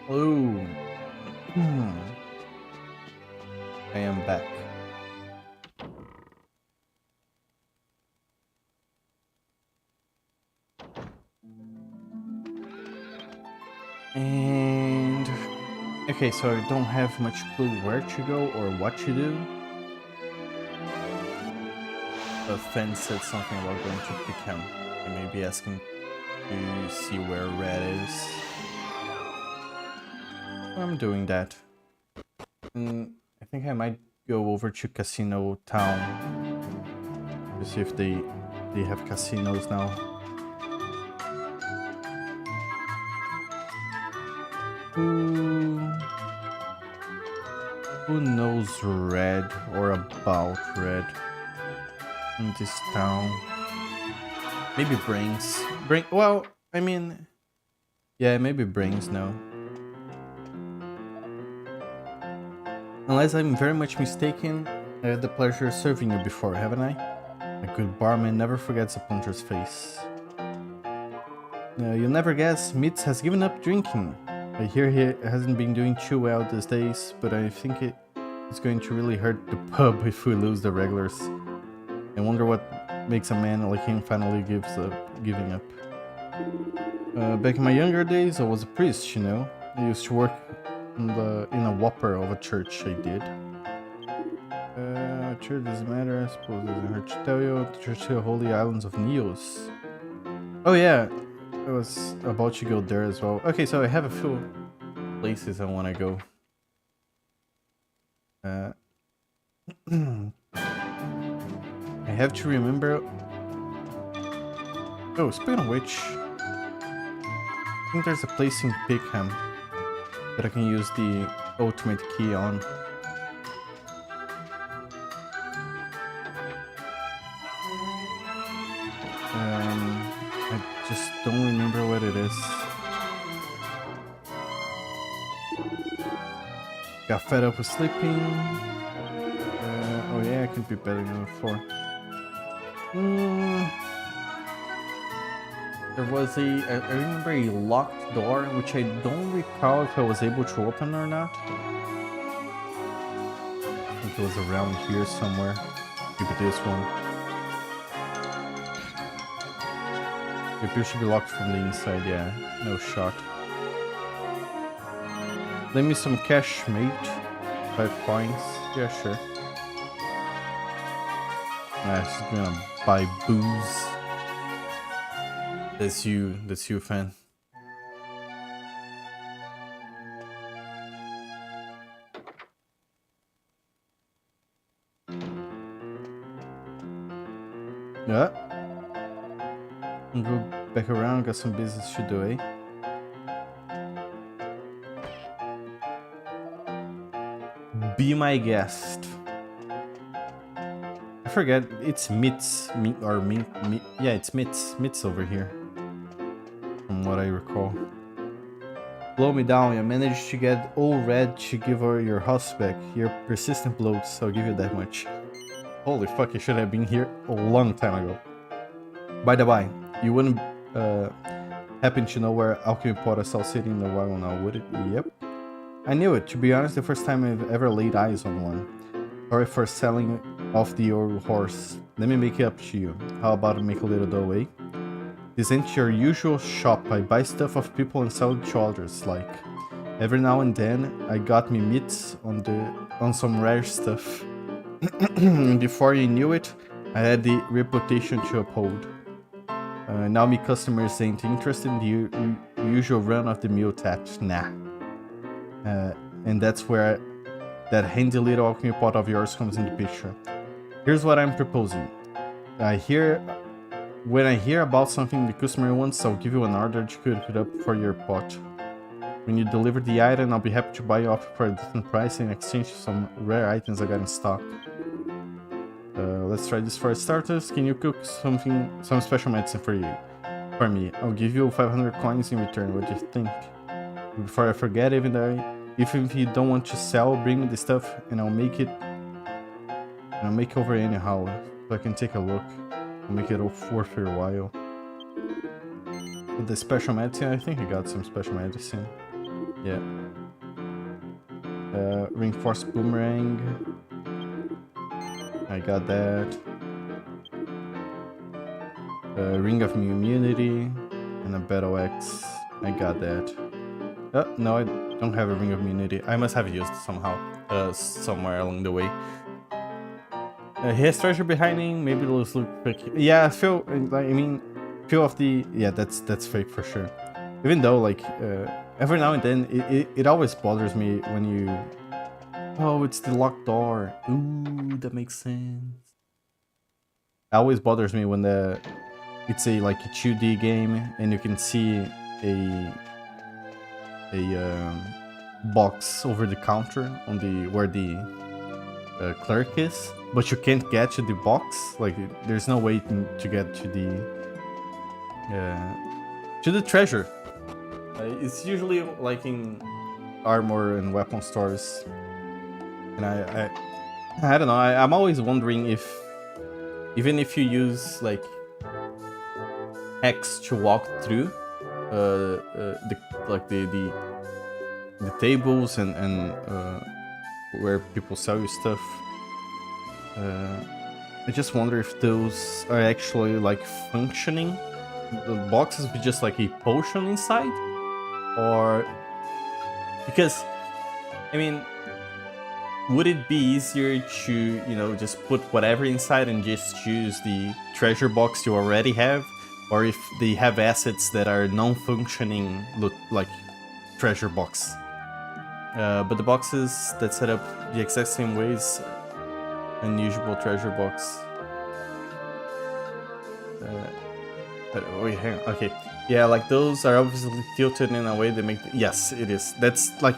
Hello. I am back. And okay, so I don't have much clue where to go or what to do. The fan said something about going to pick him. I may be asking to see where Red is. I'm doing that. And I think I might go over to Casino Town to see if they have casinos now. Who knows Red or about Red in this town? Maybe Brains. Well, I mean, yeah, maybe Brains, no. Unless I'm very much mistaken, I had the pleasure of serving you before, haven't I? A good barman never forgets a puncher's face. You'll never guess, Mitz has given up drinking. I hear he hasn't been doing too well these days, but I think it's going to really hurt the pub if we lose the regulars. I wonder what makes a man like him finally giving up. Back in my younger days, I was a priest, you know. I used to work in a whopper of a church, I did. Church doesn't matter, I suppose it doesn't hurt to tell you. The Church of the Holy Islands of Neos. Oh yeah, I was about to go there as well. Okay, so I have a few places I want to go. I have to remember... Oh, speaking of which... I think there's a place in Pickham that I can use the ultimate key on. I just don't remember what it is. Got fed up with sleeping. Oh yeah, I can be better than before. There was I remember a locked door, which I don't recall if I was able to open or not. I think it was around here somewhere. Maybe this one. It appears to be locked from the inside, yeah. No shot. Lend me some cash, mate. 5 coins. Yeah, sure. She's gonna buy booze. That's you, fan. Yeah. I'll go back around, got some business to do, eh? Be my guest. I forget, it's Mitz, yeah, it's Mitz over here. From what I recall. Blow me down, you managed to get old Red to give her your house back. You're persistent bloats, I'll give you that much. Holy fuck, I should have been here a long time ago. By the by, you wouldn't happen to know where Alchemy Pot is still sitting in the wagon now, would it? Yep. I knew it, to be honest, the first time I've ever laid eyes on one. Sorry for selling off the old horse. Let me make it up to you. How about make a little dough, eh? This ain't your usual shop. I buy stuff off people and sell it to others, like. Every now and then, I got me mitts on some rare stuff. Before you knew it, I had the reputation to uphold. Now me customers ain't interested in the usual run-of-the-mill tat. Nah. And that's where that handy little alchemy pot of yours comes into picture. Here's what I'm proposing. When I hear about something the customer wants, I'll give you an order to cook it up for your pot. When you deliver the item, I'll be happy to buy you off for a decent price in exchange for some rare items I got in stock. Let's try this for starters. Can you cook some special medicine for me? I'll give you 500 coins in return. What do you think? Before I forget, if you don't want to sell, bring me the stuff and I'll make it over anyhow, so I can take a look. I'll make it worth your while. With the special medicine, I think I got some special medicine. Yeah. Reinforced boomerang. I got that. Ring of immunity and a battle axe. I got that. No, I don't have a ring of immunity. I must have used it somehow, somewhere along the way. He has treasure behind him. Maybe those look fake. Yeah, feel like feel of the that's fake for sure. Even though like every now and then it always bothers me when you. Oh, it's the locked door. Ooh, that makes sense. It always bothers me when it's a 2D game and you can see a box over the counter on where the clerk is, but you can't get to the box. Like there's no way to get to the treasure. It's usually like in armor and weapon stores, and I don't know. I'm always wondering if even if you use like X to walk through the tables and where people sell you stuff. I just wonder if those are actually like functioning. The boxes with just like a potion inside, or because I mean, would it be easier to just put whatever inside and just choose the treasure box you already have? Or if they have assets that are non-functioning, look like treasure box. But the boxes that set up the exact same ways, unusual treasure box. Wait, hang on. Okay, yeah, like those are obviously tilted in a way that make. Yes, it is. That's like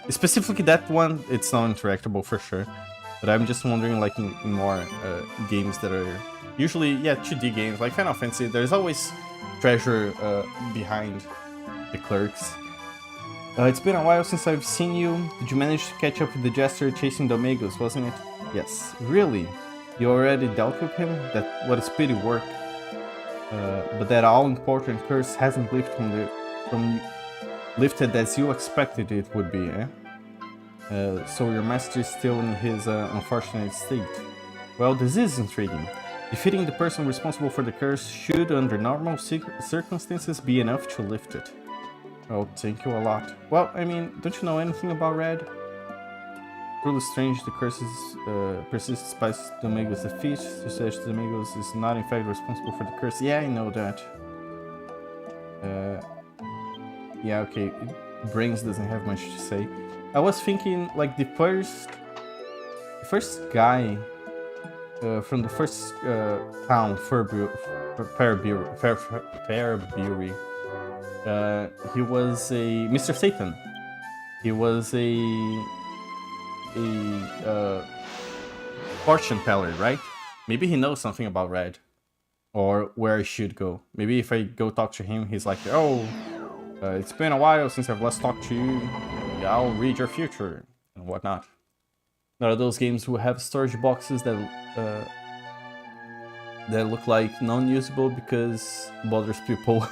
specifically that one. It's non-interactable for sure. But I'm just wondering, like in more games that are. Usually, 2D games like Final Fantasy, there's always treasure behind the clerks. It's been a while since I've seen you. Did you manage to catch up with the Jester chasing the Omegos, wasn't it? Yes. Really? You already dealt with him? What is pity work. But that all-important curse hasn't lifted lifted as you expected it would be, eh? So your master is still in his unfortunate state. Well, this is intriguing. Defeating the person responsible for the curse should, under normal circumstances, be enough to lift it. Oh, thank you a lot. Well, I mean, don't you know anything about Red? Truly strange, the curse persists despite Domego's defeat. Such Domegos is not in fact responsible for the curse. Yeah, I know that. Yeah, okay. Brains doesn't have much to say. I was thinking, like, the first guy from the first town, Fairbury. He was a Mr. Satan. He was a fortune teller, right? Maybe he knows something about Red, or where I should go. Maybe if I go talk to him, he's like, "Oh, it's been a while since I've last talked to you. Yeah, I'll read your future and whatnot." There are those games who have storage boxes that look like non-usable because it bothers people.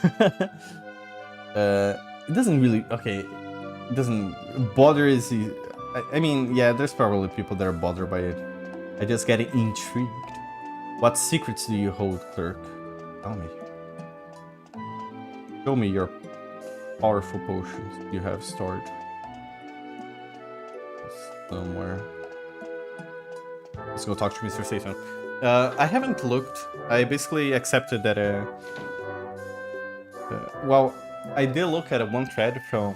It doesn't really. Okay, it doesn't bother. I mean, yeah, there's probably people that are bothered by it. I just get intrigued. What secrets do you hold, clerk? Tell me. Show me your powerful potions you have stored somewhere. Let's go talk to Mr. Satan. I haven't looked. I basically accepted that. Well, I did look at one thread from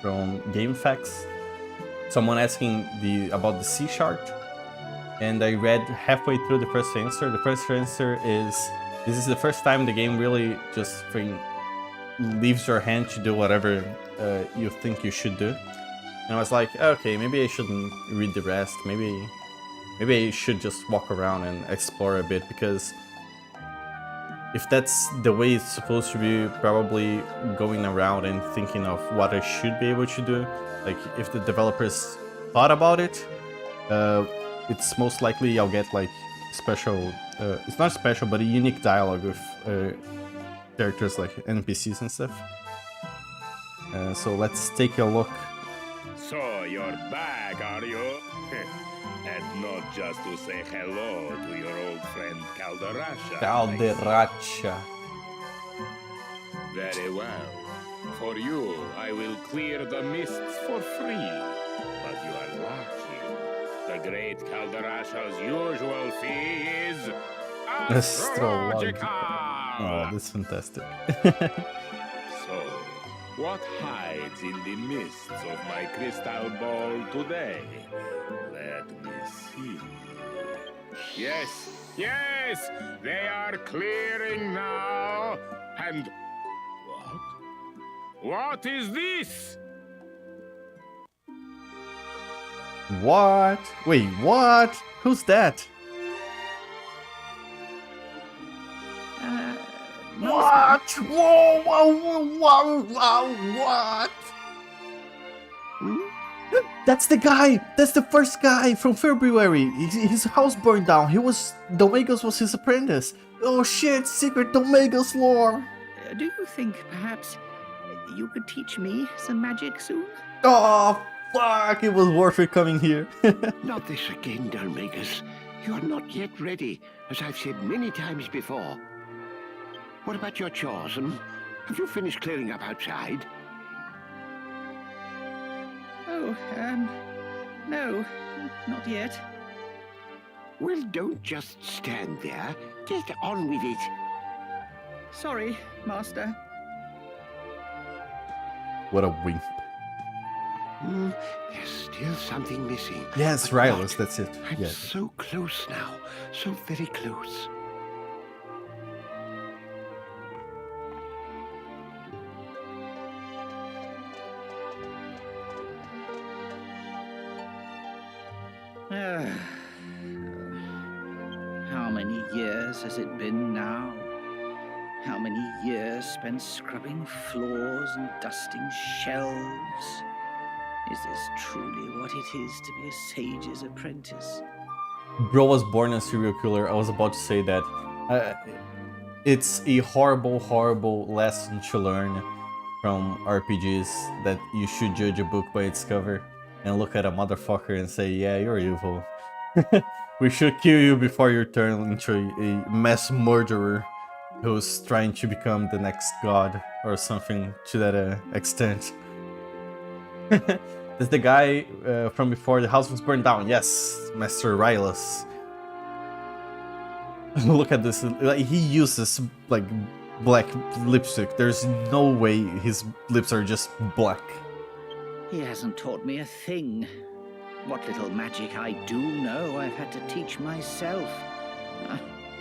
GameFAQs. Someone asking about the sea shark, and I read halfway through the first answer. The first answer is, this is the first time the game really just leaves your hand to do whatever you think you should do. And I was like, okay, maybe I shouldn't read the rest. Maybe I should just walk around and explore a bit, because if that's the way it's supposed to be, probably going around and thinking of what I should be able to do, like if the developers thought about it, it's most likely I'll get like special, it's not special, but a unique dialogue with characters like NPCs and stuff. So let's take a look. So you're back, are you? And not just to say hello to your old friend Calderasha. Calderacha. Very well. For you, I will clear the mists for free. But you are lucky. The great Calderasha's usual fee is astrological. Oh, that's fantastic. So, what hides in the mists of my crystal ball today? Let me see. Yes, they are clearing now. And what? What is this? What? Wait, what? Who's that? What? Whoa, what? That's the guy! That's the first guy from February! His house burned down. Domagos was his apprentice. Oh shit, secret Domagos lore! Do you think perhaps you could teach me some magic soon? Oh, fuck! It was worth it coming here. Not this again, Dalmagus. You are not yet ready, as I've said many times before. What about your chores, have you finished clearing up outside? Oh, no, not yet. Well, don't just stand there. Get on with it. Sorry, Master. What a wimp. There's still something missing. Yes, But Rylus, what? that's it. I'm Yes. so close now. So very close. How many years has it been now? How many years spent scrubbing floors and dusting shelves? Is this truly what it is to be a sage's apprentice? Bro was born a serial killer. I was about to say that. It's a horrible, horrible lesson to learn from RPGs, that you should judge a book by its cover and look at a motherfucker and say, yeah, you're evil. We should kill you before you turn into a mass murderer who's trying to become the next god or something to that extent. That's the guy from before the house was burned down. Yes, Master Rylus. Look at this. Like, he uses like black lipstick. There's no way his lips are just black. He hasn't taught me a thing. What little magic I do know, I've had to teach myself.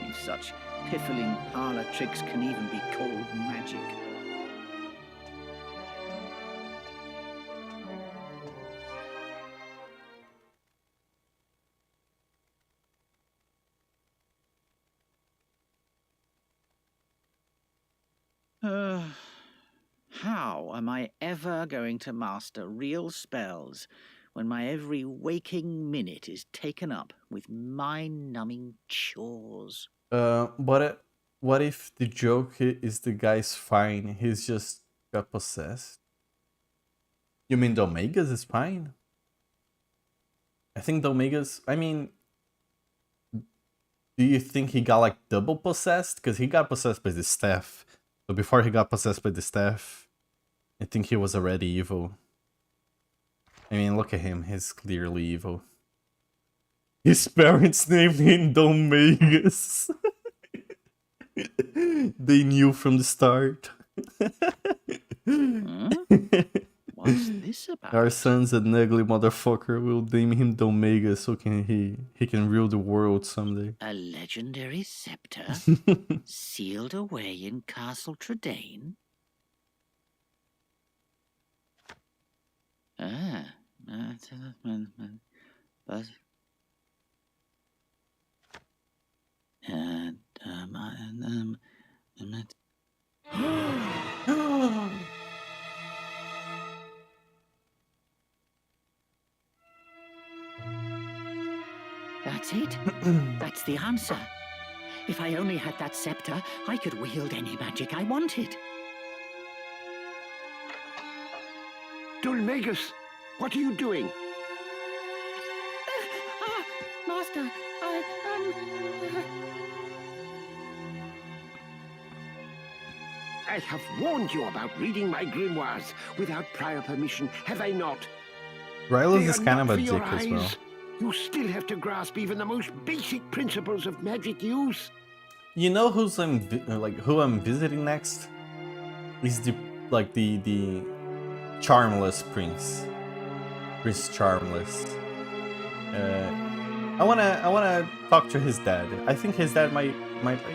If such piffling parlor tricks can even be called magic. How am I ever going to master real spells when my every waking minute is taken up with mind-numbing chores? What if the joke is the guy's fine, he's just got possessed? You mean Domegas is fine? I think Domegas, I mean, do you think he got like double possessed? Because he got possessed by the staff. So before he got possessed by the staff, I think he was already evil. I mean, look at him, he's clearly evil. His parents named him Domegas. They knew from the start. What's this about? Our son's an ugly motherfucker. We'll name him Domega so he can rule the world someday. A legendary scepter sealed away in Castle Tredane? But that's it. That's the answer. If I only had that scepter, I could wield any magic I wanted. Dulmagus, what are you doing? Master, I have warned you about reading my grimoires without prior permission, have I not? Rylus They is are kind not of a for your dick as well. eyes. You still have to grasp even the most basic principles of magic use. You know who I'm visiting next? Is the Charmless Prince. Prince Charmless. I wanna talk to his dad. I think his dad might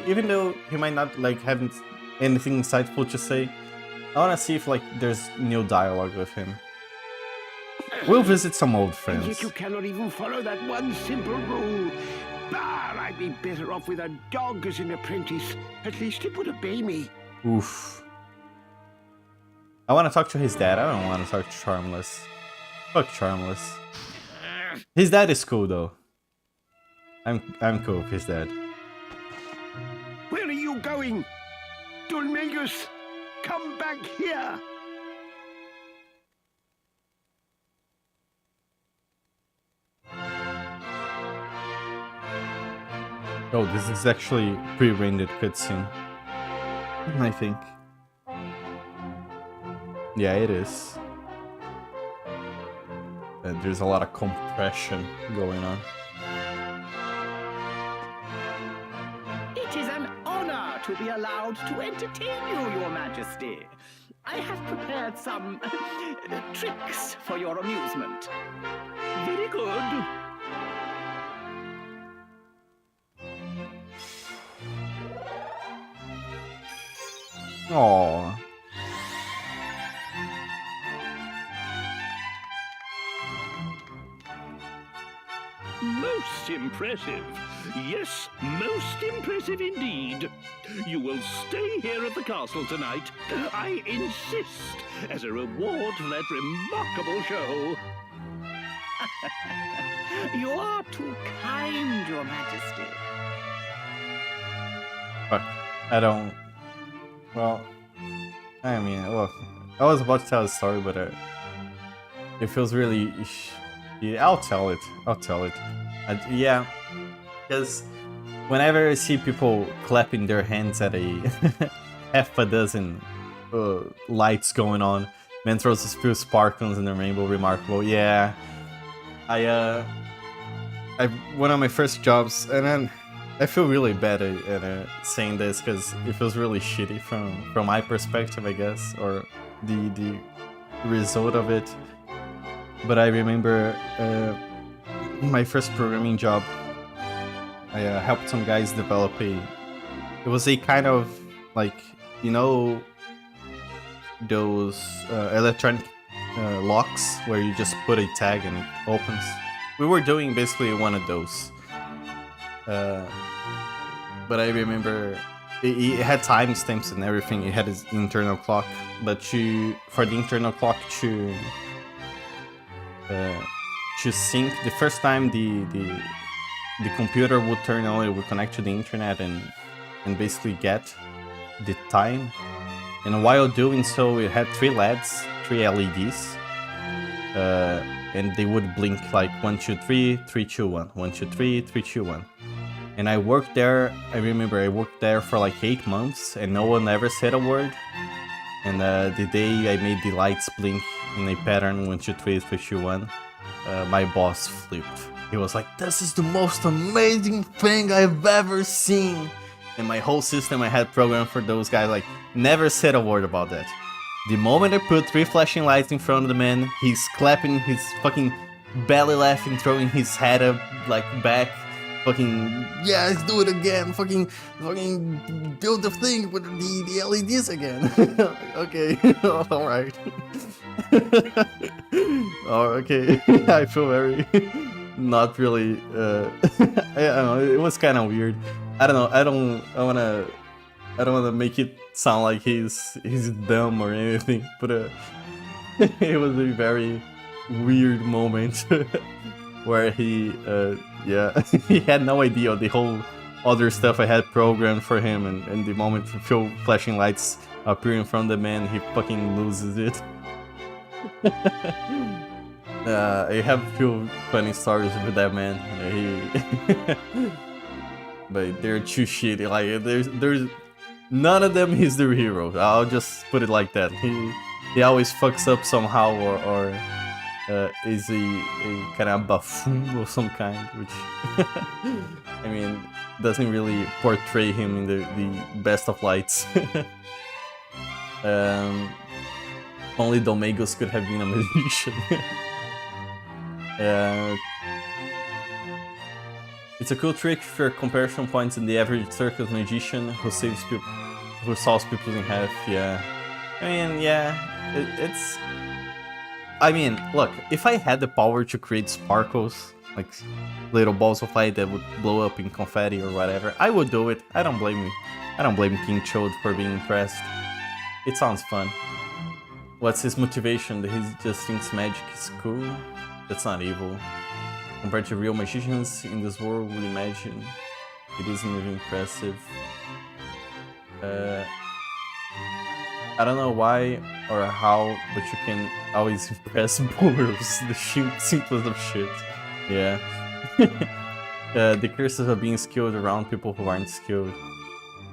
even though he might not like have anything insightful to say, I wanna see if like there's new dialogue with him. We'll visit some old And friends. yet you cannot even follow that one simple rule. Bah, I'd be better off with a dog as an apprentice. At least it would obey me. Oof. I wanna talk to his dad. I don't wanna talk to Charmless. Fuck Charmless. His dad is cool though. I'm cool with his dad. Where are you going? Dulmagus, come back here! Oh, this is actually pre-rendered cutscene. I think. Yeah, it is. There's a lot of compression going on. It is an honor to be allowed to entertain you, Your Majesty. I have prepared some tricks for your amusement. Very good. Aww. Most impressive. Yes, most impressive indeed. You will stay here at the castle tonight. I insist, as a reward for that remarkable show. You are too kind, Your Majesty. Fuck. I don't... Well... I mean, well... I was about to tell a story, but it feels really... Yeah, I'll tell it. Yeah. Because whenever I see people clapping their hands at a half a dozen lights going on, Mentros few sparkles in the rainbow, remarkable. Yeah. I one of my first jobs, and then I feel really bad at saying this because it feels really shitty from my perspective, I guess, or the result of it. But I remember my first programming job, I helped some guys develop it was a kind of like, you know, those electronic locks where you just put a tag and it opens. We were doing basically one of those. But I remember it had timestamps and everything. It had its internal clock, but for the internal clock to sync, the first time the computer would turn on, it would connect to the internet and basically get the time. And while doing so, it had three LEDs, three LEDs, and they would blink like 1, 2, 3, 3, 2, 1, 1, 2, 3, 3, 2, 1. And I worked there. I remember I worked there for like 8 months, and no one ever said a word. And the day I made the lights blink in a pattern 1, 2, 3, 3, 2, 1, my boss flipped. He was like, "This is the most amazing thing I've ever seen." And my whole system I had programmed for those guys, like, never said a word about that. The moment I put 3 flashing lights in front of the man, he's clapping, he's fucking belly laughing, throwing his head up, like, back, fucking, yeah, let's do it again, fucking build the thing with the LEDs again. Okay, alright. Oh, okay, I feel very, not really, I don't know, it was kind of weird. I don't know, I don't wanna make it sound like he's dumb or anything, but it was a very weird moment where he yeah, he had no idea of the whole other stuff I had programmed for him, and the moment flashing lights appear in front of the man, he fucking loses it. I have a few funny stories with that man. But they're too shitty. Like there's none of them he's the hero. I'll just put it like that. He always fucks up somehow, or is a kind of buffoon of some kind, which I mean doesn't really portray him in the best of lights. Only Domagos could have been a magician. It's a cool trick for comparison points in the average circus magician who saws people in half. Yeah, I mean, yeah, it's. I mean, look, if I had the power to create sparkles, like little balls of light that would blow up in confetti or whatever, I would do it. I don't blame you. I don't blame King Chode for being impressed. It sounds fun. What's his motivation? That he just thinks magic is cool? That's not evil. Compared to real magicians in this world, we imagine it isn't really impressive. I don't know why or how, but you can always impress boomers, the simplest of shit. Yeah. The curses of being skilled around people who aren't skilled.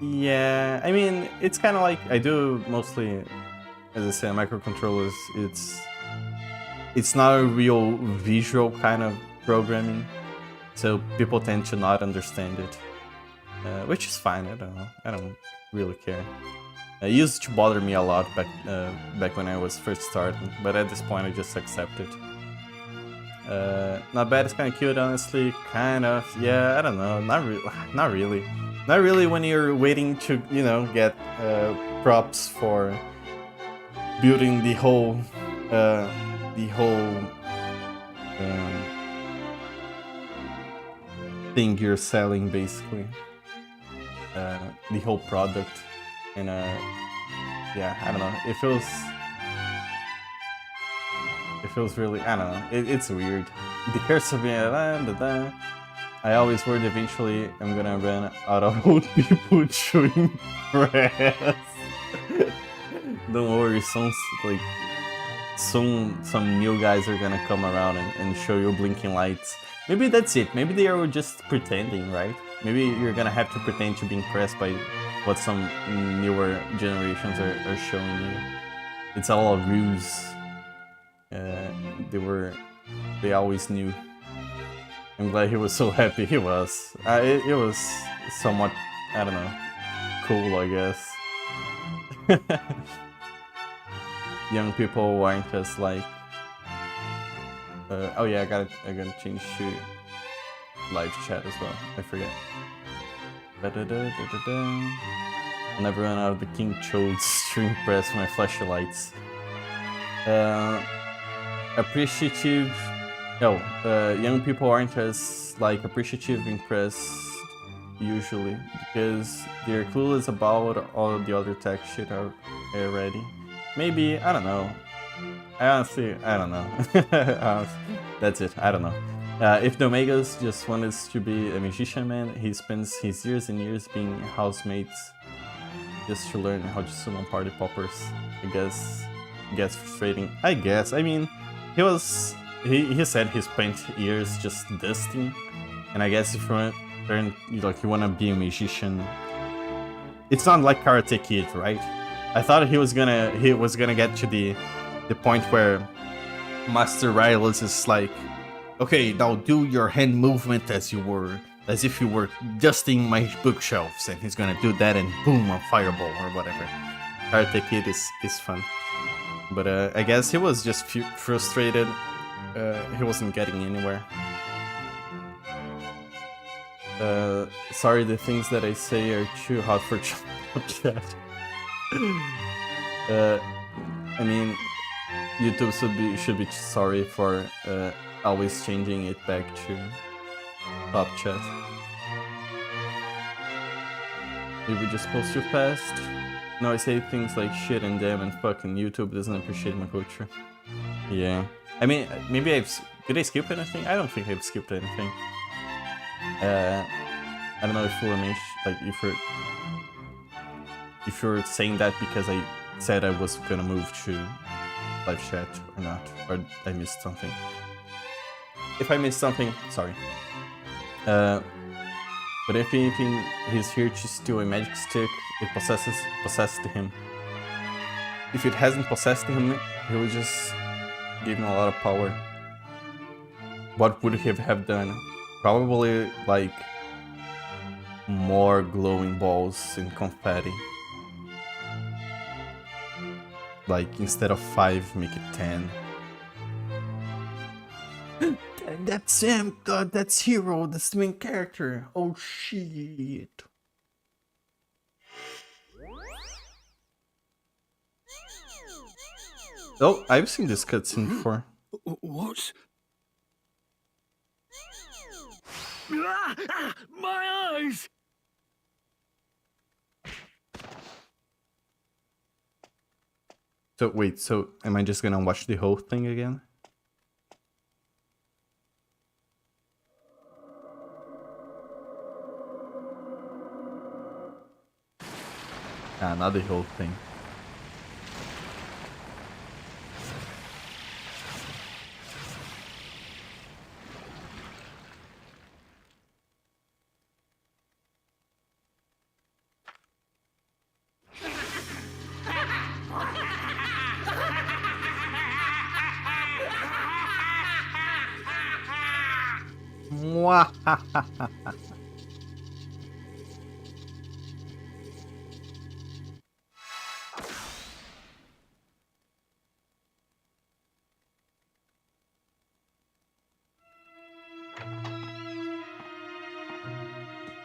Yeah, I mean, it's kind of like I do mostly, as I said, microcontrollers. It's not a real visual kind of programming, so people tend to not understand it, which is fine. I don't know. I don't really care. It used to bother me a lot back when I was first starting, but at this point I just accept it. Not bad. It's kind of cute, honestly. Kind of. Yeah, I don't know. Not really. Not really when you're waiting to, you know, get props for building the whole thing you're selling, basically. The whole product. And yeah, I don't know. It feels really, I don't know. It's weird. The curse of being I always worried eventually I'm gonna run out of old people showing press. Don't worry, soon some new guys are gonna come around and show you blinking lights. Maybe that's it. Maybe they are just pretending, right? Maybe you're gonna have to pretend to be impressed by what some newer generations are showing you. It's all a ruse. They always knew. I'm glad he was so happy. He was. It was somewhat, I don't know, cool, I guess. Young people aren't just like. Oh yeah, I gotta change to live chat as well. I forget. I'll never run out of the King Chodes to impress my flashlights. Appreciative. No, young people aren't as like appreciative, impressed usually because they're clueless about all the other tech shit already. Maybe, I don't know. Honestly, I don't know. That's it. I don't know. If Domegas just wanted to be a magician, man, he spends his years and years being housemates just to learn how to summon party poppers. I guess it gets frustrating. I guess. I mean, he said he spent years just dusting, and I guess if you want to learn, like you want to be a magician, it's not like Karate Kid, right? I thought he was gonna get to the point where Master Rylus is like, okay, now do your hand movement as if you were dusting my bookshelves, and he's gonna do that and boom, a fireball or whatever. Karate Kid is fun, but I guess he was just frustrated. He wasn't getting anywhere. Sorry, the things that I say are too hot for chat. I mean, YouTube should be sorry for always changing it back to top chat. Did we just post too fast? No, I say things like shit and damn and fucking YouTube doesn't appreciate my culture. Yeah. I mean, maybe did I skip anything? I don't think I've skipped anything. I don't know if we're if you're saying that because I said I was gonna move to live chat or not, or I missed something. If I missed something, sorry. But if anything, he's here to steal a magic stick. It possessed him. If it hasn't possessed him, he would just give him a lot of power. What would he have done? Probably like more glowing balls and confetti. Like instead of 5, make it 10. That's him, God, that's Hero, that's the main character. Oh shit. Oh, I've seen this cutscene before. What? My eyes! So wait, so am I just gonna watch the whole thing again? Ah, not the whole thing.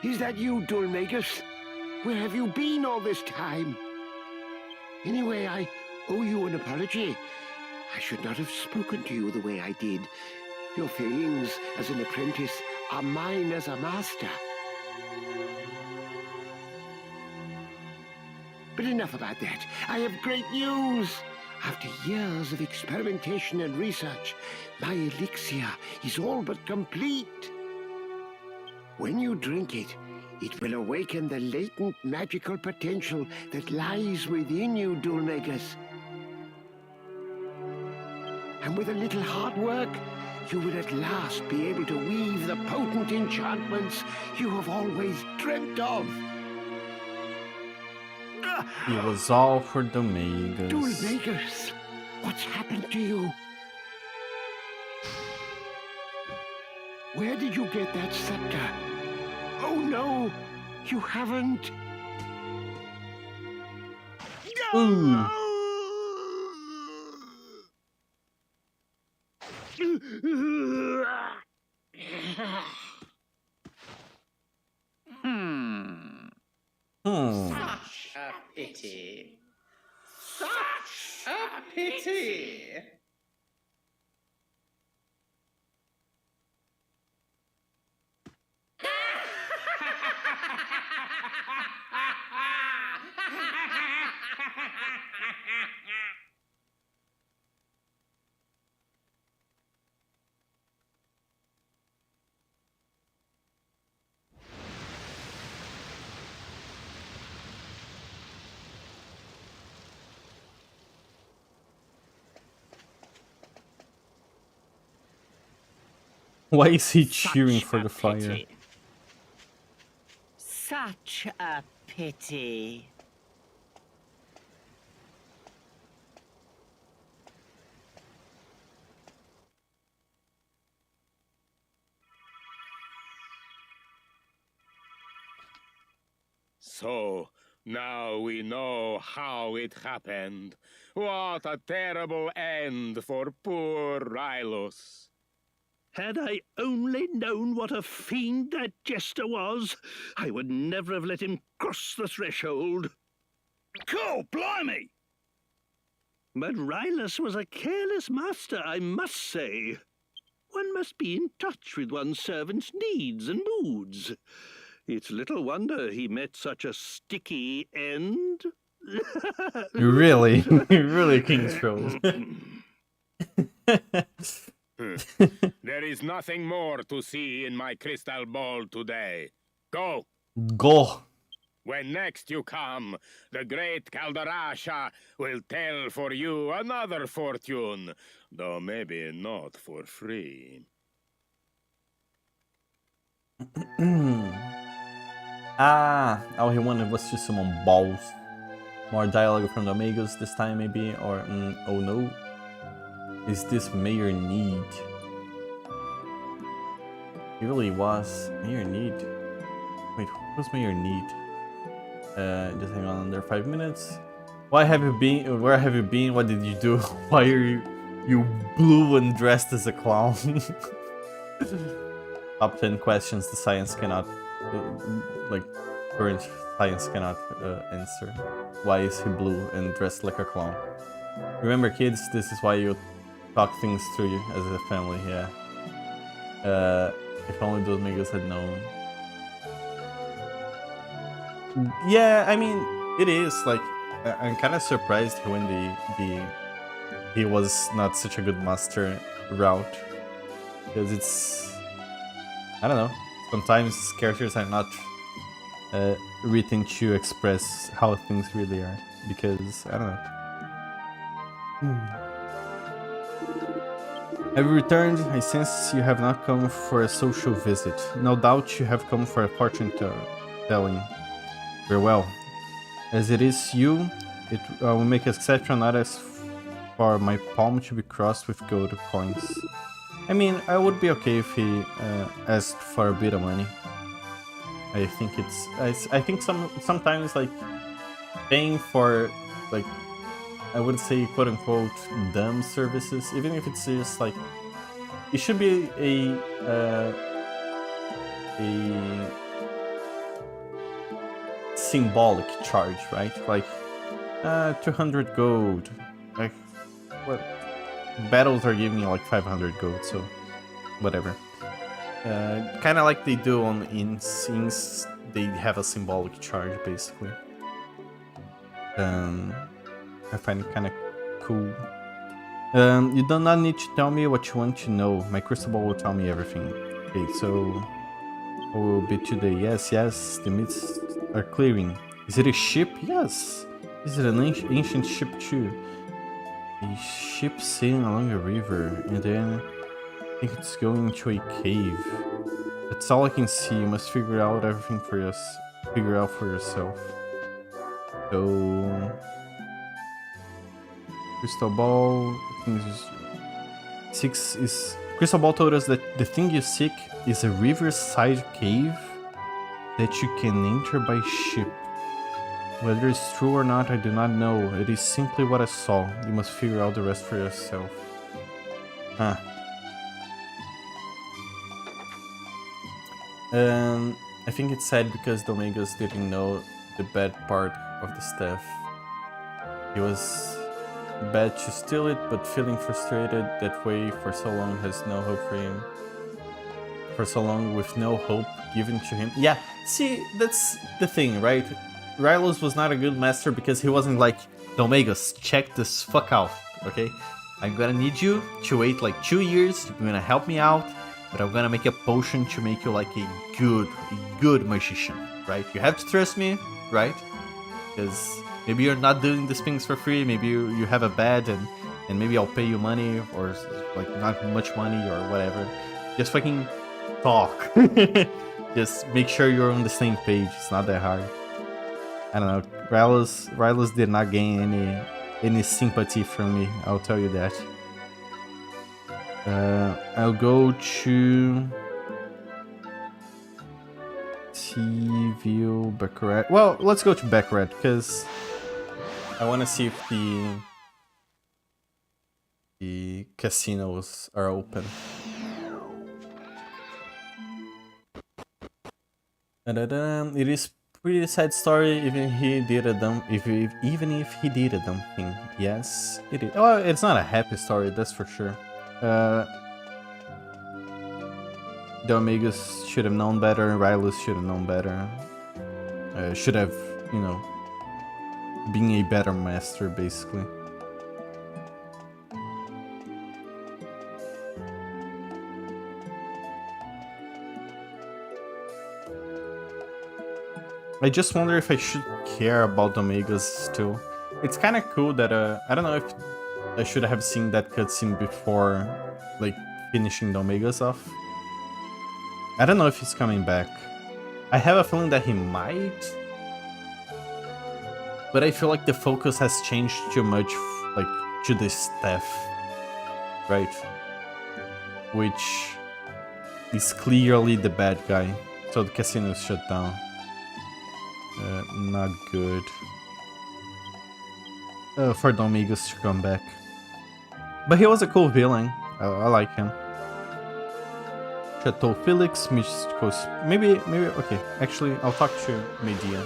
Is that you, Dulmagus? Where have you been all this time? Anyway, I owe you an apology. I should not have spoken to you the way I did. Your failings as an apprentice are mine as a master. But enough about that. I have great news. After years of experimentation and research, my elixir is all but complete. When you drink it, it will awaken the latent magical potential that lies within you, Dulmagus. And with a little hard work, you will at last be able to weave the potent enchantments you have always dreamt of. It was all for Dulmagus. Dulmagus, what's happened to you? Where did you get that scepter? Oh no, you haven't. Ooh. Such a pity. Such a pity. Why is he cheering for the fire? Pity. Such a pity. So, now we know how it happened. What a terrible end for poor Rylus. Had I only known what a fiend that jester was, I would never have let him cross the threshold. Cool, blimey! But Rylus was a careless master, I must say. One must be in touch with one's servant's needs and moods. It's little wonder he met such a sticky end. Really? Really, King's Troll. There is nothing more to see in my crystal ball today. Go! Go! When next you come, the great Caldarasha will tell for you another fortune, though maybe not for free. All he wanted was to summon balls. More dialogue from the Amigos this time, maybe, or oh no. Is this Mayor Need? He really was. Mayor Need? Wait, who's Mayor Need? Just hang on under 5 minutes. Why have you been? Where have you been? What did you do? Why are you blue and dressed as a clown? Top 10 questions the science cannot, like, current science cannot answer. Why is he blue and dressed like a clown? Remember, kids, this is why you talk things through you as a family, yeah. If only those niggas had known. Yeah, I mean, it is, like, I'm kind of surprised when he was not such a good master route. Because it's, I don't know, sometimes characters are not written to express how things really are. Because, I don't know. Have you returned? I sense you have not come for a social visit. No doubt you have come for a fortune telling. Very well. As it is you, I will make exception not as for my palm to be crossed with gold coins. I mean, I would be okay if he asked for a bit of money. I think it's... I think sometimes, like, paying for, like, I would say quote-unquote dumb services, even if it's just like, it should be a symbolic charge, right? Like 200 gold. Like, what? Battles are giving you like 500 gold, so whatever. Kind of like they do in scenes, they have a symbolic charge basically. I find it kind of cool. You do not need to tell me what you want to know. My crystal ball will tell me everything. Okay, so what will be today? Yes, the mists are clearing. Is it a ship? Yes. Is it an ancient ship too? A ship sailing along a river, and then I think it's going to a cave. That's all I can see. You must figure out everything for yourself. So. Crystal Ball, Crystal Ball told us that the thing you seek is a riverside cave that you can enter by ship. Whether it's true or not, I do not know. It is simply what I saw. You must figure out the rest for yourself. Huh. I think it's sad because the Omegas didn't know the bad part of the staff. He was bad to steal it, but feeling frustrated that way for so long has no hope for him. For so long with no hope given to him. Yeah, see, that's the thing, right? Rylos was not a good master because he wasn't like, Omegas, check this fuck out, okay? I'm gonna need you to wait like 2 years, you're gonna help me out, but I'm gonna make a potion to make you like a good magician, right? You have to trust me, right? Because maybe you're not doing these things for free, maybe you have a bad and maybe I'll pay you money or like not much money or whatever. Just fucking talk. Just make sure you're on the same page, it's not that hard. I don't know, Rylos did not gain any sympathy from me, I'll tell you that. I'll go to T-View, Baccarat. Well, let's go to Baccarat because I want to see if the casinos are open. It is pretty sad story. Even if he did a dumb thing. Yes, it is. Oh, it's not a happy story, that's for sure. The Omegas should have known better. Rylos should have known better. Should have, you know, been a better master, basically. I just wonder if I should care about the Omegas still. It's kind of cool that, I don't know if I should have seen that cutscene before, like, finishing the Omegas off. I don't know if he's coming back. I have a feeling that he might, but I feel like the focus has changed too much, like, to the staff, right? Which is clearly the bad guy. So the casino is shut down. Not good. For the Omegas to come back. But he was a cool villain. I like him. Chateau Felix, Mystical... Maybe, okay. Actually, I'll talk to Medea.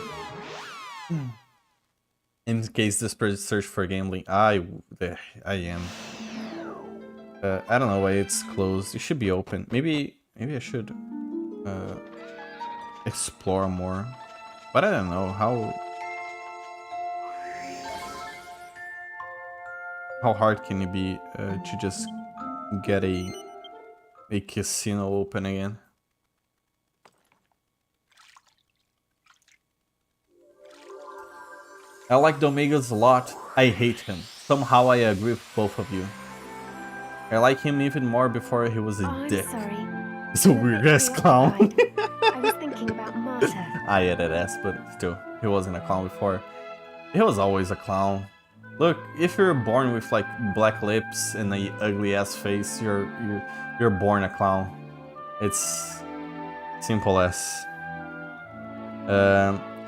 In case this person search for gambling. I am. I don't know why it's closed. It should be open. Maybe I should explore more. But I don't know how hard can it be to just get a casino open again? I like the Omegas a lot. I hate him. Somehow I agree with both of you. I like him even more before he was a dick. I'm sorry. He's a weird ass clown. I was thinking about Marta. I had that ass, but still, he wasn't a clown before. He was always a clown. Look, if you're born with like black lips and a ugly ass face, you're born a clown. It's simple as.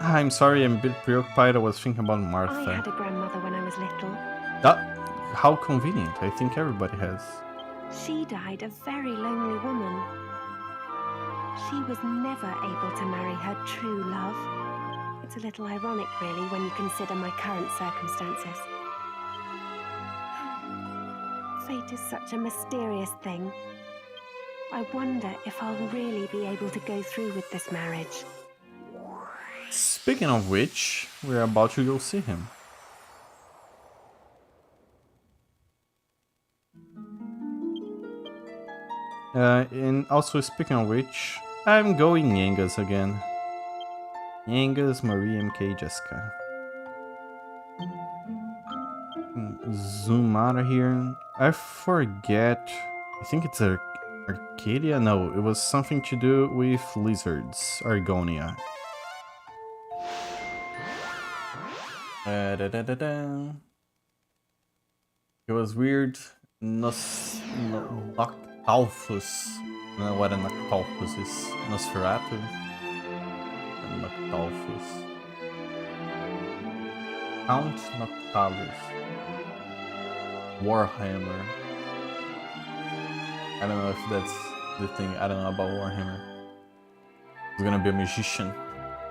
I'm sorry, I'm a bit preoccupied. I was thinking about Martha. I had a grandmother when I was little. How convenient. I think everybody has. She died a very lonely woman. She was never able to marry her true love. It's a little ironic, really, when you consider my current circumstances. Fate is such a mysterious thing. I wonder if I'll really be able to go through with this marriage. Speaking of which, we're about to go see him. And also, speaking of which, I'm going Yangas again. Yangas, Marie, MK, Jessica. Zoom out of here. I forget. I think it's Arcadia? No, it was something to do with lizards. Argonia. It was weird. Noctalfus. I don't know what a Noctalfus is. Nosferatu. Noctalfus. Count Noctalus. Warhammer. I don't know if that's the thing. I don't know about Warhammer. He's gonna be a magician.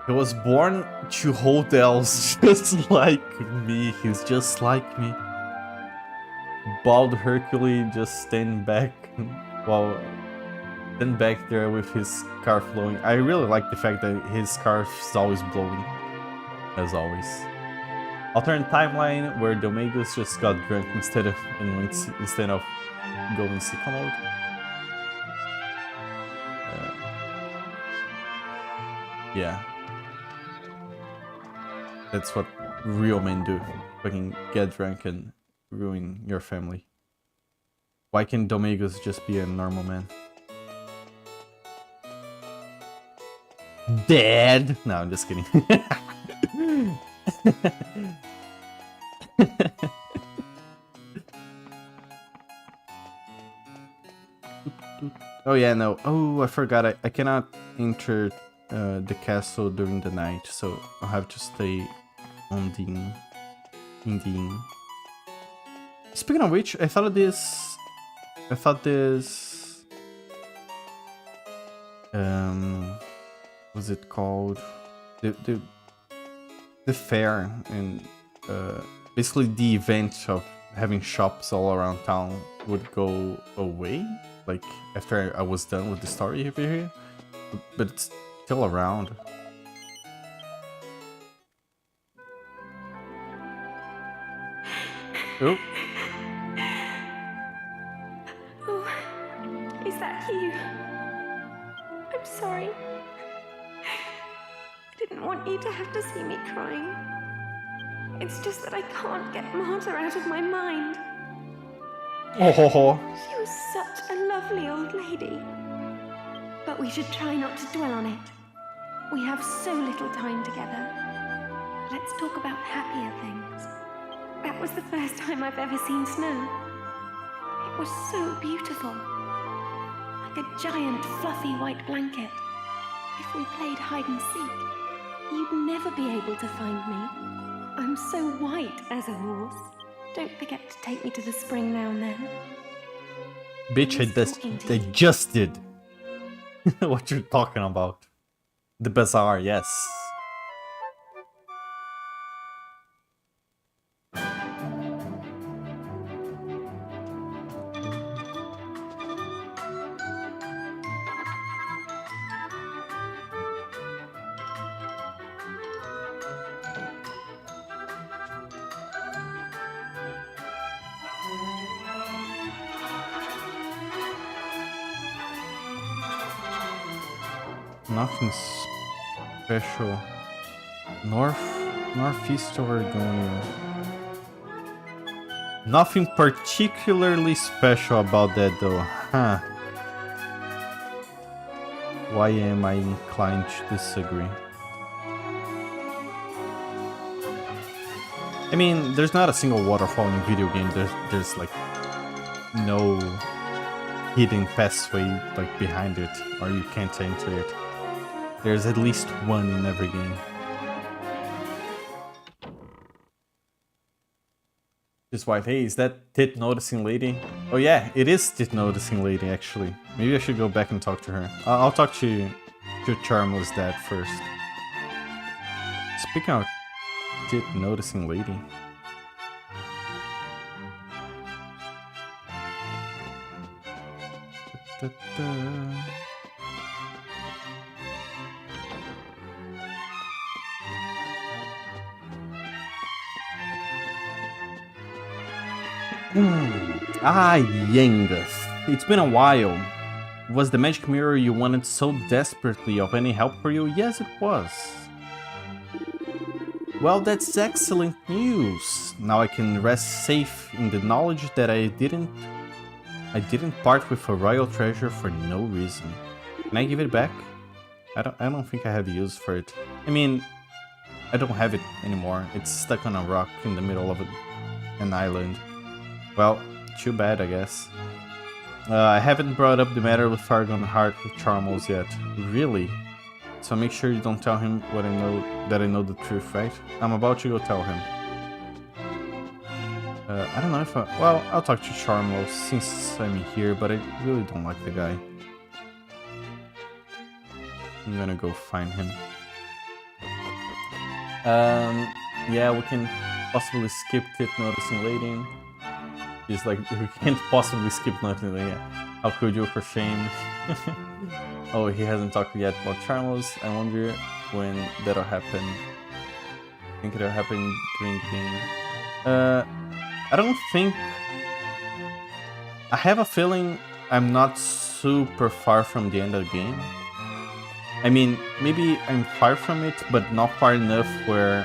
He was born to hold elves just like me. He's just like me. Bald Hercules just standing back while then back there with his scarf blowing. I really like the fact that his scarf is always blowing, as always. Alternate timeline where the Omegas just got drunk instead of going sicko mode. Yeah. That's what real men do. Fucking get drunk and ruin your family. Why can't Omegas just be a normal man? Dad! No, I'm just kidding. Oh yeah, no. Oh, I forgot. I cannot enter the castle during the night, so I'll have to stay on the in the inn. Speaking of which, I thought this what's it called? The fair and basically the event of having shops all around town would go away, like after I was done with the story over here, but it's still around. Oh. Oh, is that you? I'm sorry. I didn't want want you to have to see me crying. It's just that I can't get Marta out of my mind. Oh, She was such a lovely old lady. But we should try not to dwell on it. We have so little time together. Let's talk about happier things. That was the first time I've ever seen snow. It was so beautiful. Like a giant fluffy white blanket. If we played hide and seek, you'd never be able to find me. I'm so white as a horse. Don't forget to take me to the spring now and then. bitch, I just did. What you're talking about? The bazaar, yes. Nothing special. Northeast Oregon. Nothing particularly special about that though, huh? Why am I inclined to disagree? I mean, there's not a single waterfall in a video game. There's like no hidden passway like behind it, or you can't enter it. There's at least one in every game. This wife, hey, is that tit noticing lady? Oh yeah, it is tit noticing lady actually. Maybe I should go back and talk to her. I'll talk to Charmo's dad first. Speaking of tit noticing lady. Ah, Yengus. It's been a while. Was the magic mirror you wanted so desperately of any help for you? Yes, it was. Well, that's excellent news. Now I can rest safe in the knowledge that I didn't part with a royal treasure for no reason. Can I give it back? I don't think I have use for it. I mean, I don't have it anymore. It's stuck on a rock in the middle of an island. Well, too bad, I guess. I haven't brought up the matter with Fargon Heart with Charmos yet. Really? So make sure you don't tell him what that I know the truth, right? I'm about to go tell him. I don't know if well, I'll talk to Charmos since I'm here, but I really don't like the guy. I'm gonna go find him. Yeah, we can possibly skip it noticing lady. He's like, we can't possibly skip nothing. Yeah. How could you, for shame? Oh, he hasn't talked yet about Charmos. I wonder when that'll happen. I think it'll happen during the game. I don't think... I have a feeling I'm not super far from the end of the game. I mean, maybe I'm far from it, but not far enough where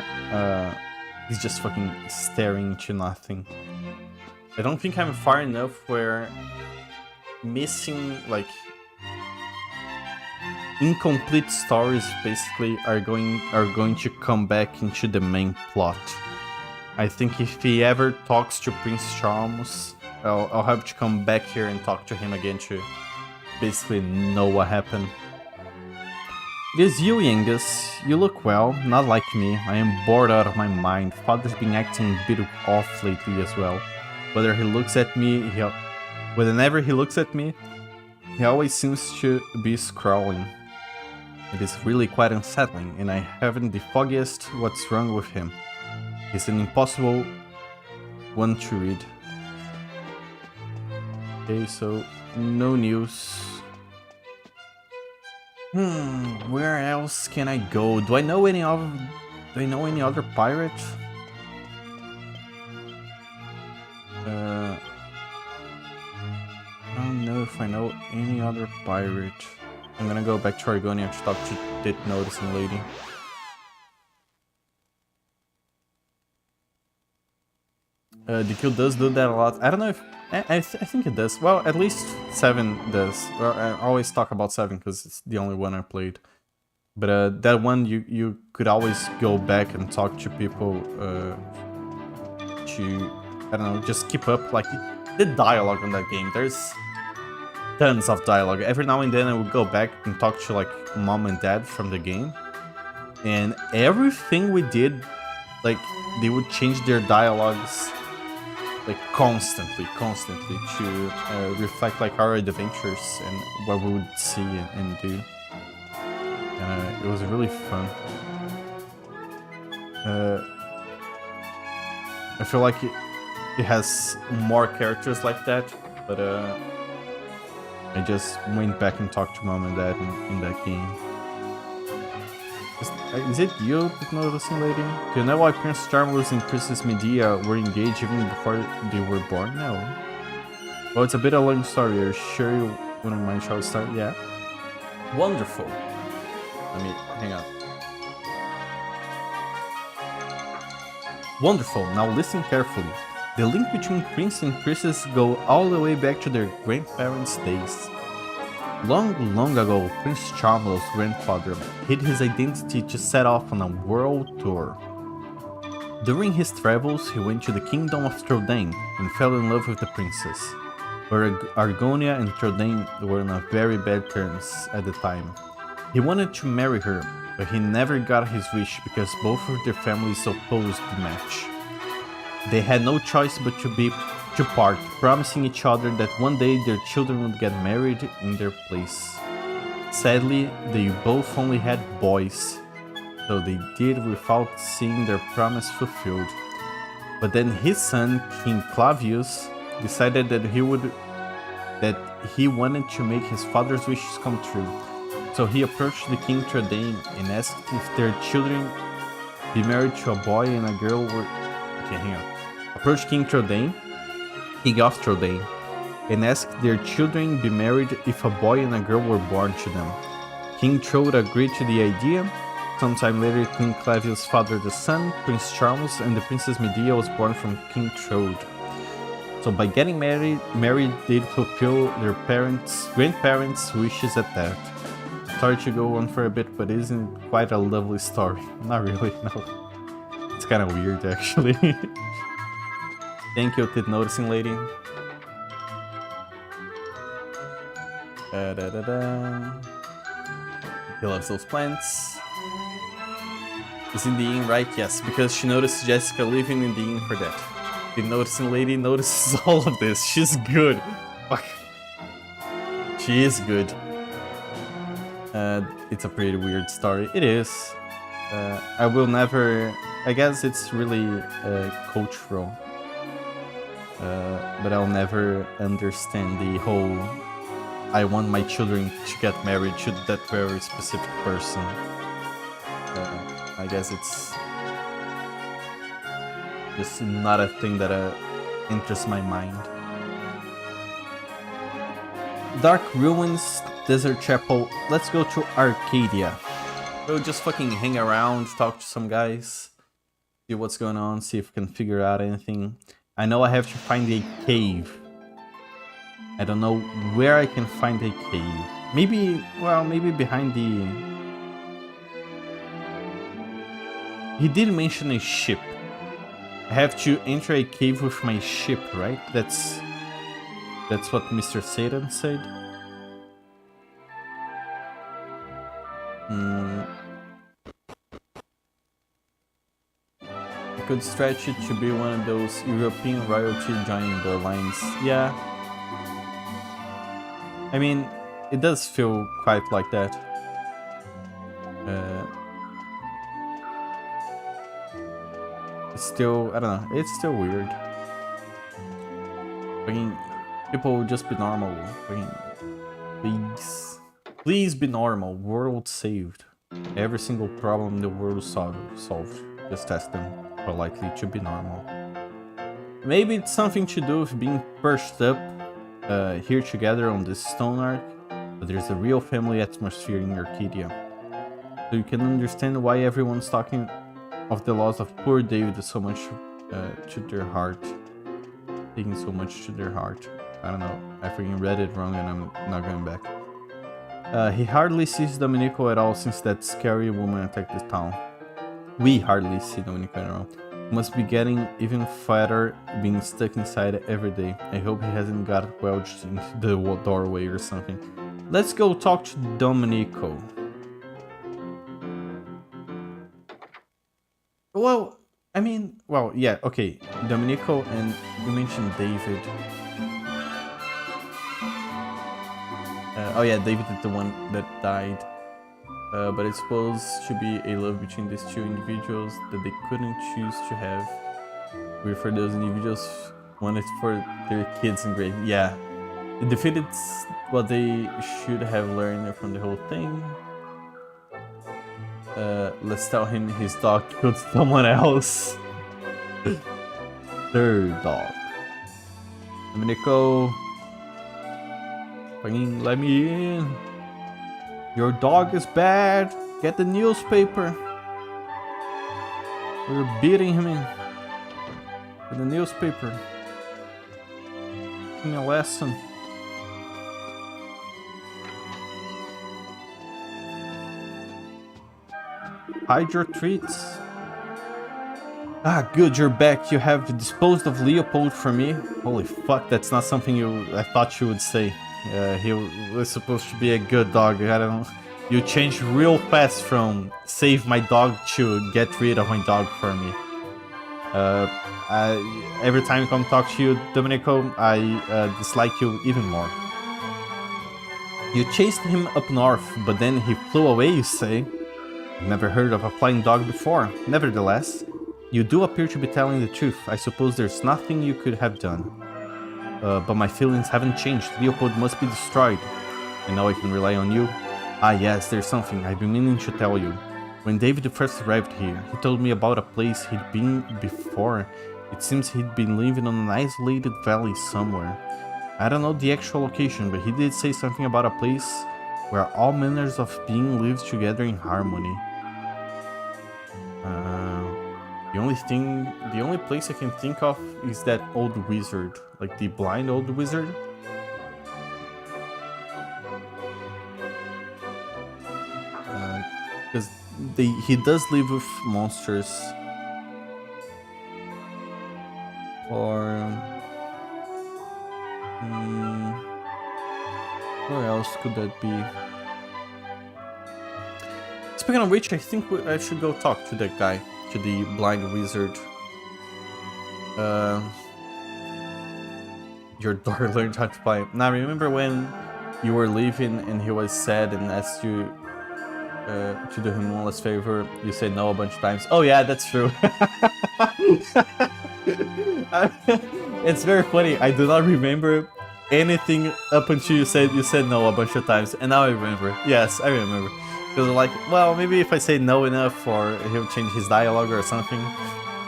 he's just fucking staring into nothing. I don't think I'm far enough where missing, like, incomplete stories basically are going to come back into the main plot. I think if he ever talks to Prince Charmos, I'll have to come back here and talk to him again to basically know what happened. It is you, Yengus. You look well, not like me. I am bored out of my mind. Father's been acting a bit off lately as well. Whenever he looks at me, he always seems to be scrawling. It is really quite unsettling, and I haven't the foggiest what's wrong with him. He's an impossible one to read. Okay, so no news. Where else can I go? Do I know any other pirate? I don't know if I know any other pirate. I'm gonna go back to Argonia to talk to that noticing lady. The guild does do that a lot. I don't know if... I think it does. Well, at least 7 does. Well, I always talk about 7 because it's the only one I played. But that one, you could always go back and talk to people to, I don't know, just keep up. Like, the dialogue on that game, there's tons of dialogue. Every now and then I would go back and talk to, like, mom and dad from the game. And everything we did, like, they would change their dialogues, like, constantly to reflect, like, our adventures and what we would see and do. And it was really fun. I feel like it has more characters like that, but I just went back and talked to mom and dad in that game. Is it you, noticing lady? Do you know why Prince Charmless and Princess Medea were engaged even before they were born? No. Well, it's a bit of a long story. Are you sure you wouldn't mind shall we start? Yeah. Wonderful. Let me hang on. Wonderful. Now listen carefully. The link between Prince and Princess go all the way back to their grandparents' days. Long ago, Prince Charmlow's grandfather hid his identity to set off on a world tour. During his travels, he went to the kingdom of Trodain and fell in love with the princess. But Argonia and Trodain were on very bad terms at the time. He wanted to marry her, but he never got his wish because both of their families opposed the match. They had no choice but to part, promising each other that one day their children would get married in their place. Sadly, they both only had boys, so they did without seeing their promise fulfilled. But then his son, King Clavius, decided that he wanted to make his father's wishes come true. So he approached the King Trodain and asked if their children be married to a boy and a girl were... Okay, hang on. Approached King Trodain, King of Trodain, and asked their children be married if a boy and a girl were born to them. King Trode agreed to the idea. Sometime later, King Clavius fathered a son, Prince Charles, and the Princess Medea was born from King Trode. So by getting married, they'd fulfill their grandparents' wishes at that. Sorry to go on for a bit, but isn't quite a lovely story. Not really, no. It's kind of weird, actually. Thank you, Kid Noticing Lady. He loves those plants. Is in the inn, right? Yes, because she noticed Jessica living in the inn for that. The Noticing Lady notices all of this. She's good. Fuck. She is good. It's a pretty weird story. It is. I will never... I guess it's really cultural. But I'll never understand the whole I want my children to get married to that very specific person. I guess it's just not a thing that interests my mind. Dark Ruins, Desert Chapel. Let's go to Arcadia. We'll just fucking hang around, talk to some guys, see what's going on, see if we can figure out anything. I know I have to find a cave. I don't know where I can find a cave. Maybe, well, maybe behind the... He did mention a ship. I have to enter a cave with my ship, right? That's what Mr. Satan said. I could stretch it to be one of those European royalty joining the lines. Yeah. I mean, it does feel quite like that. It's still, I don't know, it's still weird. Fucking people would just be normal. Fucking please be normal. World saved. Every single problem in the world solved. Just ask them politely to be normal. Maybe it's something to do with being perched up here together on this stone arc, but there's a real family atmosphere in Arcadia. So you can understand why everyone's talking of the loss of poor David so much to their heart. taking so much to their heart. I don't know. I freaking read it wrong and I'm not going back. He hardly sees Domenico at all since that scary woman attacked the town. We hardly see Domenico at all. Must be getting even fatter being stuck inside every day. I hope he hasn't got wedged into the doorway or something. Let's go talk to Domenico. Well, I mean, well, yeah, okay. Domenico and you mentioned David. Oh yeah, David is the one that died. But it's supposed to be a love between these two individuals that they couldn't choose to have. We for those individuals wanted for their kids and great. Yeah, it defeated what they should have learned from the whole thing. Let's tell him his dog killed someone else. Their dog. Domenico, fucking let me in. Your dog is bad. Get the newspaper. We're beating him in. With the newspaper. Give me a lesson. Hide your treats. Ah, good, you're back. You have disposed of Leopold for me. Holy fuck, that's not something I thought you would say. He was supposed to be a good dog. I don't know. You changed real fast from save my dog to get rid of my dog for me. Every time I come talk to you, Domenico, I dislike you even more. You chased him up north, but then he flew away, you say? Never heard of a flying dog before. Nevertheless, you do appear to be telling the truth. I suppose there's nothing you could have done. But my feelings haven't changed. Leopold must be destroyed. And now I can rely on you. Ah yes, there's something I've been meaning to tell you. When David first arrived here, he told me about a place he'd been before. It seems he'd been living on an isolated valley somewhere. I don't know the actual location, but he did say something about a place where all manners of being live together in harmony. The only place I can think of is that old wizard, like the blind old wizard. Because he does live with monsters. Or where else could that be? Speaking of which, I think I should go talk to that guy, to the blind wizard. Your daughter learned how to fly. Now, remember when you were leaving and he was sad and asked you to do him one last favor? You said no a bunch of times. Oh yeah, that's true. It's very funny. I do not remember anything up until you said no a bunch of times, and now I remember. Yes, I remember. Because like, well, maybe if I say no enough, or he'll change his dialogue or something.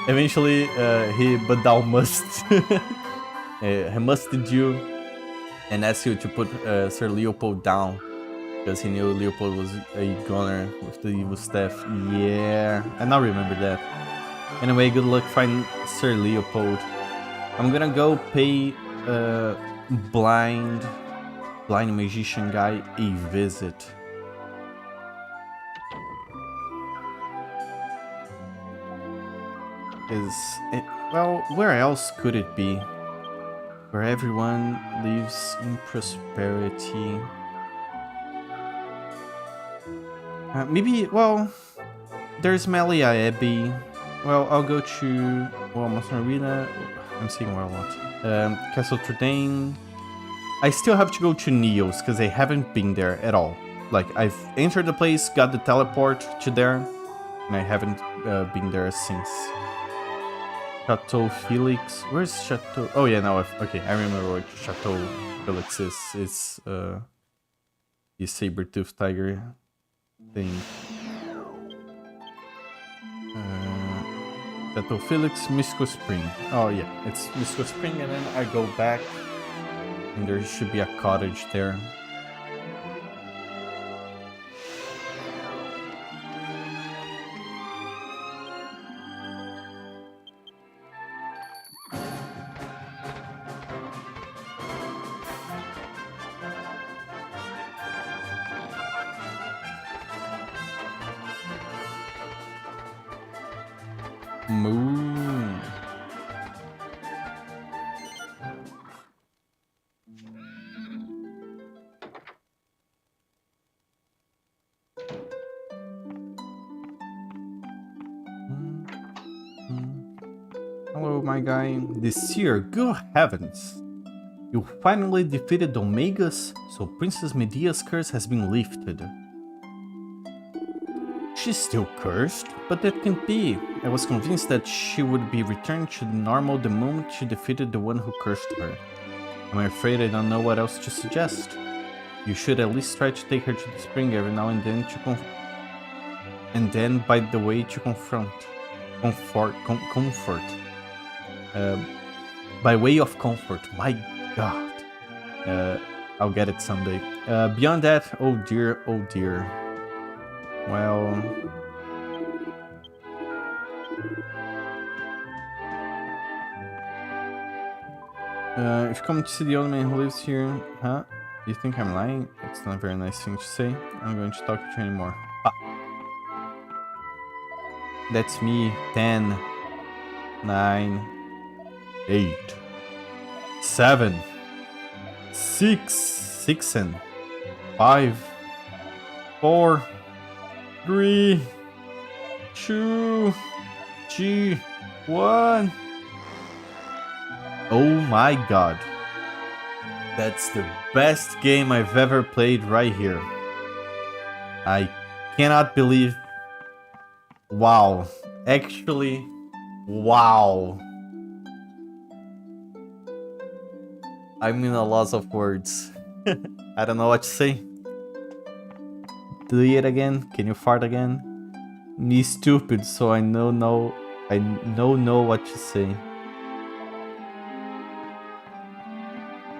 Eventually, but thou must. He musted you and asked you to put Sir Leopold down because he knew Leopold was a goner with the evil staff. Yeah, I now remember that. Anyway, good luck finding Sir Leopold. I'm gonna go pay blind magician guy a visit. Well, where else could it be? Where everyone lives in prosperity. Maybe, well, there's Malia Abbey. Well, I'll go to, well, Monster Arena. I'm seeing where I want. Castle Trudane. I still have to go to Neo's because I haven't been there at all. Like, I've entered the place, got the teleport to there, and I haven't been there since. Chateau Felix. Where's Chateau? Oh yeah, no. Okay, I remember what Chateau Felix is. It's the saber-toothed tiger thing. Chateau Felix, Misco Spring. Oh yeah, it's Misco Spring, and then I go back, and there should be a cottage there. Moon. Hello, my guy. This year, good heavens. You finally defeated the Omegas, so Princess Medea's curse has been lifted. She's still cursed, but that can't be. I was convinced that she would be returned to normal the moment she defeated the one who cursed her. I'm afraid I don't know what else to suggest. You should at least try to take her to the spring every now and then to by the way to comfort. By way of comfort, my god. I'll get it someday. Beyond that, oh dear, oh dear. Well... if you come to see the old man who lives here, huh? You think I'm lying? It's not a very nice thing to say. I'm going to talk to you anymore. Ah. That's me. 10, 9, 8, 7, 6 and 5, 4, 3, 2, 1. Oh my god. That's the best game I've ever played right here. I cannot believe... Wow. Actually, wow. I'm in a loss of words. I don't know what to say. Do it again? Can you fart again? Me stupid, so I know what to say.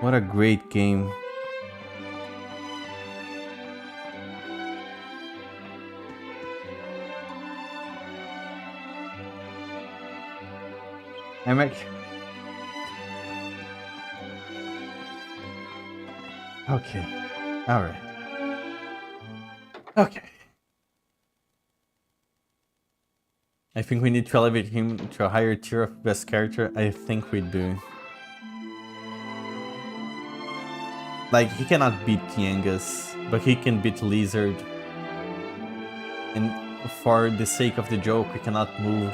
What a great game. I'm actually... Okay. Alright. Okay. I think we need to elevate him to a higher tier of best character. I think we do. Like, he cannot beat Tiangas, but he can beat Lizard. And for the sake of the joke, we cannot move...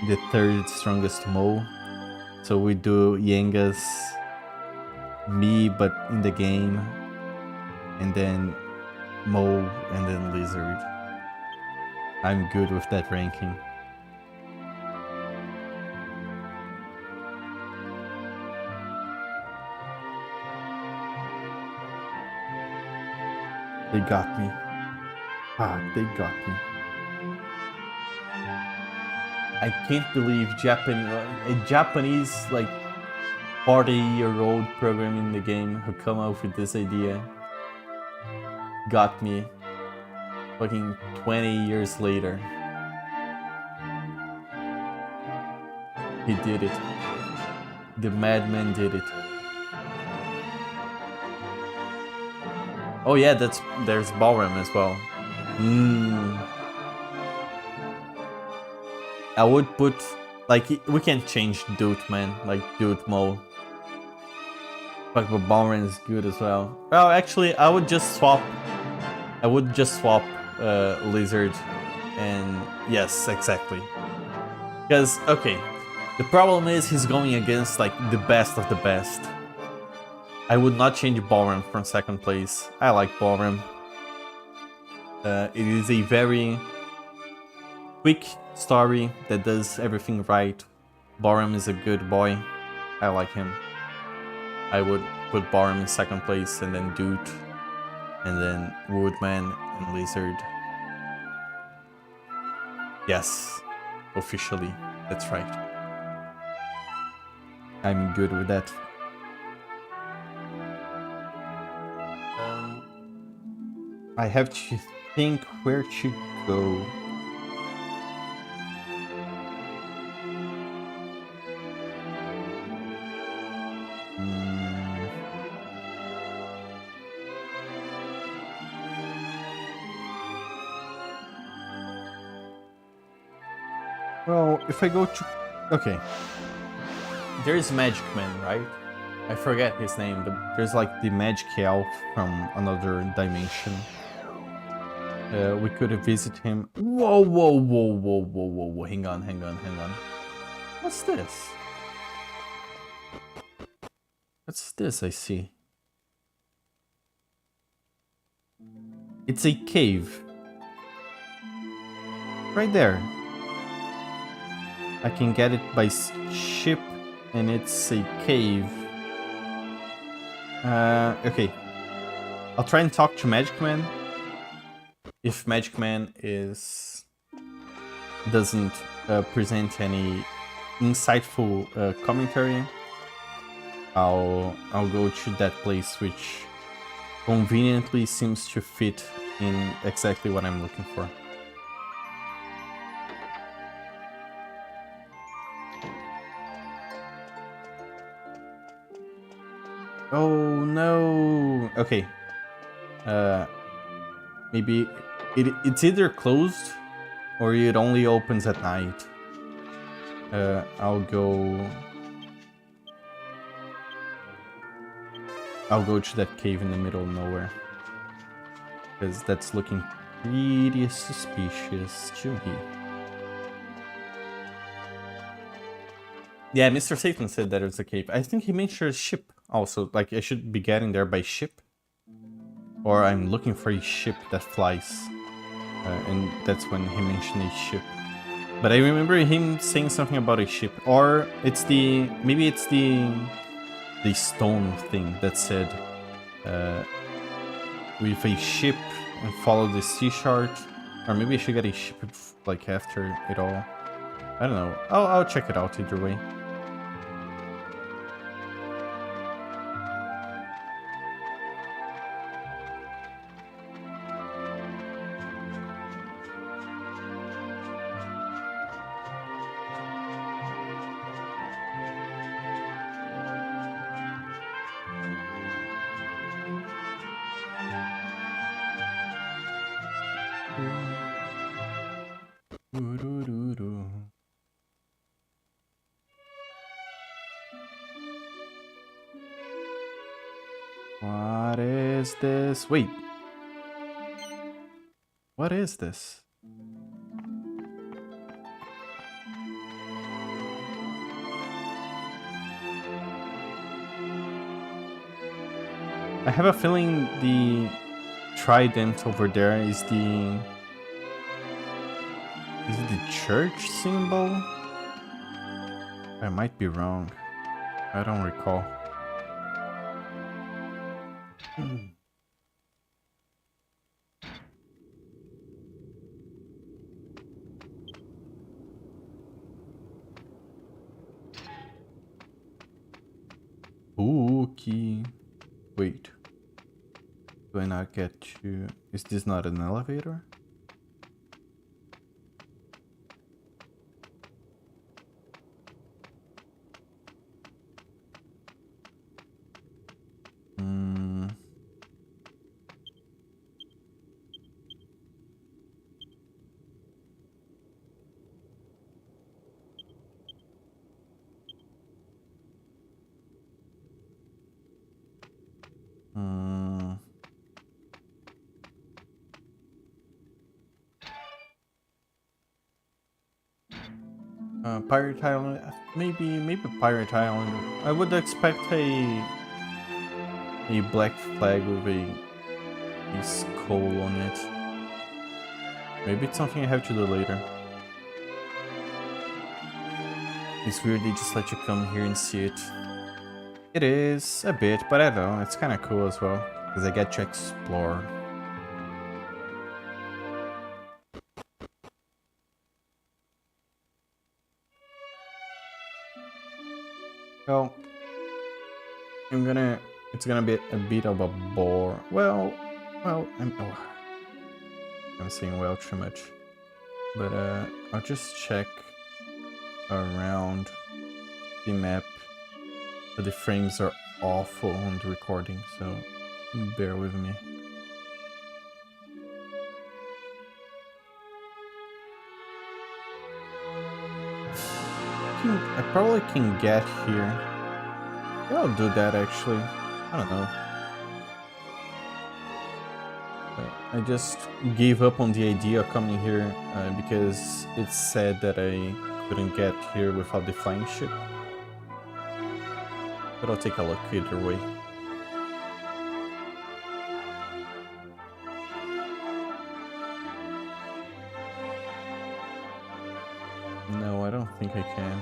the third strongest Mo. So we do Yenga's me, but in the game. And then Mo, and then Lizard. I'm good with that ranking. They got me. They got me. I can't believe a Japanese like 40-year-old programming the game who come up with this idea got me fucking 20 years later. He did it. The madman did it. Oh yeah, there's Ballroom as well. I would put, like, we can change Dude, man, like Dude Mo. But Ballroom is good as well. Well, actually, I would just swap Lizard, and yes, exactly. Because, okay, the problem is he's going against, like, the best of the best. I would not change Ballroom from second place. I like Ballroom. It is a very quick story that does everything right. Ballroom is a good boy. I like him. I would put Ballroom in second place, and then Dude, and then Woodman and Lizard. Yes, officially, that's right. I'm good with that. I have to think where to go. Well, if I go to... Okay. There's Magic Man, right? I forget his name, but there's like the Magic Elf from another dimension. We could visit him. Whoa, whoa, whoa, whoa, whoa, whoa, whoa. Hang on, hang on, hang on. What's this? What's this I see? It's a cave. Right there. I can get it by ship, and it's a cave. Okay. I'll try and talk to Magic Man. If Magic Man doesn't present any insightful commentary, I'll go to that place, which conveniently seems to fit in exactly what I'm looking for. Oh no! Okay. Maybe it's either closed or it only opens at night. I'll go to that cave in the middle of nowhere, because that's looking pretty suspicious to me. Yeah, Mr. Satan said that it's a cave. I think he mentioned a ship also. Like, I should be getting there by ship. Or I'm looking for a ship that flies. And that's when he mentioned a ship. But I remember him saying something about a ship. Or it's the... Maybe it's the stone thing that said... with a ship and follow the sea chart. Or maybe I should get a ship like after it all. I don't know. I'll check it out either way. What is this? Wait. What is this? I have a feeling the trident over there is the... Is it the church symbol? I might be wrong. I don't recall. Spooky. Wait. Do I not get to... Is this not an elevator? Pirate Island, maybe Pirate Island. I would expect a black flag with a skull on it. Maybe it's something I have to do later. It's weird they just let you come here and see it. It is a bit, but I don't know, it's kind of cool as well, because I get to explore. Well, it's gonna be a bit of a bore. Well, I'm saying well too much. But I'll just check around the map. But the frames are awful on the recording, so bear with me. probably can get here. Yeah, I'll do that actually. I don't know. I just gave up on the idea of coming here because it's said that I couldn't get here without the flying ship. But I'll take a look either way. No, I don't think I can.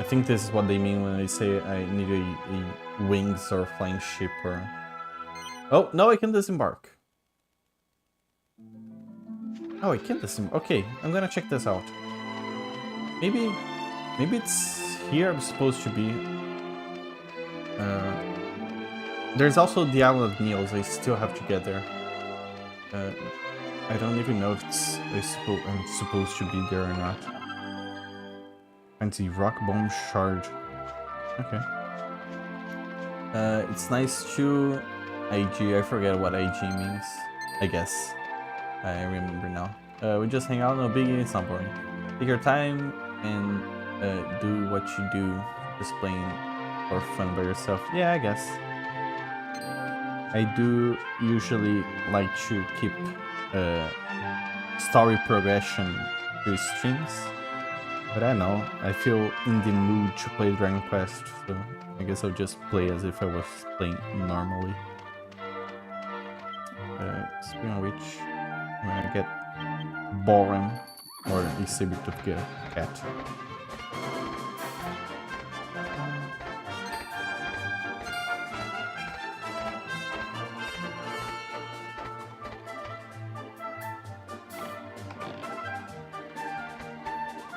I think this is what they mean when they say I need a wings or flying ship or... Oh, no, I can disembark. Oh, I can disembark. Okay, I'm gonna check this out. Maybe it's here I'm supposed to be. There's also the Island of Neos. I still have to get there. I don't even know if I'm supposed to be there or not. And the rock bomb shard. Okay. It's nice to IG. I forget what IG means. I guess. I remember now. We just hang out, no biggie, it's not boring. Take your time and do what you do. Just playing for fun by yourself. Yeah, I guess. I do usually like to keep story progression through streams. But I know, I feel in the mood to play Dragon Quest, so I guess I'll just play as if I was playing normally. Speaking of which, when I get boring, or a saber-tooth cat.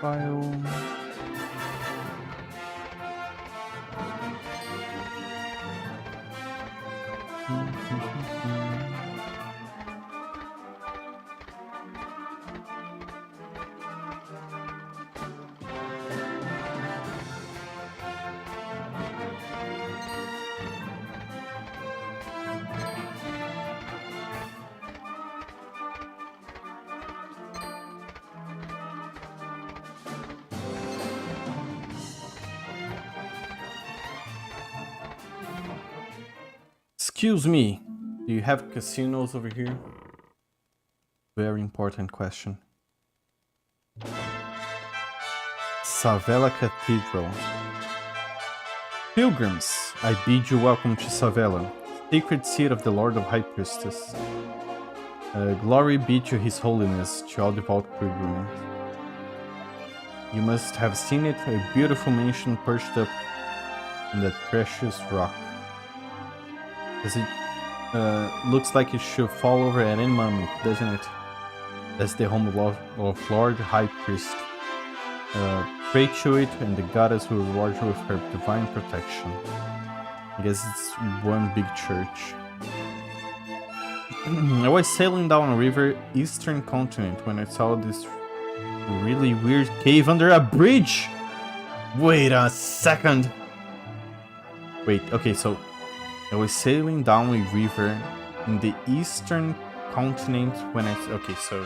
File. Excuse me, do you have casinos over here? Very important question. Savella Cathedral. Pilgrims, I bid you welcome to Savella, sacred seat of the Lord of High Priestess. Glory be to His Holiness, to all devout pilgrims. You must have seen it, a beautiful mansion perched up in that precious rock. As it looks like it should fall over at any moment, doesn't it? That's the home of Lord High Priest. Pray to it, and the goddess will reward you with her divine protection. I guess it's one big church. I was sailing down a river, eastern continent, when I saw this really weird cave under a bridge. Wait a second. Wait, okay, so I was sailing down a river in the eastern continent when okay, so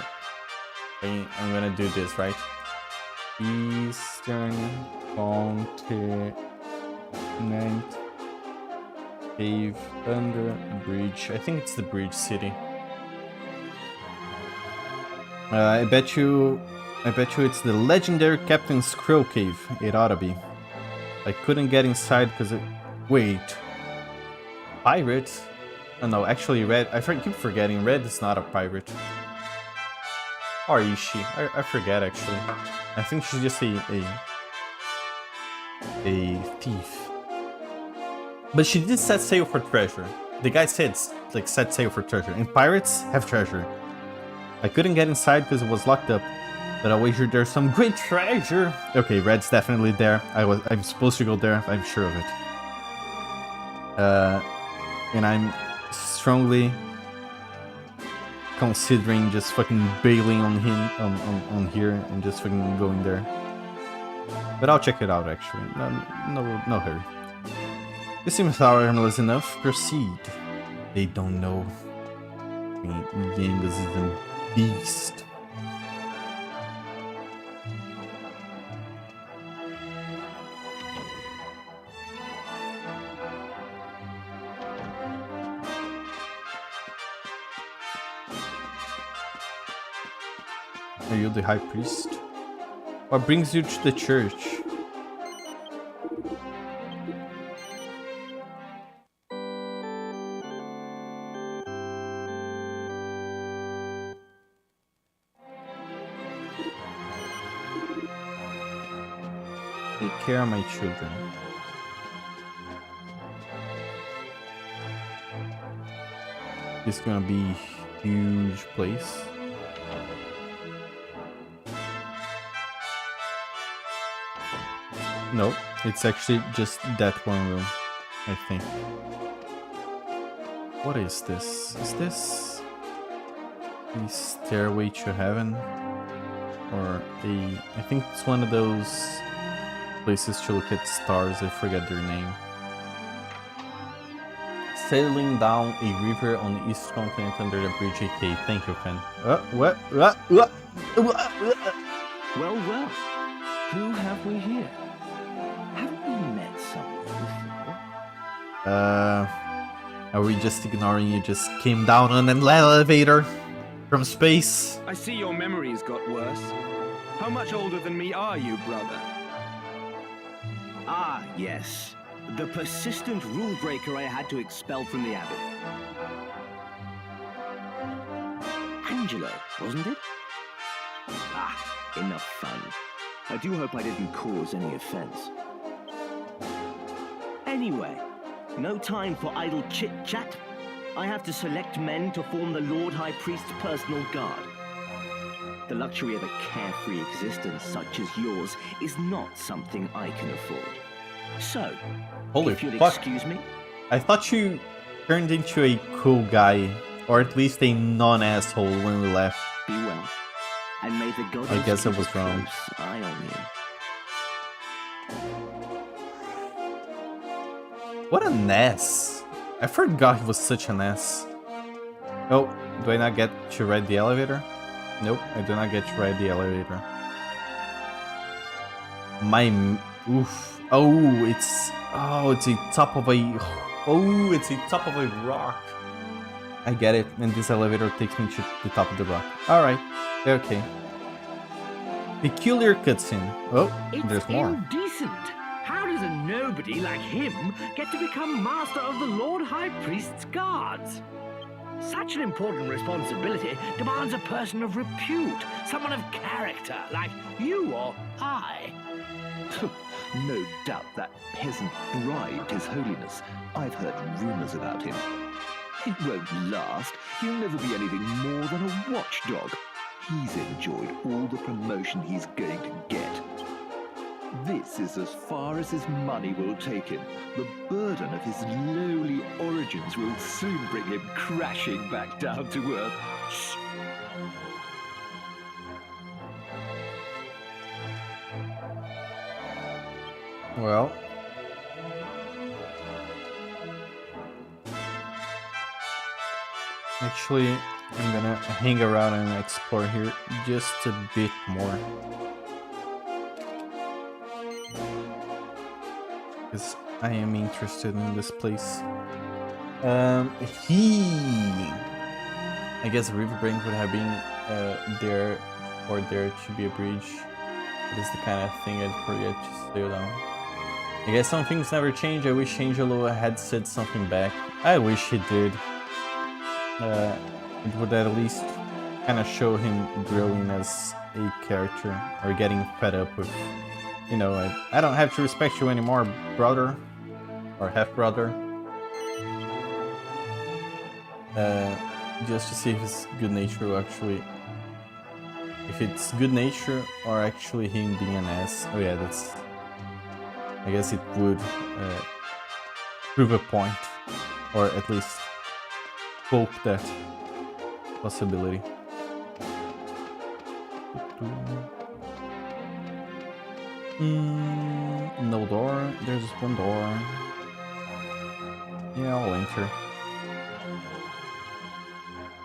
I'm gonna do this, right? Eastern continent, cave under bridge. I think it's the bridge city. I bet you it's the legendary Captain's Krill Cave. It ought to be. I couldn't get inside because it... Wait. Pirate? Oh no, actually Red... I keep forgetting. Red is not a pirate. Or is she? I forget actually. I think she's just a thief. But she did set sail for treasure. The guy said, like, set sail for treasure. And pirates have treasure. I couldn't get inside because it was locked up. But I wagered there's some great treasure. Okay, Red's definitely there. I'm supposed to go there. I'm sure of it. And I'm strongly considering just fucking bailing on him on here and just fucking going there. But I'll check it out actually. No hurry. This seems harmless enough. Proceed. They don't know. Genghis is a beast. Are you the high priest? What brings you to the church? Take care of my children. This is gonna be a huge place. No, it's actually just that one room, I think. What is this? Is this the stairway to heaven? Or I think it's one of those places to look at stars, I forget their name. Sailing down a river on the east continent under the bridge AK. Thank you, Fen. What? Well, well. Who have we here? Haven't we met someone before? Are we just ignoring you? Just came down on an elevator from space? I see your memory's got worse. How much older than me are you, brother? Ah, yes. The persistent rule breaker I had to expel from the abbey. Angelo, wasn't it? Ah, enough fun. I do hope I didn't cause any offense. Anyway, no time for idle chit-chat. I have to select men to form the Lord High Priest's personal guard. The luxury of a carefree existence such as yours is not something I can afford. So, Holy if you'll fuck. excuse me. I thought you turned into a cool guy, or at least a non-asshole when we left. Be well, and may the goddess I guess I keep was a wrong. close eye on you. What an ass. I forgot he was such an ass. Oh, do I not get to ride the elevator? Nope, I do not get to ride the elevator. Oof. Oh, it's a top of a... Oh, it's a top of a rock. I get it, and this elevator takes me to the top of the rock. Alright, okay. Peculiar cutscene. Oh, there's more. Indecent. How does a nobody like him get to become master of the Lord High Priest's guards? Such an important responsibility demands a person of repute, someone of character, like you or I. No doubt that peasant bribed His Holiness. I've heard rumors about him. It won't last. He'll never be anything more than a watchdog. He's enjoyed all the promotion he's going to get. This is as far as his money will take him. The burden of his lowly origins will soon bring him crashing back down to earth. Shh. Well. Actually, I'm gonna hang around and explore here just a bit more. Because I am interested in this place. I guess Riverbank would have been there for there to be a bridge. It is the kind of thing I'd forget to sail down. I guess some things never change. I wish Angelo had said something back. I wish he did. It would at least kind of show him growing as a character, or getting fed up with, you know, I don't have to respect you anymore, brother, or half-brother. Just to see if his good nature will actually, if it's good nature or actually him being an ass. Oh yeah, that's, I guess it would prove a point, or at least hope that possibility. No door. There's just one door. Yeah, I'll enter.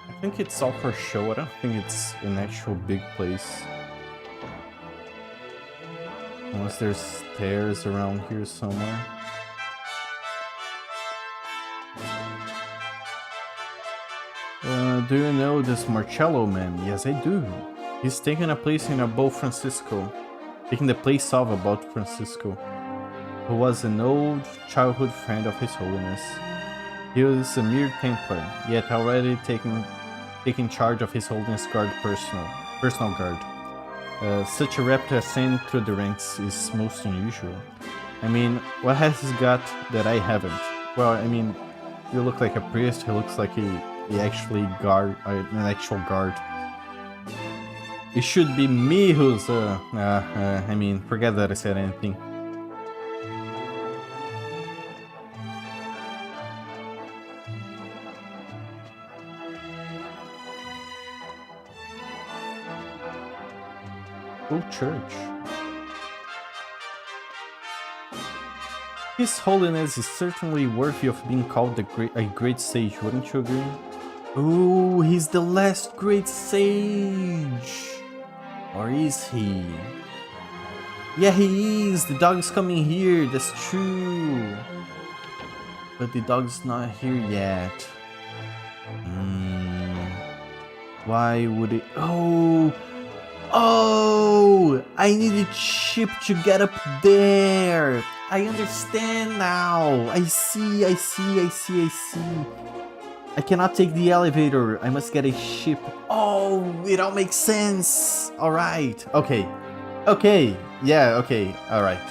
I think it's all for show. I don't think it's an actual big place. Unless there's stairs around here somewhere. Do you know this Marcello man? Yes, I do. He's taking a place in above Francisco, taking the place of about Francisco, who was an old childhood friend of His Holiness. He was a mere Templar, yet already taking charge of His Holiness Guard personal guard. Such a rapid ascent through the ranks is most unusual. I mean, what has he got that I haven't? Well, I mean, you look like a priest. He looks like he actually an actual guard. It should be me who's I mean, forget that I said anything. Oh, church. His Holiness is certainly worthy of being called a great sage, wouldn't you agree? Oh, he's the last great sage! Or is he? Yeah, he is! The dog's coming here, that's true! But the dog's not here yet. Why would it... Oh! Oh! I need a ship to get up there! I understand now! I see. I cannot take the elevator. I must get a ship. Oh, it all makes sense. Alright. Okay. Yeah, okay. Alright.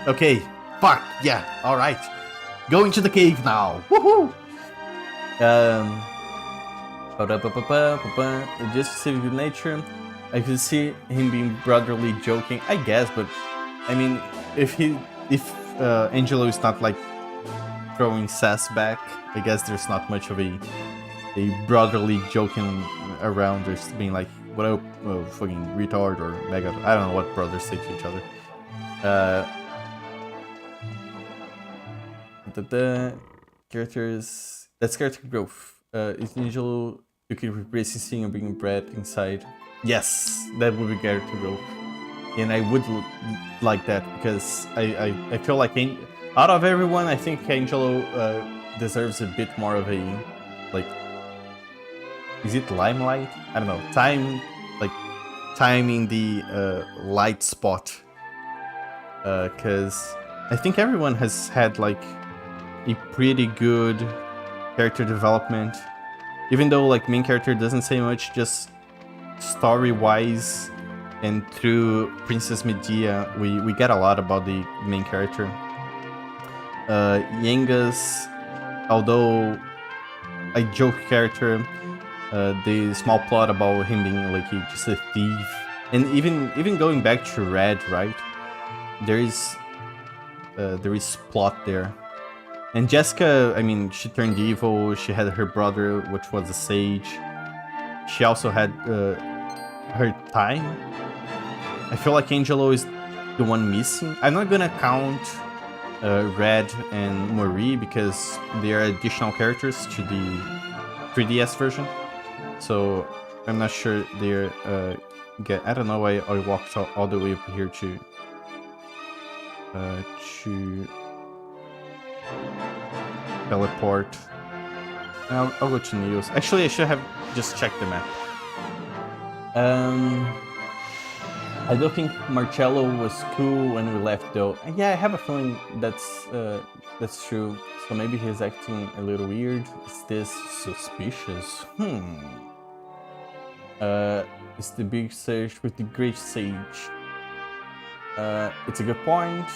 Okay. Fuck. Yeah. Alright. Going to the cave now. Woohoo! Just to save good nature. I could see him being brotherly joking, I guess, but I mean, if Angelo is not like throwing sass back, I guess there's not much of a brotherly joking around, just being like, what up, fucking retard or mega. I don't know what brothers say to each other. That's character growth. Is Angelo you can replace seeing and being bred inside? Yes, that would be character growth. And I would like that because I feel like out of everyone, I think Angelo deserves a bit more of a, like, is it limelight? I don't know, time in the light spot. Because I think everyone has had like a pretty good character development, even though like main character doesn't say much, just story-wise. And through Princess Medea, we get a lot about the main character. Yenga's, although a joke character, the small plot about him being like just a thief, and even going back to Red, right? There is plot there. And Jessica, I mean, she turned evil. She had her brother, which was a sage. She also had her time. I feel like Angelo is the one missing. I'm not gonna count Red and Marie because they are additional characters to the 3DS version. So I'm not sure they're I don't know why I walked all the way up here to teleport. I'll go to Neos. Actually, I should have just checked the map. I don't think Marcello was cool when we left, though. Yeah, I have a feeling that's true. So maybe he's acting a little weird. Is this suspicious? It's the big sage with the great sage. It's a good point.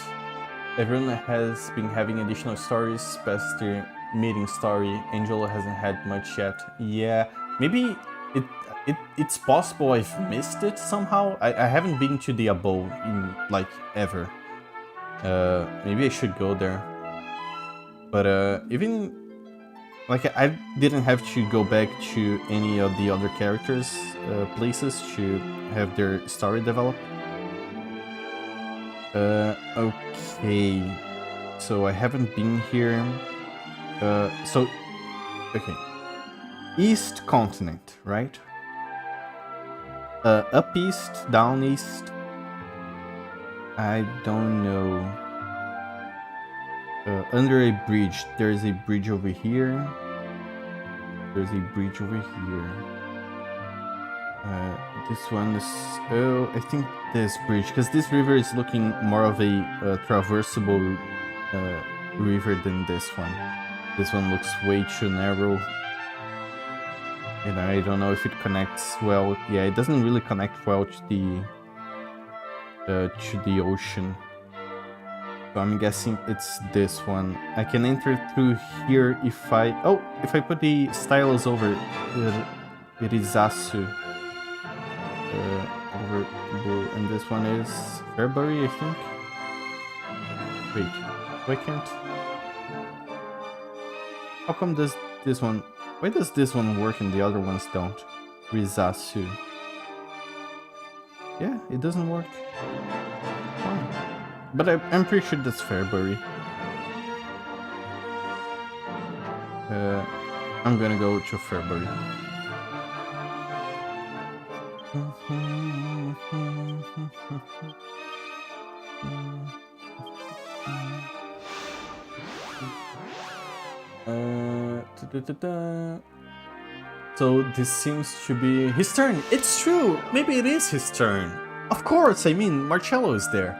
Everyone has been having additional stories past the meeting story. Angelo hasn't had much yet. Yeah, maybe it's possible I've missed it somehow. I haven't been to the abode in like ever. Maybe I should go there. But even like I didn't have to go back to any of the other characters' places to have their story develop. Okay, so I haven't been here. Okay, East Continent, right? Up east, down east. I don't know. Under a bridge. There's a bridge over here. There's a bridge over here. This one is... Oh, I think this bridge, because this river is looking more of a traversable river than this one. This one looks way too narrow. And I don't know if it connects well. Yeah, it doesn't really connect well to the ocean. So I'm guessing it's this one. I can enter through here if I... Oh, if I put the stylus over Irizasu. Over blue. And this one is February, I think. Wait, why can't... How come does this one... Why does this one work and the other ones don't? Rizasu. Yeah, it doesn't work. Fine. But I'm pretty sure that's February. I'm gonna go to February. So this seems to be his turn. It's true. Maybe it is his turn. Of course. I mean, Marcello is there.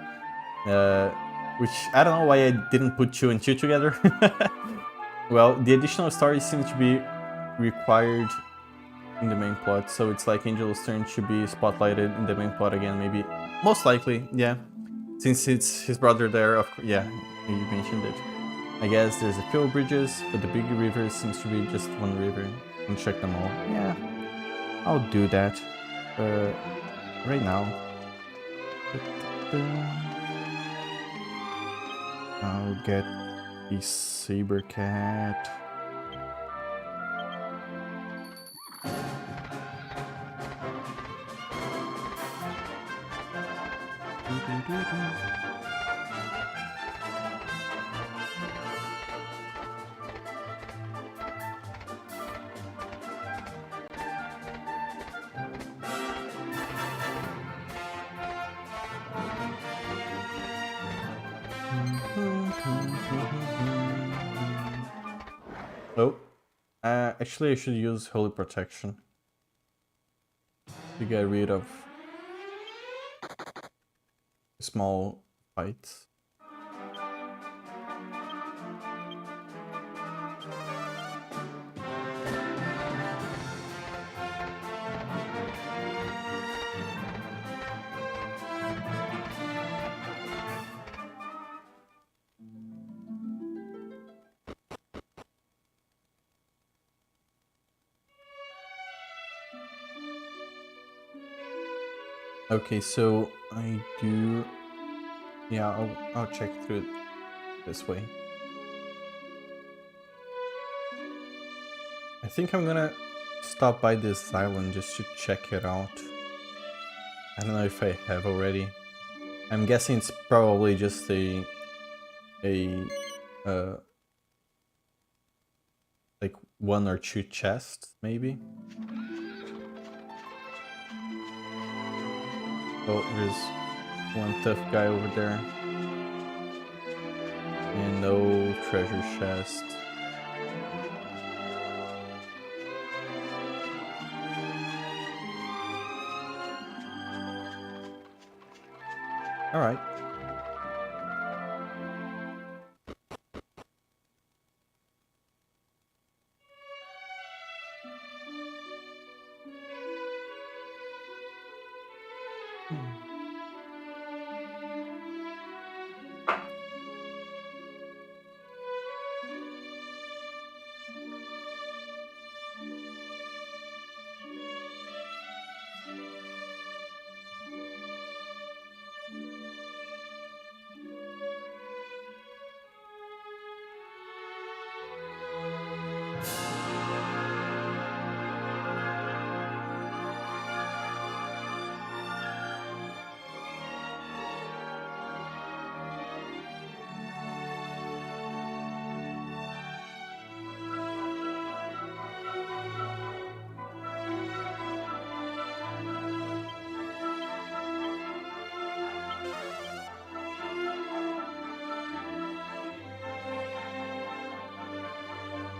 Which I don't know why I didn't put 2 and 2 together. Well, the additional story seems to be required in the main plot, so it's like Angelo's turn should be spotlighted in the main plot again, maybe. Most likely, yeah. Since it's his brother there, yeah, you mentioned it. I guess there's a few bridges, but the big river seems to be just one river. And check them all. Yeah, I'll do that. Right now. I'll get the saber cat. Oh, actually I should use Holy Protection to get rid of small fights. Okay, so I do... Yeah, I'll check through it this way. I think I'm gonna stop by this island just to check it out. I don't know if I have already. I'm guessing it's probably just a like 1 or 2 chests, maybe. Oh, there's one tough guy over there. And no treasure chest. Alright.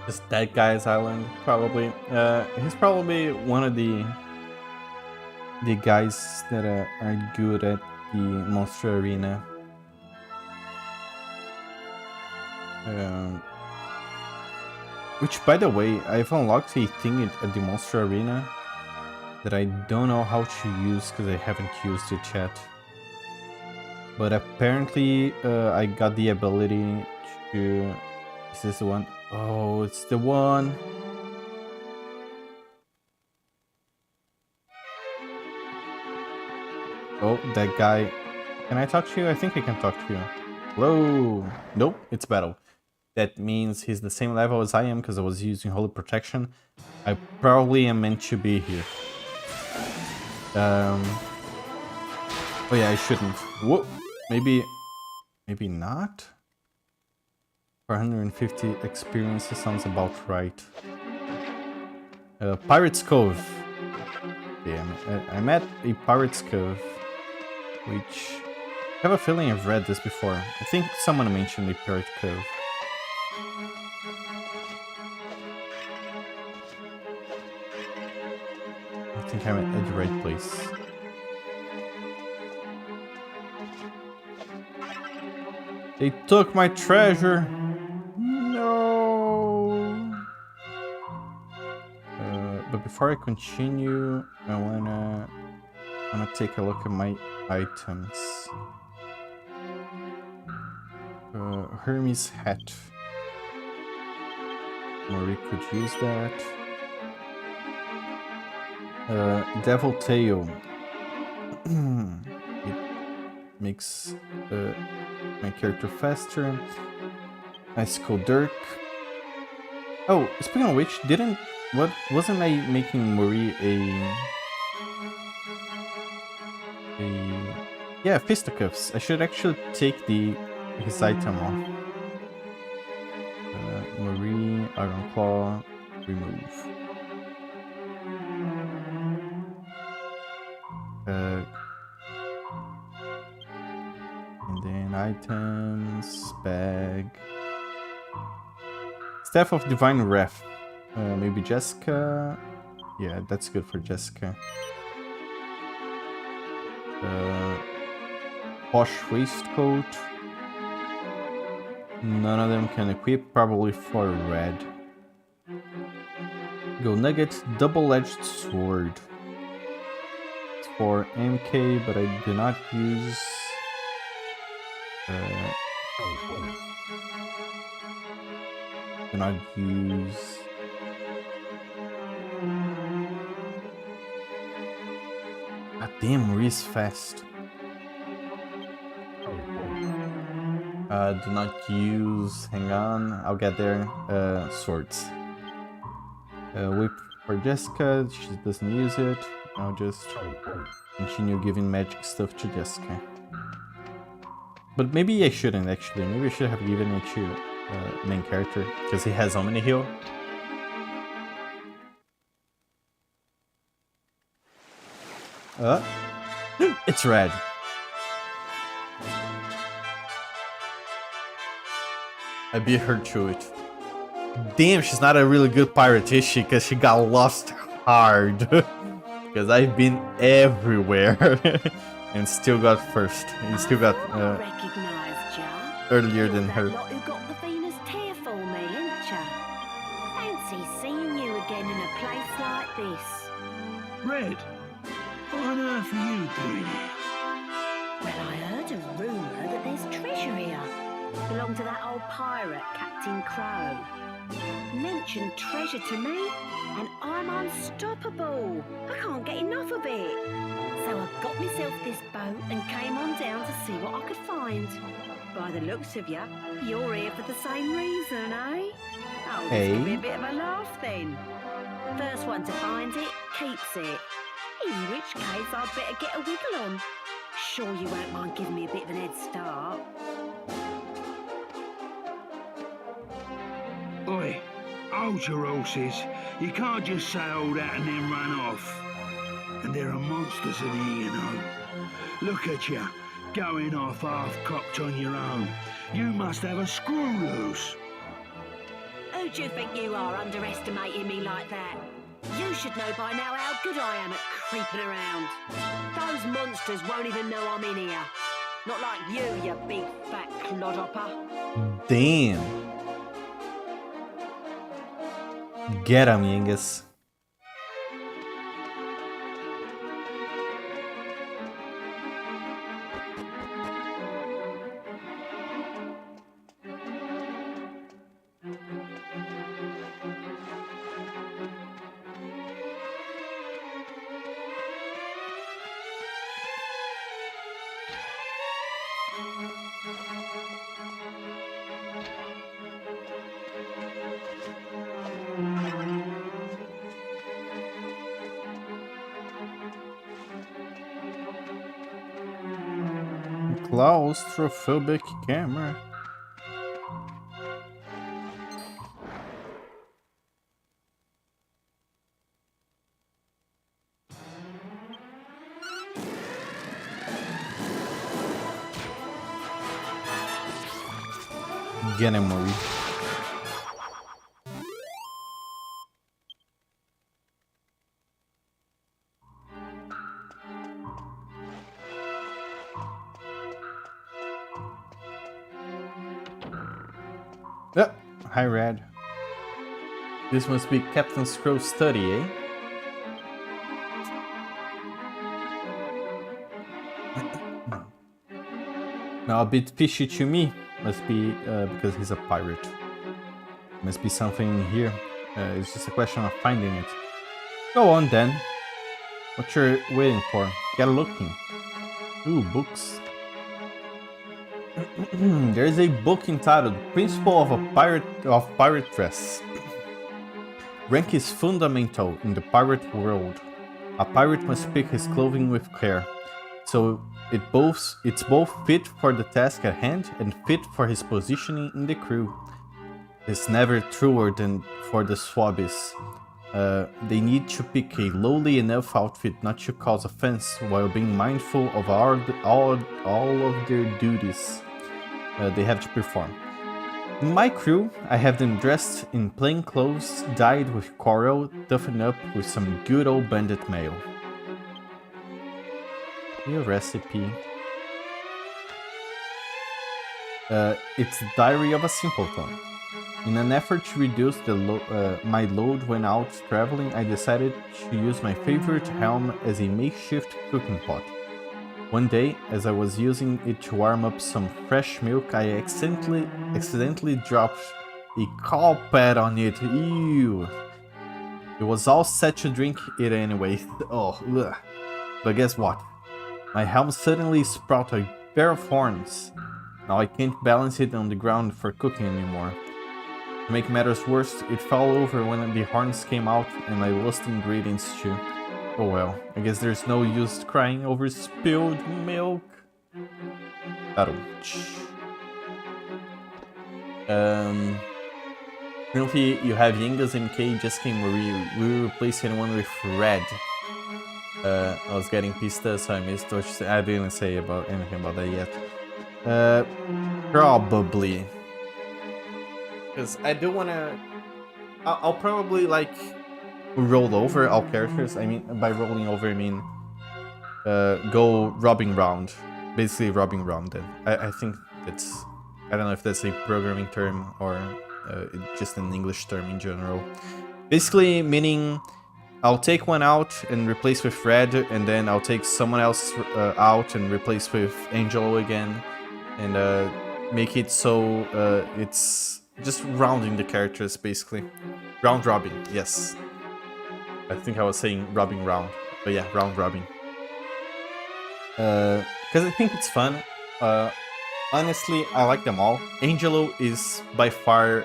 Just that guy's island, probably. He's probably one of the the guys that are good at the Monster Arena. Which, by the way, I've unlocked a thing at the Monster Arena that I don't know how to use because I haven't used it yet. But apparently I got the ability to... Is this the one? Oh, it's the one! Oh, that guy. Can I talk to you? I think I can talk to you. Hello? Nope, it's battle. That means he's the same level as I am because I was using Holy Protection. I probably am meant to be here. Oh yeah, I shouldn't. Whoa. Maybe not? 450 experiences sounds about right. Pirate's Cove. Yeah, I'm at a Pirate's Cove, which I have a feeling I've read this before. I think someone mentioned the Pirate Cove. I think I'm at the right place. They took my treasure! No! But before I continue, I wanna take a look at my items. Hermes hat. Mori could use that. Devil tail. It makes my character faster. Icicle dirk. Oh, speaking of which, wasn't I making Mori yeah, fisticuffs? I should actually take his item off. Mori, Iron Claw, remove. And then items, bag. Staff of Divine Wrath. Maybe Jessica. Yeah, that's good for Jessica. Posh waistcoat. None of them can equip, probably for red. Go Nugget, double-edged sword. It's for MK, but I do not use. Do not use. God damn, Mari's fast. Do not use. Hang on, I'll get there. Swords. Whip for Jessica. She doesn't use it. I'll just continue giving magic stuff to Jessica. But maybe I shouldn't actually. Maybe I should have given it to main character because he has Omni Heal. It's red. I beat her to it. Damn, she's not a really good pirate, is she? Because she got lost hard. Because I've been everywhere. And still got first. And still got earlier than her. Who got the Venus tear for me, ain't ya? Fancy seeing you again in a place like this. Red, what on earth are you doing here? Well, I heard a rumour that there's treasure here. Belonged to that old pirate, Captain Crow. Mentioned treasure to me, and I'm unstoppable. I can't get enough of it. So I got myself this boat and came on down to see what I could find. By the looks of you, you're here for the same reason, eh? Oh, this could be a bit of a laugh then. First one to find it, keeps it. In which case, I'd better get a wiggle on. Sure you won't mind giving me a bit of an head start. Oi, hold your horses. You can't just say all that and then run off. And there are monsters in here, you know. Look at you, going off half-cocked on your own. You must have a screw loose. Who do you think you are underestimating me like that? You You should know by now how good I am at creeping around. Those monsters won't even know I'm in here. Not like you big fat clodhopper. Damn. Get him, Yengus. Claustrophobic camera. Get him, Marie. Oh, hi, Red. This must be Captain Scrow's study, eh? Now a bit fishy to me. Must be because he's a pirate. Must be something in here. It's just a question of finding it. Go on then. What you're waiting for? Get looking. Ooh, books. There's a book entitled Principle of Pirate Dress. Rank is fundamental in the pirate world. A pirate must pick his clothing with care, so it's both fit for the task at hand and fit for his positioning in the crew. It's never truer than for the swabbies. They need to pick a lowly enough outfit not to cause offense while being mindful of all of their duties they have to perform. In my crew, I have them dressed in plain clothes dyed with coral, toughened up with some good old bandit mail. Your recipe. It's Diary of a Simpleton. In an effort to reduce my load when out traveling, I decided to use my favorite helm as a makeshift cooking pot. One day, as I was using it to warm up some fresh milk, I accidentally dropped a cow pad on it. Ew! It was all set to drink it anyway. Oh, ugh. But guess what? My helm suddenly sprouted a pair of horns. Now I can't balance it on the ground for cooking anymore. To make matters worse, it fell over when the horns came out and I lost ingredients too. Oh well, I guess there's no use crying over spilled milk. Currently you have Yenga's MK just came where we replaced anyone with red. I was getting pista, so I missed what she said. I didn't say anything about that yet. Probably. Because I do wanna... I'll probably like roll over all characters. I mean, by rolling over I mean go robbing round. Basically robbing round then. I think it's... I don't know if that's a programming term or just an English term in general. Basically meaning I'll take one out and replace with red, and then I'll take someone else out and replace with Angelo again, and make it so it's just rounding the characters, basically. Round robin, yes. I think I was saying robbing round, but yeah, round robin. Because I think it's fun. Honestly, I like them all. Angelo is by far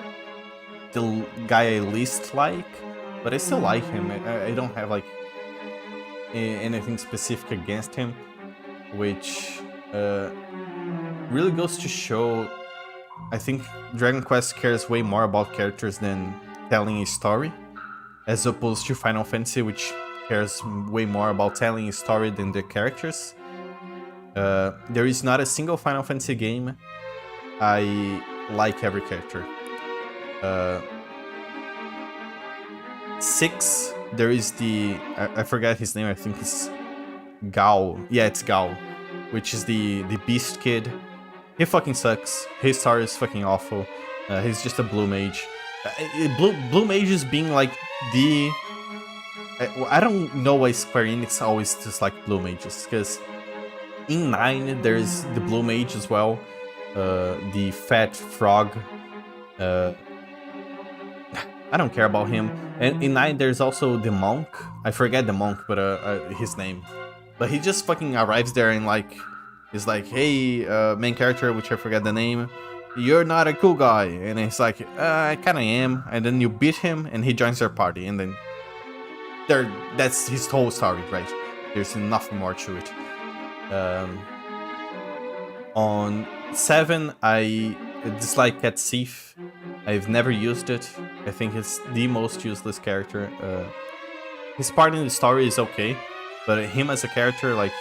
the guy I least like, but I still like him. I don't have like anything specific against him, which really goes to show, I think Dragon Quest cares way more about characters than telling a story, as opposed to Final Fantasy, which cares way more about telling a story than the characters. There is not a single Final Fantasy game I like every character. 6 there is the I forgot his name. I think it's Gao. Yeah, it's Gao, which is the beast kid. He fucking sucks. His story is fucking awful. He's just a blue mage. Blue mages being like the... I don't know why Square Enix always just like blue mages, because in 9 there's the blue mage as well, the fat frog. I don't care about him. And in 9 there's also the monk. I forget the monk, but his name. But he just fucking arrives there and like is like, hey, main character, which I forget the name, you're not a cool guy. And it's like, I kinda am. And then you beat him and he joins your party, and then that's his whole story, right? There's nothing more to it. On 7, I dislike Cat Thief. I've never used it. I think it's the most useless character. His part in the story is okay, but him as a character, like...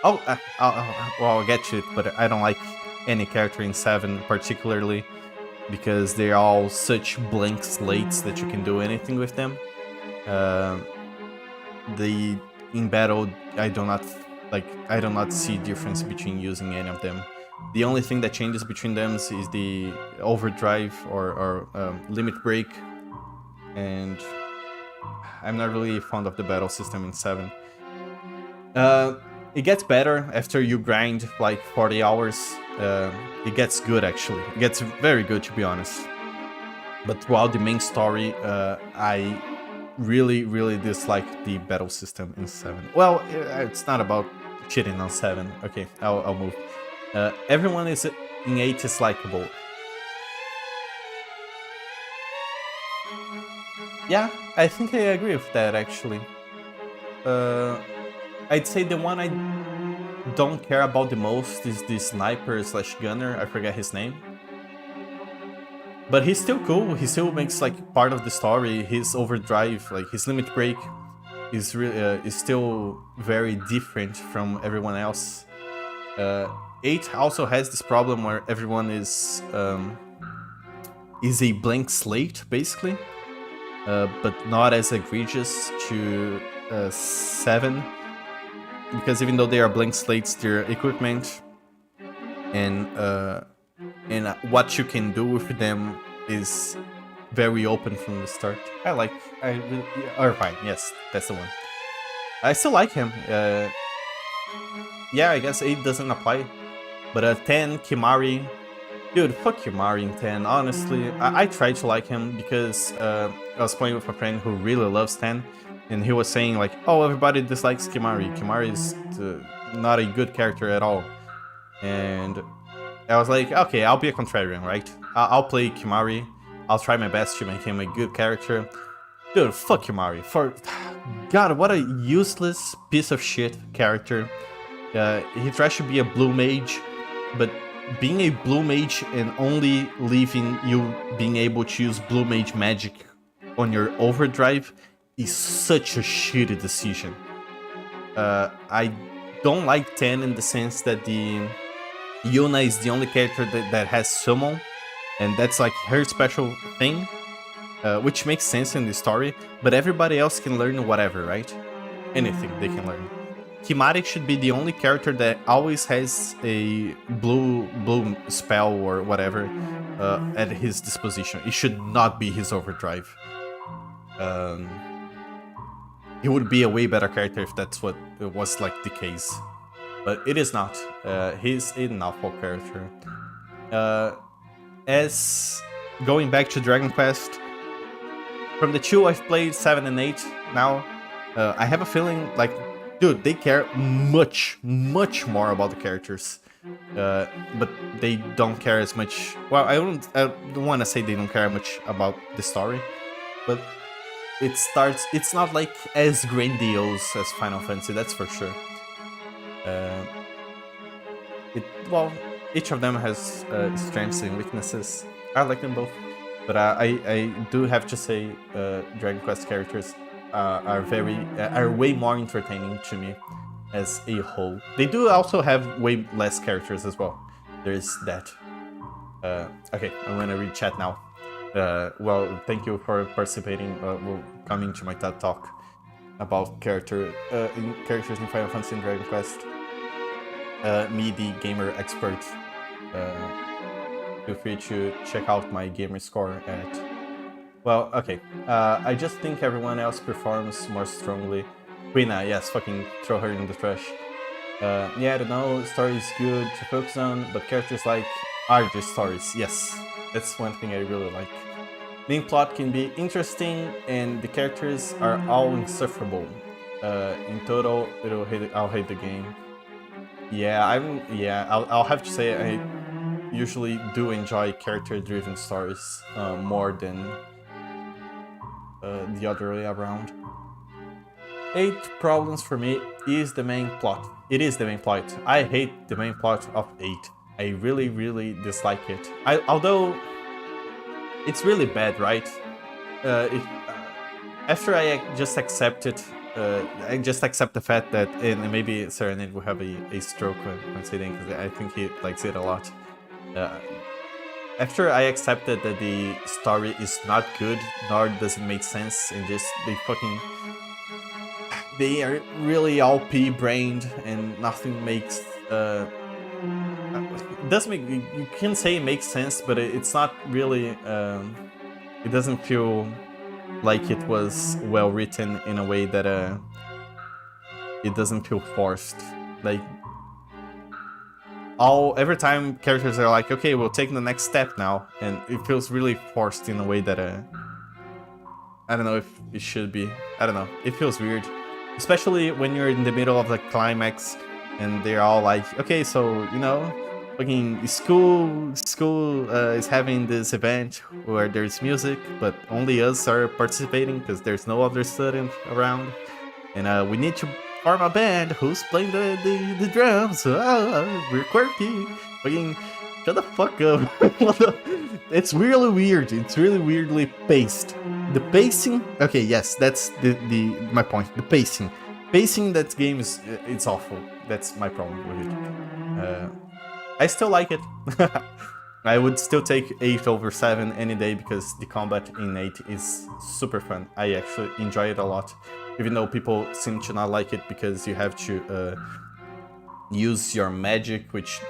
well, I'll get to it, but I don't like any character in 7 particularly, because they're all such blank slates that you can do anything with them. In battle, I do not see difference between using any of them. The only thing that changes between them is the overdrive or limit break, and I'm not really fond of the battle system in 7. It gets better after you grind like 40 hours. It gets good, actually. It gets very good, to be honest. But throughout the main story, I really dislike the battle system in 7. Well, it's not about cheating on 7. Okay, I'll move. Everyone in 8 is likable. Yeah, I think I agree with that, actually. I'd say the one I don't care about the most is the sniper / gunner. I forget his name. But he's still cool. He still makes like part of the story. His overdrive, like his limit break, is still very different from everyone else. 8 also has this problem where everyone is a blank slate, basically, but not as egregious to 7. Because even though they are blank slates, their equipment and what you can do with them is very open from the start. Fine, yes, that's the one. I still like him. Yeah, I guess 8 doesn't apply. But 10, Kimari. Dude, fuck Kimari in 10, honestly. I tried to like him because I was playing with a friend who really loves 10. And he was saying like, oh, everybody dislikes Kimari. Kimari is not a good character at all. And I was like, okay, I'll be a contrarian, right? I'll play Kimari. I'll try my best to make him a good character. Dude, fuck Kimari. God, what a useless piece of shit character. He tries to be a blue mage, but being a blue mage and only leaving you being able to use blue mage magic on your overdrive is such a shitty decision. I don't like 10 in the sense that the Yuna is the only character that has summon, and that's like her special thing, which makes sense in the story, but everybody else can learn whatever, right? Anything they can learn. Kimari should be the only character that always has a blue spell or whatever at his disposition. It should not be his overdrive. He would be a way better character if that's what it was like the case. But it is not. He's an awful character. As going back to Dragon Quest, from the 2 I've played 7 and 8 now, I have a feeling like, dude, they care much more about the characters. But they don't care as much. Well, I don't want to say they don't care much about the story, but it's not like as grandiose as Final Fantasy, that's for sure. Each of them has strengths and weaknesses. I like them both, but I do have to say Dragon Quest characters are way more entertaining to me as a whole. They do also have way less characters as well. There's that. Okay, I'm gonna read chat now. Well, thank you for participating, coming to my TED Talk. about characters in Final Fantasy and Dragon Quest. Me, the gamer expert, feel free to check out my gamer score at... Well, okay. I just think everyone else performs more strongly. Quina, yes, fucking throw her in the trash. Yeah, I don't know, story is good to focus on, but characters like are just stories. Yes, that's one thing I really like. Main plot can be interesting, and the characters are all insufferable. In total, I'll hate the game. Yeah, I'll have to say I usually do enjoy character-driven stories more than the other way around. 8 problems for me is the main plot. It is the main plot. I hate the main plot of 8. I really, really dislike it. Although it's really bad, right? After I just accept it, I just accept the fact that, and maybe Serenade will have a stroke when saying, because I think he likes it a lot. After I accepted that the story is not good, nor does it make sense, and just they are really all pea-brained and nothing makes it doesn't make, you can say it makes sense, but it's not really it doesn't feel like it was well written in a way that it doesn't feel forced. Like every time characters are like, okay, we'll take the next step now, and it feels really forced in a way that I don't know if it should be. I don't know, it feels weird. Especially when you're in the middle of the climax and they're all like, okay, so, you know, fucking school is having this event where there's music, but only us are participating because there's no other student around. And we need to form a band. Who's playing the drums? We're quirky. Fucking shut the fuck up. It's really weird. It's really weirdly paced. The pacing, okay, yes, that's my point. The pacing that game is it's awful. That's my problem with it. I still like it. I would still take 8 over 7 any day because the combat in 8 is super fun. I actually enjoy it a lot, even though people seem to not like it because you have to use your magic, which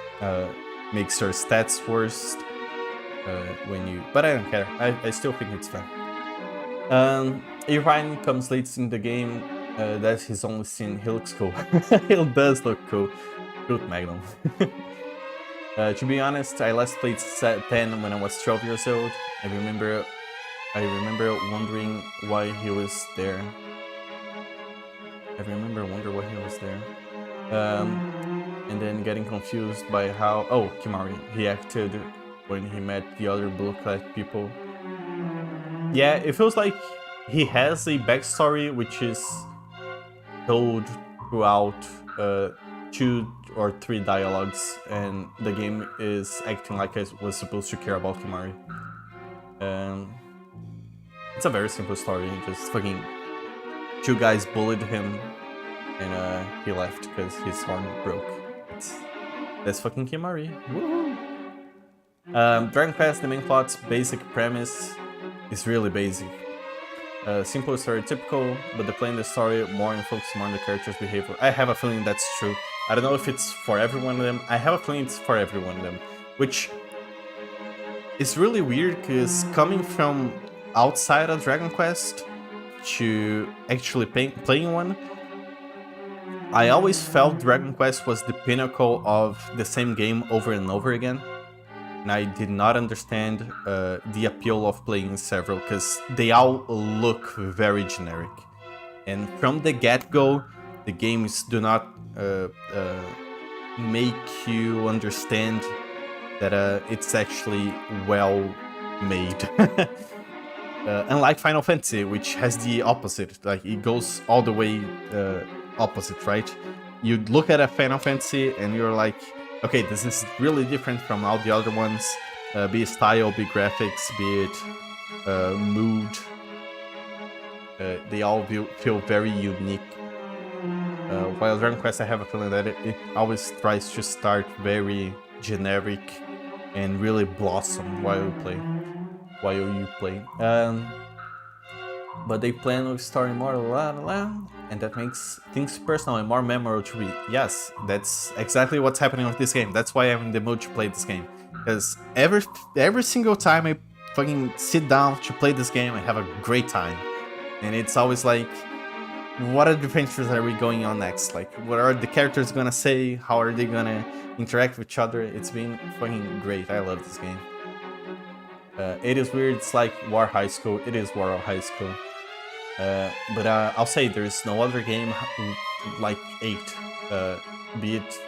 makes your stats worse when you. But I don't care. I still think it's fun. Irvine comes late in the game. That's his only scene. He looks cool. He does look cool. Good Magnum. To be honest, I last played 10 when I was 12 years old. I remember wondering why he was there. And then getting confused by how Kimari he acted when he met the other blue-clad people. Yeah, it feels like he has a backstory which is told throughout 2 or 3 dialogues, and the game is acting like I was supposed to care about Kimari. It's a very simple story, just fucking 2 guys bullied him and he left because his horn broke. That's fucking Kimari. Woohoo! Dragon Quest, the main plot's basic premise is really basic. Simple stereotypical, but they play in the story more and focus more on the character's behavior. I have a feeling that's true. I don't know if it's for every one of them. I have a feeling it's for every one of them, which is really weird because coming from outside of Dragon Quest to actually playing one, I always felt Dragon Quest was the pinnacle of the same game over and over again. And I did not understand the appeal of playing several because they all look very generic. And from the get-go, the games do not make you understand that it's actually well made. Unlike Final Fantasy, which has the opposite, like it goes all the way opposite, right? You look at a Final Fantasy and you're like, okay, this is really different from all the other ones, be it style, be it graphics, be it mood. They all feel very unique. While Dragon Quest, I have a feeling that it always tries to start very generic and really blossom while you play. but they plan on story more, and that makes things personal and more memorable to me. Yes, that's exactly what's happening with this game. That's why I'm in the mood to play this game. Because every single time I fucking sit down to play this game, I have a great time. And it's always like, what adventures are we going on next? Like, what are the characters gonna say? How are they gonna interact with each other? It's been fucking great. I love this game. It is weird. It's like War High School. It is War High School. But I'll say there's no other game like 8, be it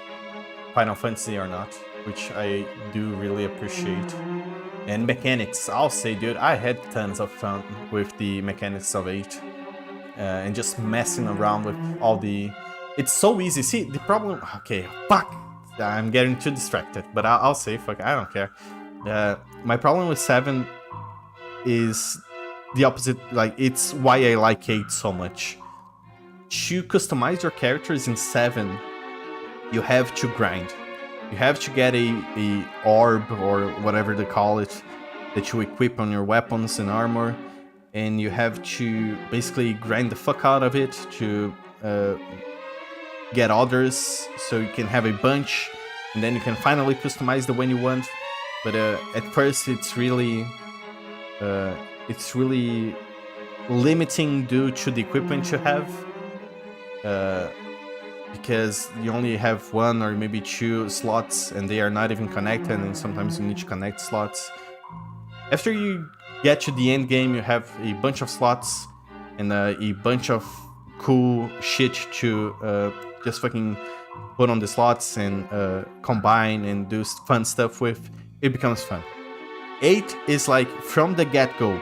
Final Fantasy or not, which I do really appreciate. And mechanics, I'll say, dude, I had tons of fun with the mechanics of 8. And just messing around with all the... It's so easy. See, the problem... Okay, fuck! I'm getting too distracted, but I'll say, fuck, I don't care. My problem with 7 is the opposite. Like, it's why I like 8 so much. To customize your characters in 7, you have to grind. You have to get a orb, or whatever they call it, that you equip on your weapons and armor. And you have to basically grind the fuck out of it to get others, so you can have a bunch, and then you can finally customize the one you want. But at first, it's really limiting due to the equipment you have, because you only have 1 or maybe 2 slots, and they are not even connected, and sometimes you need to connect slots. After you get to the end game, you have a bunch of slots and a bunch of cool shit to just fucking put on the slots and combine and do fun stuff with. It becomes fun. 8 is like, from the get-go,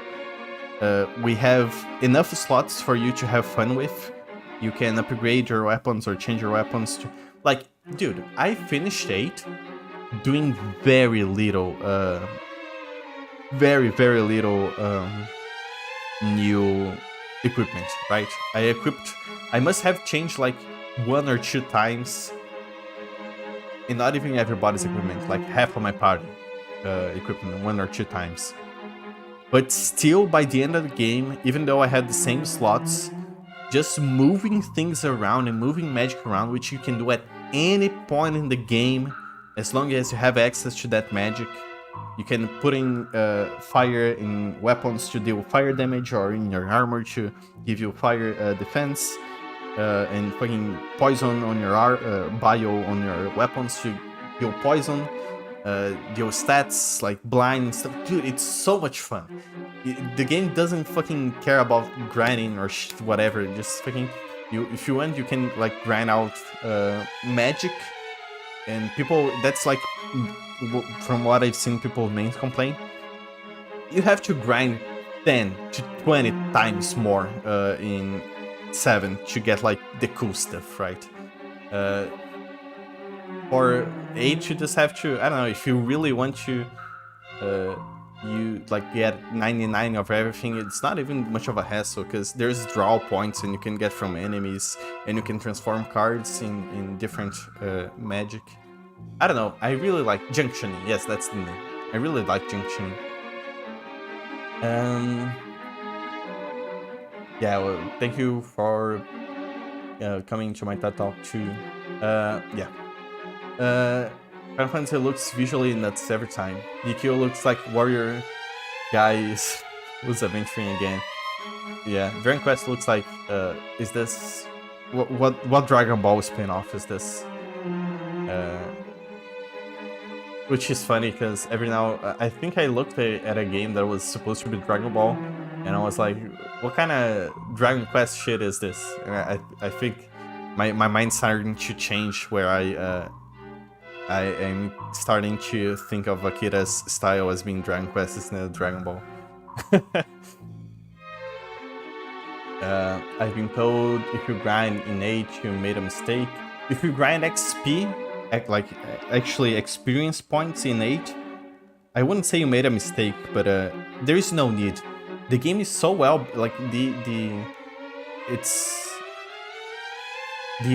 we have enough slots for you to have fun with. You can upgrade your weapons or change your weapons to... Like, dude, I finished 8 doing very little... very little new equipment, right? I must have changed like 1 or 2 times, and not even everybody's equipment, like half of my party equipment 1 or 2 times. But still, by the end of the game, even though I had the same slots, just moving things around and moving magic around, which you can do at any point in the game, as long as you have access to that magic. You can put in fire in weapons to deal fire damage, or in your armor to give you fire defense, and fucking poison on your bio on your weapons to deal poison, deal stats like blind and stuff. Dude, it's so much fun. The game doesn't fucking care about grinding or whatever. Just fucking, if you want, you can like grind out magic, and people, that's like, from what I've seen people main complain, you have to grind 10 to 20 times more in 7 to get like the cool stuff, right? For 8, you just have to, I don't know, if you really want to you like get 99 of everything, it's not even much of a hassle, because there's draw points and you can get from enemies, and you can transform cards in different magic. I don't know, I really like junctioning. Yes, that's the name. I really like junctioning. Yeah, well, thank you for coming to my TED Talk too. Yeah. Final Fantasy looks visually nuts every time. DQ looks like warrior guys who's adventuring again. Yeah, Dragon Quest looks like, is this... What Dragon Ball spin-off is this? Which is funny, because every now... I think I looked at a game that was supposed to be Dragon Ball, and I was like, what kind of Dragon Quest shit is this? And I think my mind's starting to change, where I am starting to think of Akira's style as being Dragon Quest instead of Dragon Ball. I've been told if you grind in 8, you made a mistake. If you grind XP, like actually experience points in 8, I wouldn't say you made a mistake, but there is no need. The game is so well, like the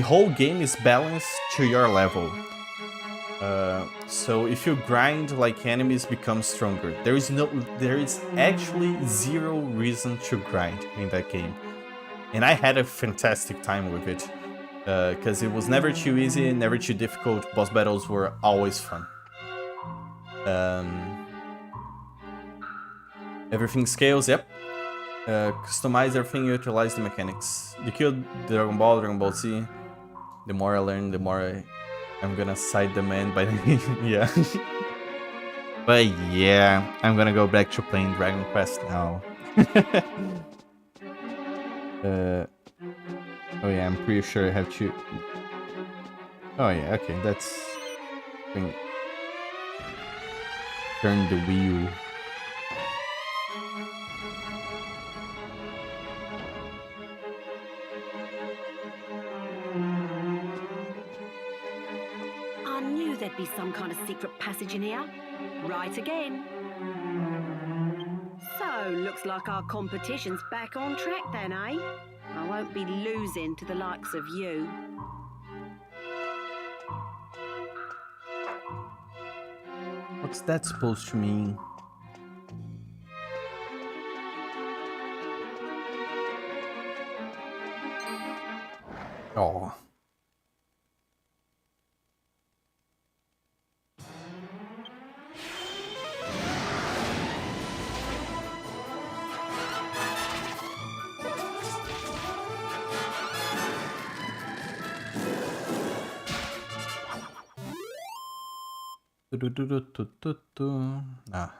whole game is balanced to your level. So if you grind, like, enemies become stronger. There is actually zero reason to grind in that game, and I had a fantastic time with it because it was never too easy, never too difficult. Boss battles were always fun. Everything scales. Yep. Customize everything, utilize the mechanics. You killed Dragon Ball Z. The more I learn, the more I'm gonna side demand by the yeah. But yeah, I'm gonna go back to playing Dragon Quest now. Oh yeah, I'm pretty sure I have to. Oh yeah, okay, that's. Turn the wheel. I knew there'd be some kind of secret passage in here. Right again. So, looks like our competition's back on track then, eh? I won't be losing to the likes of you. What's that supposed to mean? Oh. Ah.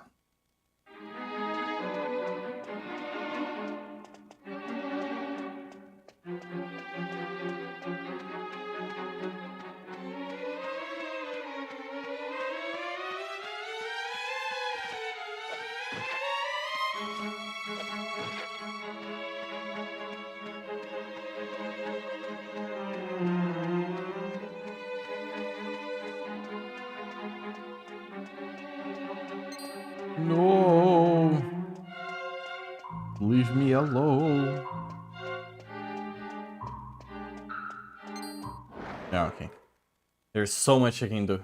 No. Leave me alone. Yeah, okay. There's so much I can do.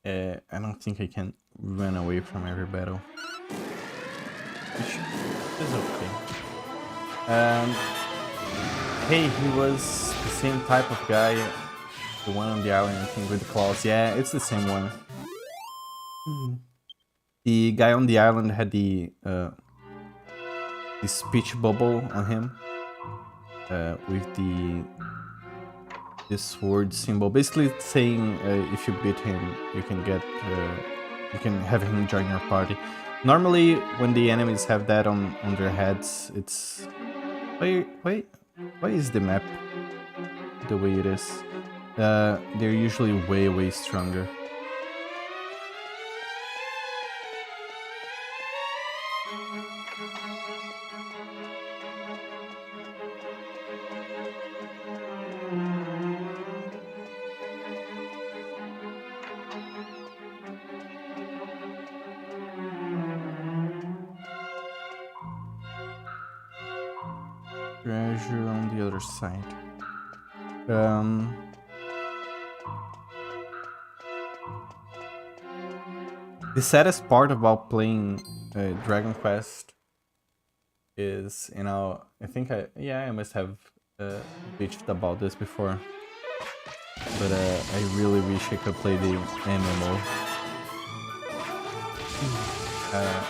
I don't think I can run away from every battle. Which is okay. Hey, he was the same type of guy. The one on the island, I think, with the claws. Yeah, it's the same one. The guy on the island had the speech bubble on him. With this sword symbol, basically saying if you beat him, you can have him join your party. Normally, when the enemies have that on their heads, it's why is the map the way it is? They're usually way stronger. Treasure on the other side. The saddest part about playing Dragon Quest is, I think I must have bitched about this before, but I really wish I could play the MMO.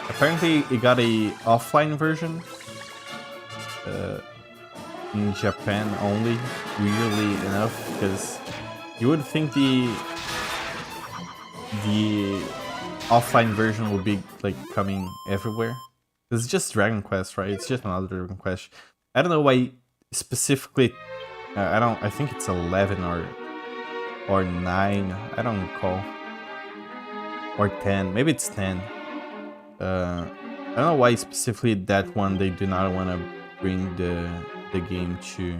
Apparently, it got a offline version. In Japan only, weirdly enough, because you would think the offline version would be like coming everywhere. It's just Dragon Quest, right? It's just another Dragon Quest. I don't know why specifically. I think it's 11 or 9. I don't recall. Or 10. Maybe it's 10. I don't know why specifically that one they do not want to bring the game to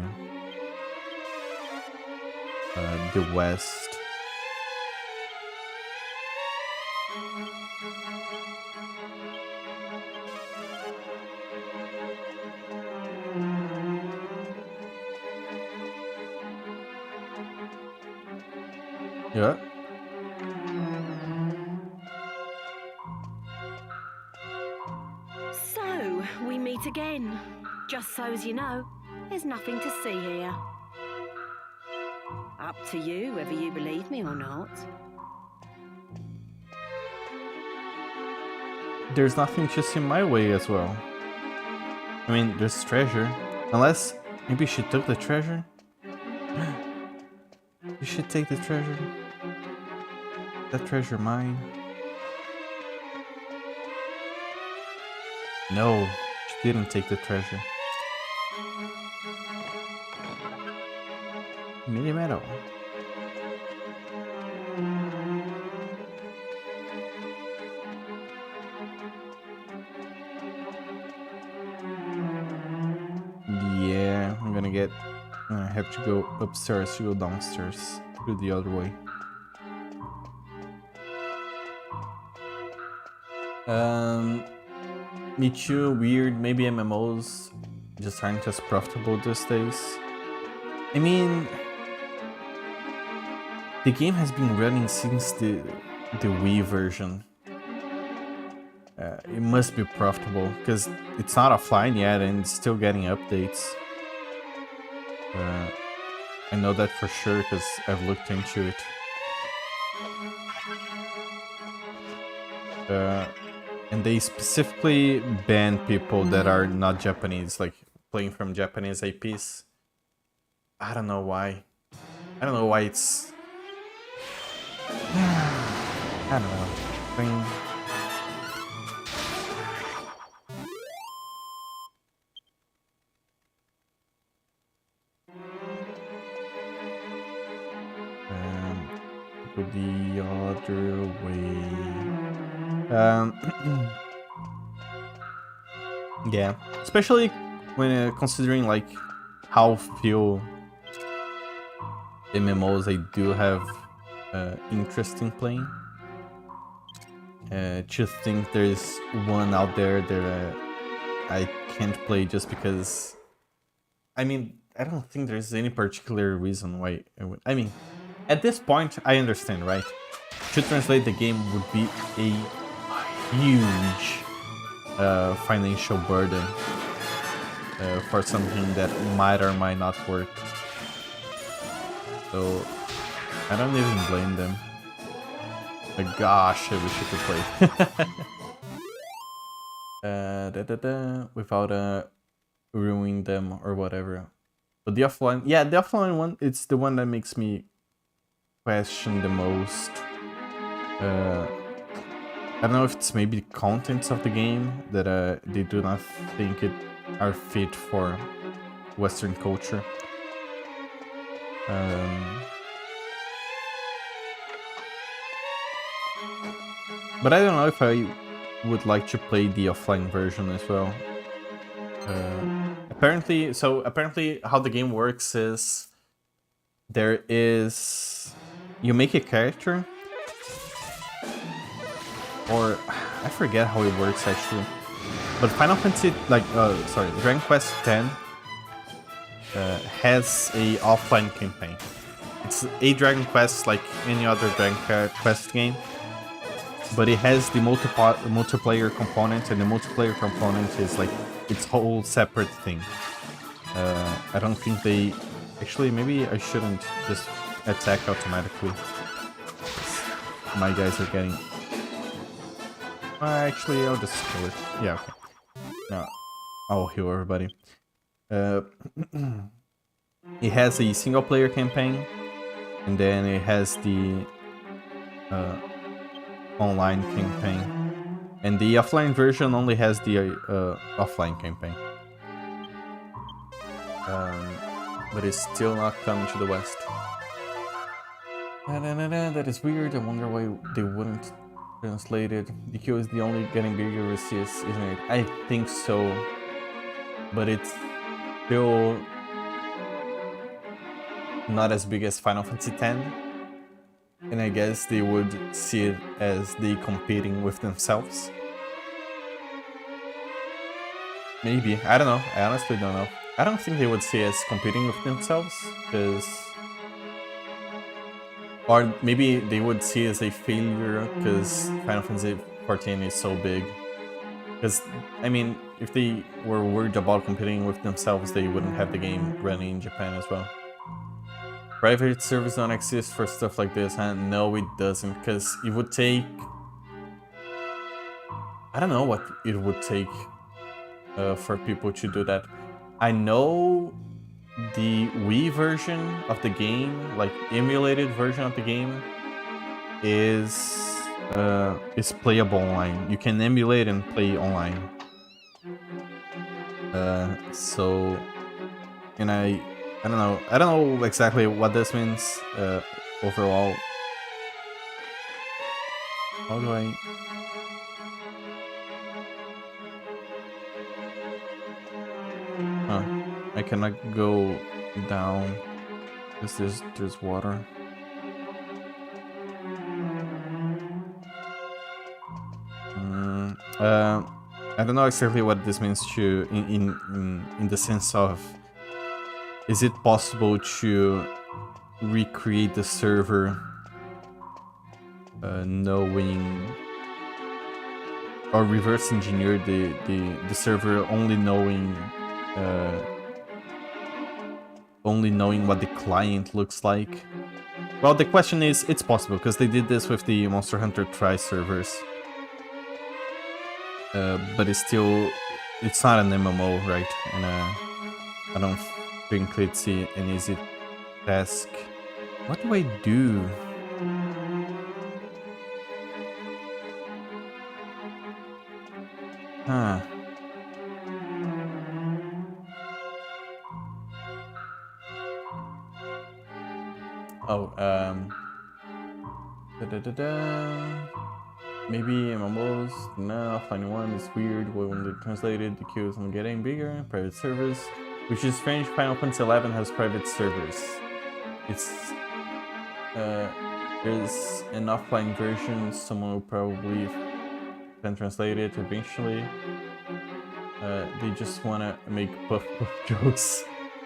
the West. Yeah. right again. Just so's you know, there's nothing to see here. Up to you whether you believe me or not. There's nothing to see my way as well. I mean, there's treasure. Unless, maybe she took the treasure? You should take the treasure. That treasure mine. No, she didn't take the treasure. Mini metal. Yeah, I'm gonna get. I have to go upstairs to go downstairs through the other way. Me too. Weird. Maybe MMOs just aren't as profitable these days. I mean, the game has been running since the Wii version. It must be profitable because it's not offline yet and it's still getting updates. I know that for sure because I've looked into it. And they specifically ban people that are not Japanese, like playing from Japanese IPs. I don't know why. I don't know why it's... I don't know. I mean... Go the other way. Yeah, especially when considering like how few MMOs I do have interest in playing. Just think there's one out there that I can't play just because. I mean, I don't think there's any particular reason why I would. I mean, at this point, I understand, right? To translate the game would be a huge financial burden for something that might or might not work. So I don't even blame them. But gosh, I wish I could play. Without ruining them or whatever. But the offline, yeah, the offline one, it's the one that makes me question the most. I don't know if it's maybe the contents of the game that they do not think it are fit for Western culture. But I don't know if I would like to play the offline version as well. Apparently how the game works is there is... You make a character, or I forget how it works actually. But Final Fantasy, Dragon Quest X has a offline campaign. It's a Dragon Quest like any other Dragon Quest game, but it has the multiplayer component, and the multiplayer component is like its whole separate thing. I don't think they... Actually, maybe I shouldn't just attack automatically. My guys are getting... Actually, I'll just kill it. Yeah, okay. No, I'll heal everybody. It has a single player campaign, and then it has the online campaign. And the offline version only has the offline campaign. But it's still not coming to the West. That is weird. I wonder why they wouldn't translate it. DQ is the only getting bigger resist, isn't it? I think so. But it's still not as big as Final Fantasy X. And I guess they would see it as they competing with themselves. Maybe. I don't know. I honestly don't know. I don't think they would see us competing with themselves, because... Or maybe they would see as a failure, because Final Fantasy XIV is so big. Because, I mean, if they were worried about competing with themselves, they wouldn't have the game running in Japan as well. Private servers don't exist for stuff like this, huh? No, it doesn't, because it would take... I don't know what it would take for people to do that. I know the Wii version of the game, like emulated version of the game, is playable online. You can emulate and play online. So, and I don't know exactly what this means overall. How do I? Huh? I cannot go down because there's water. I don't know exactly what this means to in the sense of, is it possible to recreate the server knowing, or reverse engineer the server only knowing what the client looks like? Well, the question is, it's possible because they did this with the Monster Hunter Tri servers. But it's not an MMO, right? And I don't think it's an easy task. What do I do? Huh. Oh, maybe MMOs, no, Final One is weird, when they translated, the queues are getting bigger, private servers, which is strange. Final Fantasy XI has private servers. It's, there's an offline version, someone will probably can translate it eventually. They just wanna make puff jokes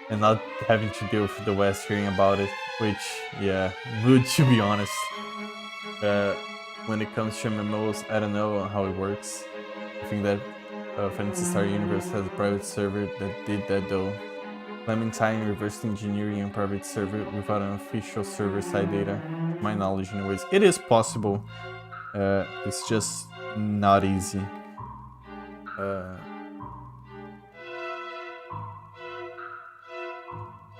and not having to deal with the West hearing about it, which, yeah, would, to be honest. When it comes to MMOs, I don't know how it works. I think that Phantasy Star Universe has a private server that did that though. Clementine reversed engineering a private server without an official server-side data. To my knowledge anyways. It is possible. It's just not easy.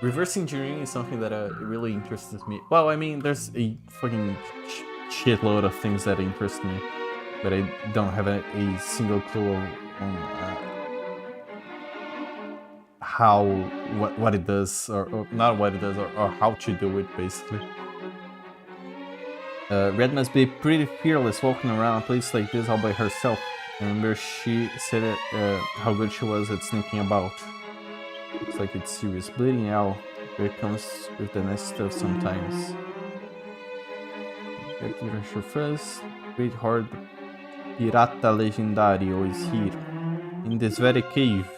Reverse engineering is something that really interests me. Well, I mean, there's a fucking shitload of things that interest me, but I don't have a single clue on what it does, or not what it does, or how to do it, basically. Red must be pretty fearless walking around a place like this all by herself. I remember she said how good she was at sneaking about. Looks like it's serious. Bleeding out. It comes with the nice stuff sometimes. Get to her first. Great hard Pirata Legendario is here. In this very cave.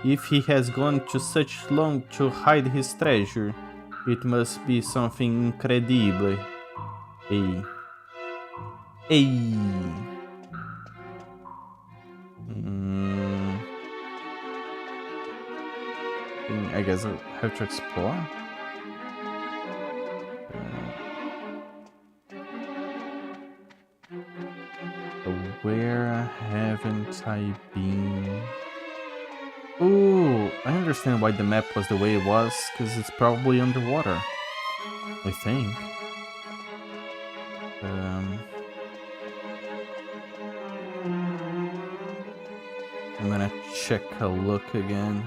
If he has gone to such long to hide his treasure, it must be something incredible. Hey. Hey. I guess I have to explore. Where haven't I been? Ooh, I understand why the map was the way it was, because it's probably underwater. I think. I'm gonna check a look again.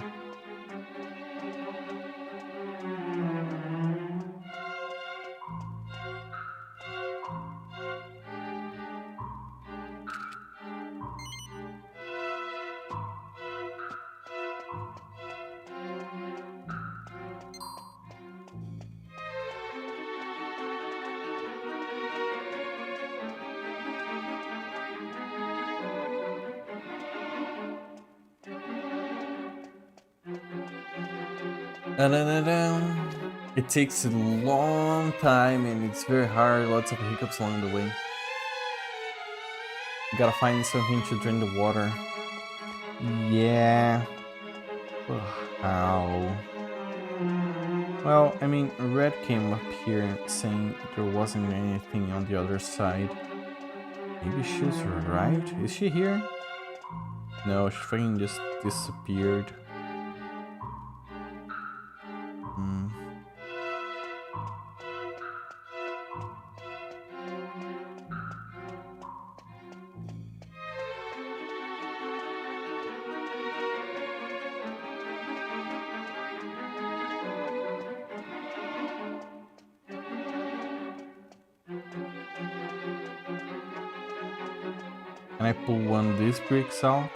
It takes a long time and it's very hard, lots of hiccups along the way. Gotta find something to drain the water. Yeah. Ugh, how? Well, I mean, Red came up here saying there wasn't anything on the other side. Maybe she's right? Is she here? No, she fucking just disappeared. Hmm. Can I pull one of these bricks out?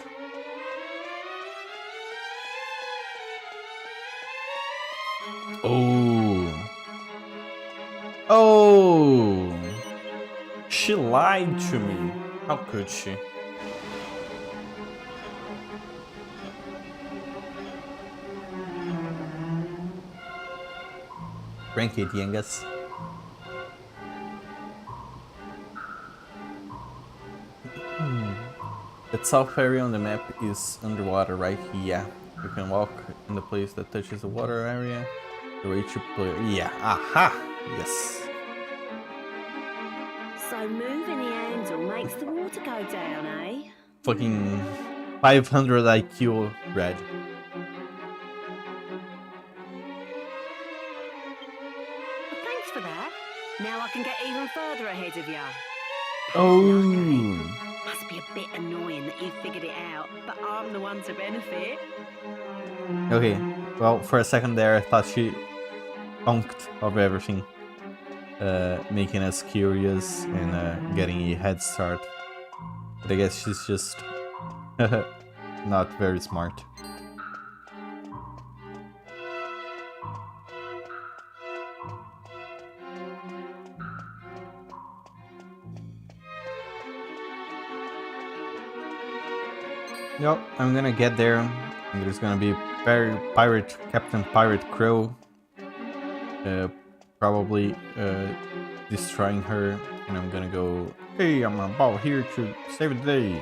Oh. Oh. She lied to me. How could she? Rank it, Yengas. The south area on the map is underwater, right? Yeah. You can walk in the place that touches the water area. The way to play. Yeah. Aha! Yes. So moving the handle makes the water go down, eh? Fucking 500 IQ, Red. Well, thanks for that. Now I can get even further ahead of you. Oh. Must be a bit annoying that you figured it out, but I'm the one to benefit. Okay. Well, for a second there, I thought she punked of everything. Making us curious and getting a head start. But I guess she's just not very smart. Yep, I'm gonna get there, and there's gonna be Captain Pirate Crow, probably destroying her, and I'm gonna go, hey, I'm about here to save the day,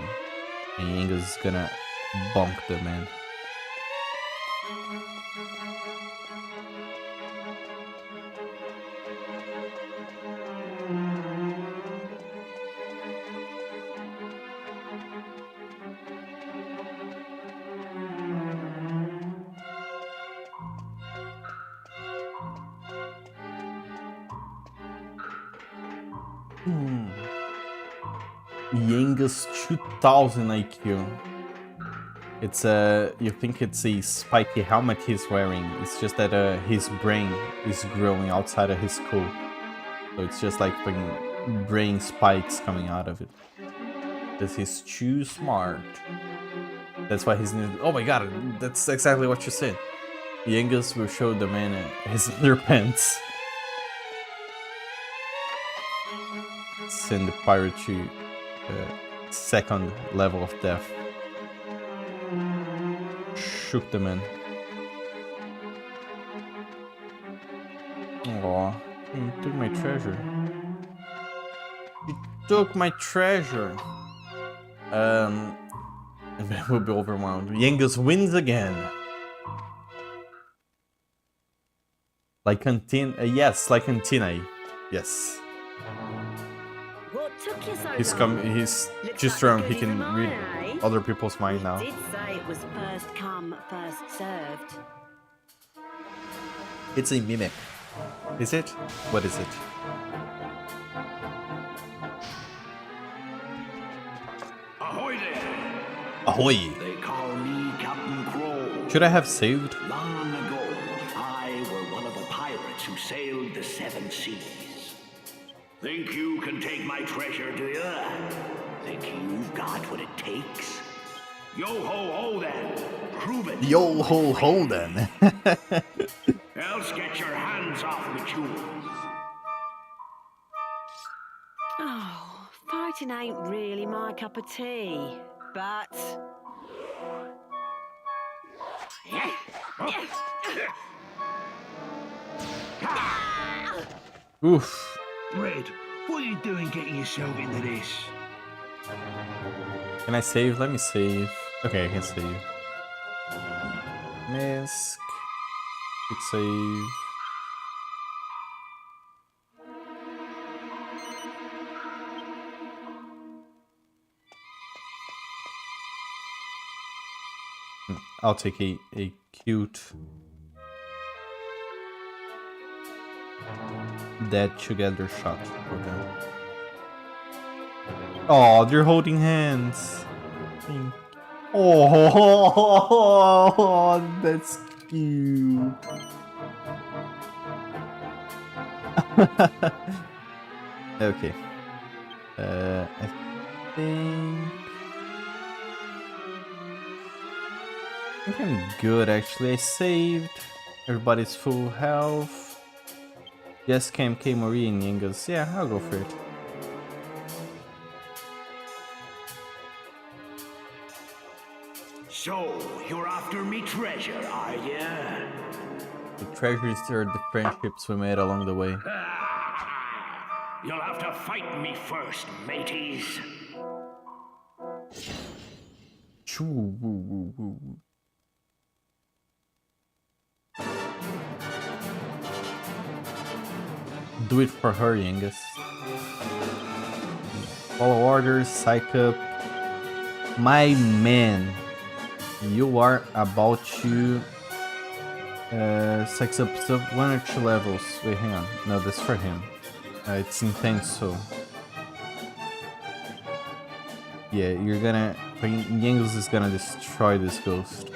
and Yenga's gonna bonk the man. Yenga's 2000 IQ. It's you think it's a spiky helmet he's wearing. It's just that his brain is growing outside of his skull. So it's just like fucking brain spikes coming out of it. Because he's too smart. That's why he's... Oh my god, that's exactly what you said. Yengas will show the man his underpants. Send the pirate to second level of death. Shook the man. Aw, he took my treasure. He took my treasure. And then we'll be overwhelmed. Yengas wins again. Like Cantina, yes, like Cantina, yes. What took you so He's long? he's Looks too like strong. the He goodies can are read mine, eh? other people's mind now. Did say it was first come, first served. It's a mimic. Is it? What is it? Ahoy there! Ahoy! They call me Captain Crow. Should I have saved? Long ago, I were one of the pirates who sailed the seven seas. Think you can take my treasure, do you? Think you've got what it takes? Yo ho ho then! Prove it! Yo ho ho then! Else get your hands off the jewels. Oh, fighting ain't really my cup of tea, but... Oof. Red, what are you doing getting yourself into this? Can I save? Let me save. Okay, I can save. Mask. Quick save. I'll take a cute dead together shot for them. Oh, they're holding hands. Oh, that's cute. Okay. I think I'm good actually. I saved. Everybody's full health. Yes, KMK, Marie, and Yangas. Yeah, I'll go for it. So, you're after me treasure, are ya? The treasures are the friendships we made along the way. You'll have to fight me first, mateys. Choo, woo, woo, woo. Do it for her, Yangus. Follow orders, psych up. My man, you are about to psych up 1 or 2 levels. Wait, hang on. No, that's for him. It's intenso. Yeah, you're gonna... Yangus is gonna destroy this ghost.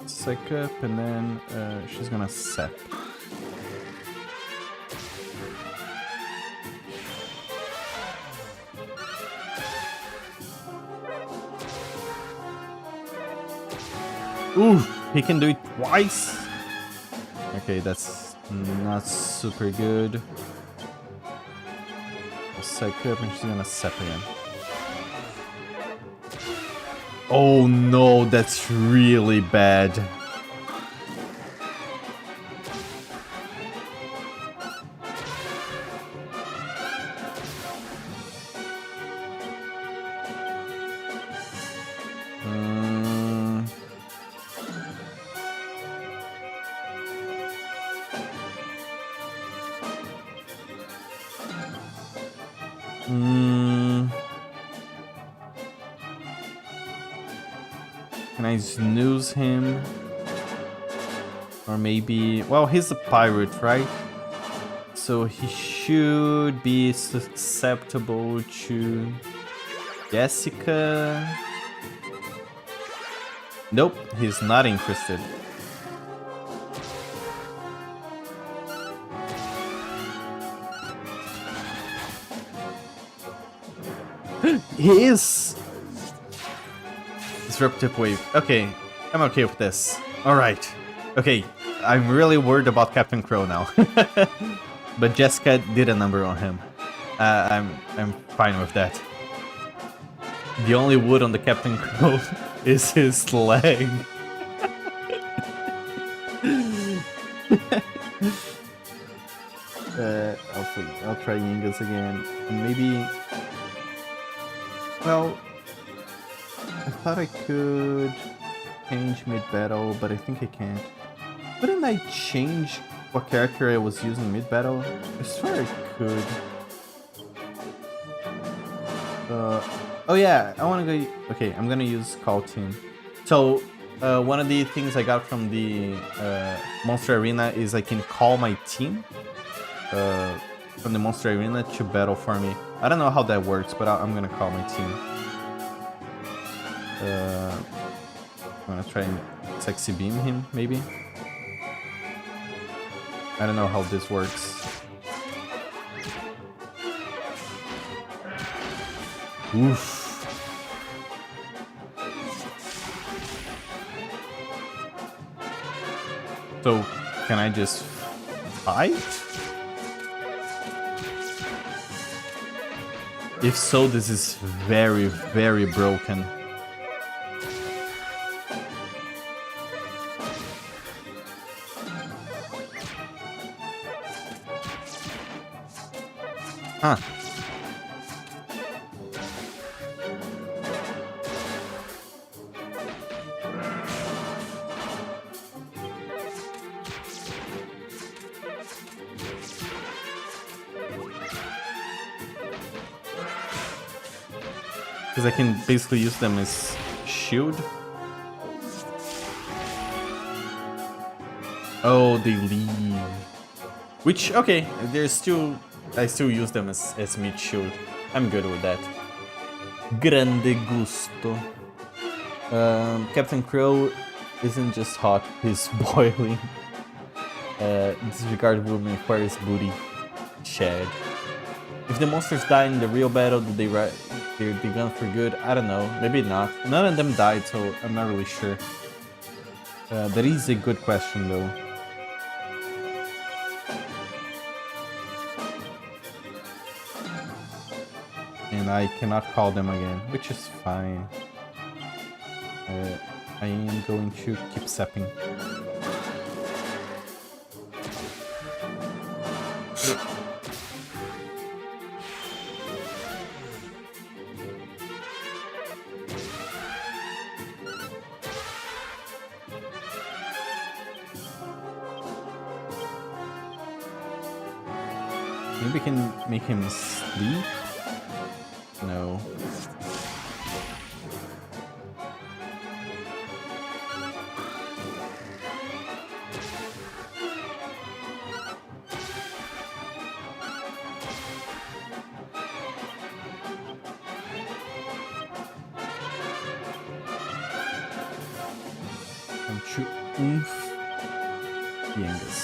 Psych up, and then she's gonna sap. Ooh, he can do it twice? Okay, that's not super good. Psych up, and she's gonna sap again. Oh no, that's really bad. Can I snooze him? Or maybe... Well, he's a pirate, right? So he should be susceptible to... Jessica... Nope, he's not interested. He is! Disruptive wave. Okay, I'm okay with this. Alright. Okay, I'm really worried about Captain Crow now. But Jessica did a number on him. I'm fine with that. The only wood on the Captain Crow is his leg. I'll try Yangas again. And maybe... Well... I thought I could change mid-battle, but I think I can't. Couldn't I change what character I was using mid-battle? I swear I could. Oh yeah, I wanna go... Okay, I'm gonna use Call Team. So, one of the things I got from the Monster Arena is I can call my team from the Monster Arena to battle for me. I don't know how that works, but I'm gonna call my team. I'm gonna try and sexy beam him, maybe. I don't know how this works. Oof. So, can I just fight? If so, this is very, very broken. Huh. Because I can basically use them as shield. Oh, they leave. Which, okay, they're still... I still use them as mid shield. I'm good with that. Grande gusto. Captain Crow isn't just hot, he's boiling. Disregard woman requires booty. Shed. If the monsters die in the real battle, did they're gone for good? I don't know. Maybe not. None of them died, so I'm not really sure. That is a good question, though. And I cannot call them again, which is fine. I am going to keep sapping. Maybe we can make him sleep? No. Come to oomph Yangus.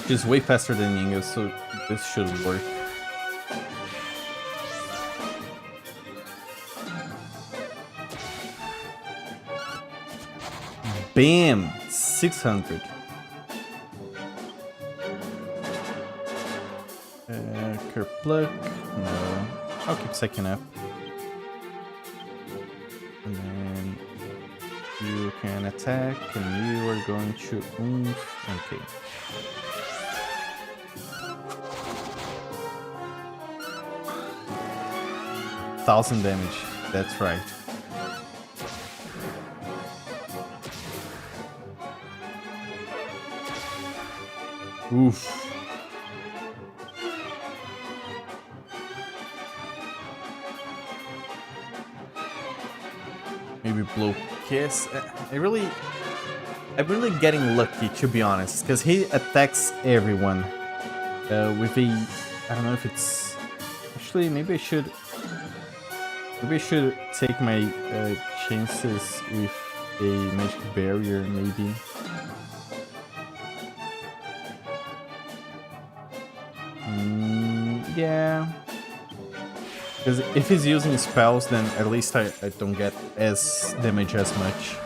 She's way faster than Yangus, so this should work. Bam! 600. Kerplunk? No. I'll keep second up. And then you can attack, and you are going to oomph. Okay. Thousand damage. That's right. Oof. Maybe blow kiss. I'm really getting lucky, to be honest, because he attacks everyone with a. I don't know if it's actually. Maybe I should take my chances with a magic barrier. Maybe. Yeah. Because if he's using spells, then at least I don't get as damage as much.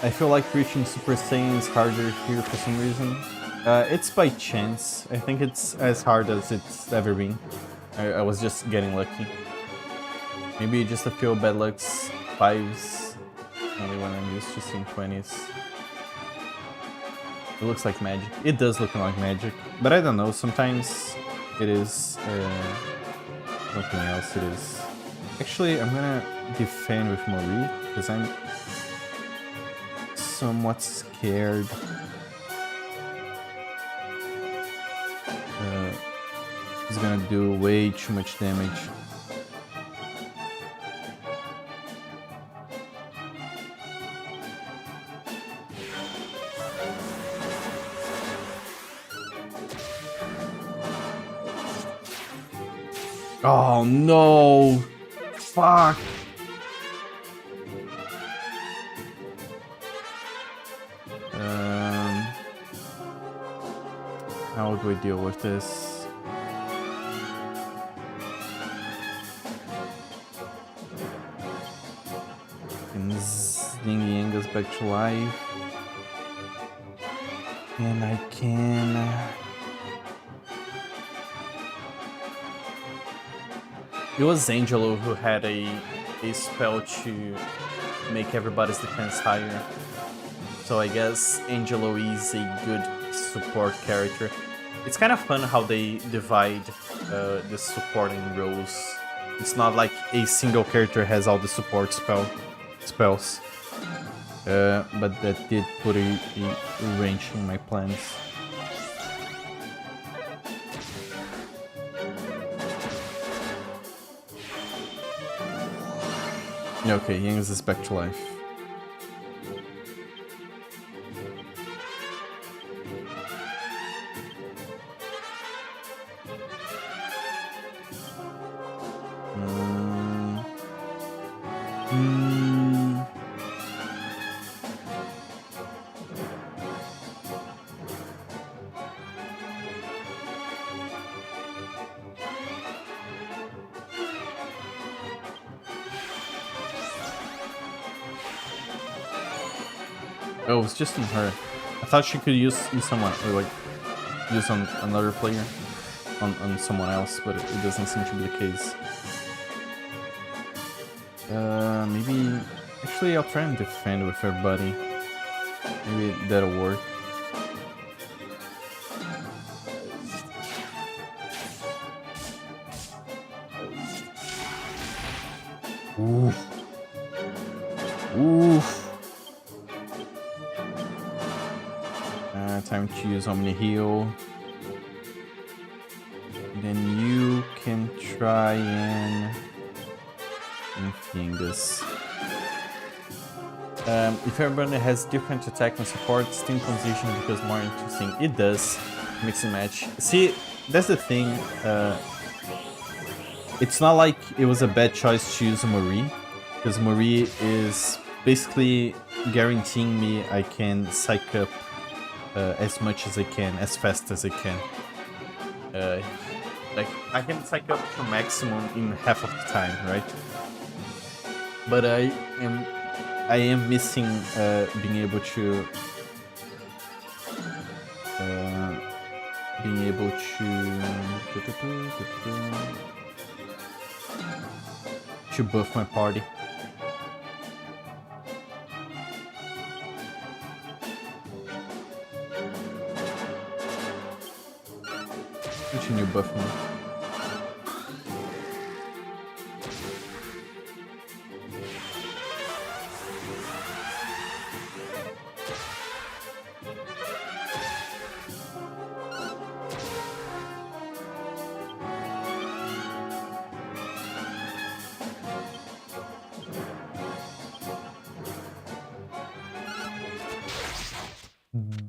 I feel like reaching Super Saiyan is harder here for some reason. It's by chance. I think it's as hard as it's ever been. I was just getting lucky. Maybe just a few bad lucks, 5s, only when I'm used to seeing 20s. It looks like magic. It does look like magic, but I don't know, sometimes it is something else. It is. Actually, I'm gonna defend with Mori, because I'm somewhat scared. He's gonna do way too much damage. Oh no! Fuck! How do I deal with this? And Sting Yangus back to life. And I can... It was Angelo who had a spell to make everybody's defense higher. So I guess Angelo is a good support character. It's kind of fun how they divide the supporting roles. It's not like a single character has all the support spells. But that did put a wrench in my plans. Okay, Yangs is back to life. Oh, it was just on her. I thought she could use someone, or like use on another player, on someone else, but it doesn't seem to be the case. Maybe actually I'll try and defend with everybody. Maybe that'll work. Oof. Oof. Time to use Omni Heal. Then you can try and Fungus. If everybody has different attack and support, Steam Transition becomes more interesting. It does. Mix and match. See, that's the thing. It's not like it was a bad choice to use Marie, because Marie is basically guaranteeing me I can psych up as much as I can, as fast as I can. Like, I can psych up to maximum in half of the time, right? But I am missing being able to buff my party. Continue buff me.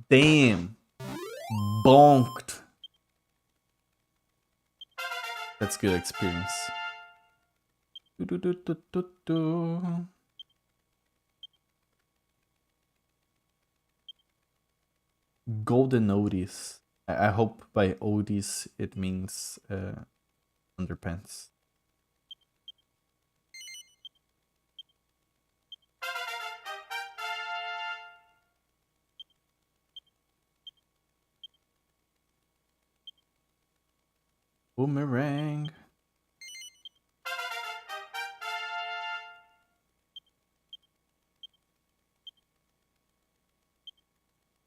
Damn. Bonked. That's good experience. Golden Odis. I hope by Odis it means underpants. Boomerang.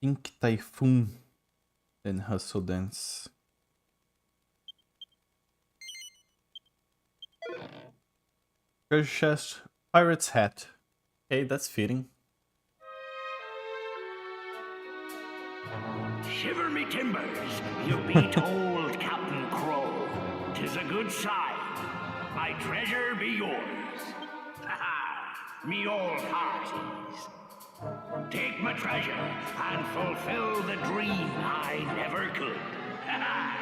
Pink Typhoon. Then Hustle Dance. Treasure chest. Pirate's hat. Okay, that's fitting. Shiver me timbers, you beat old Captain Crow. 'Tis a good sign. My treasure be yours. Ha-ha, me old hearties. Take my treasure and fulfill the dream I never could. Ha-ha.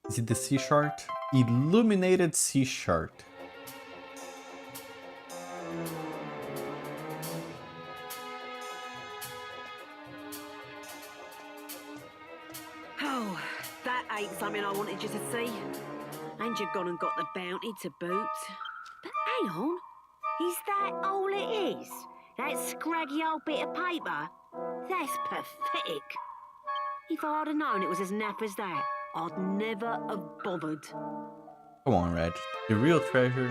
Is it the sea shard? Illuminated sea shard. Oh, that ain't something I wanted you to see. And you've gone and got the bounty to boot. But hang on, is that all it is? That scraggy old bit of paper? That's pathetic. If I'd have known it was as naff as that, I'd never have bothered. Come on, Red. The real treasure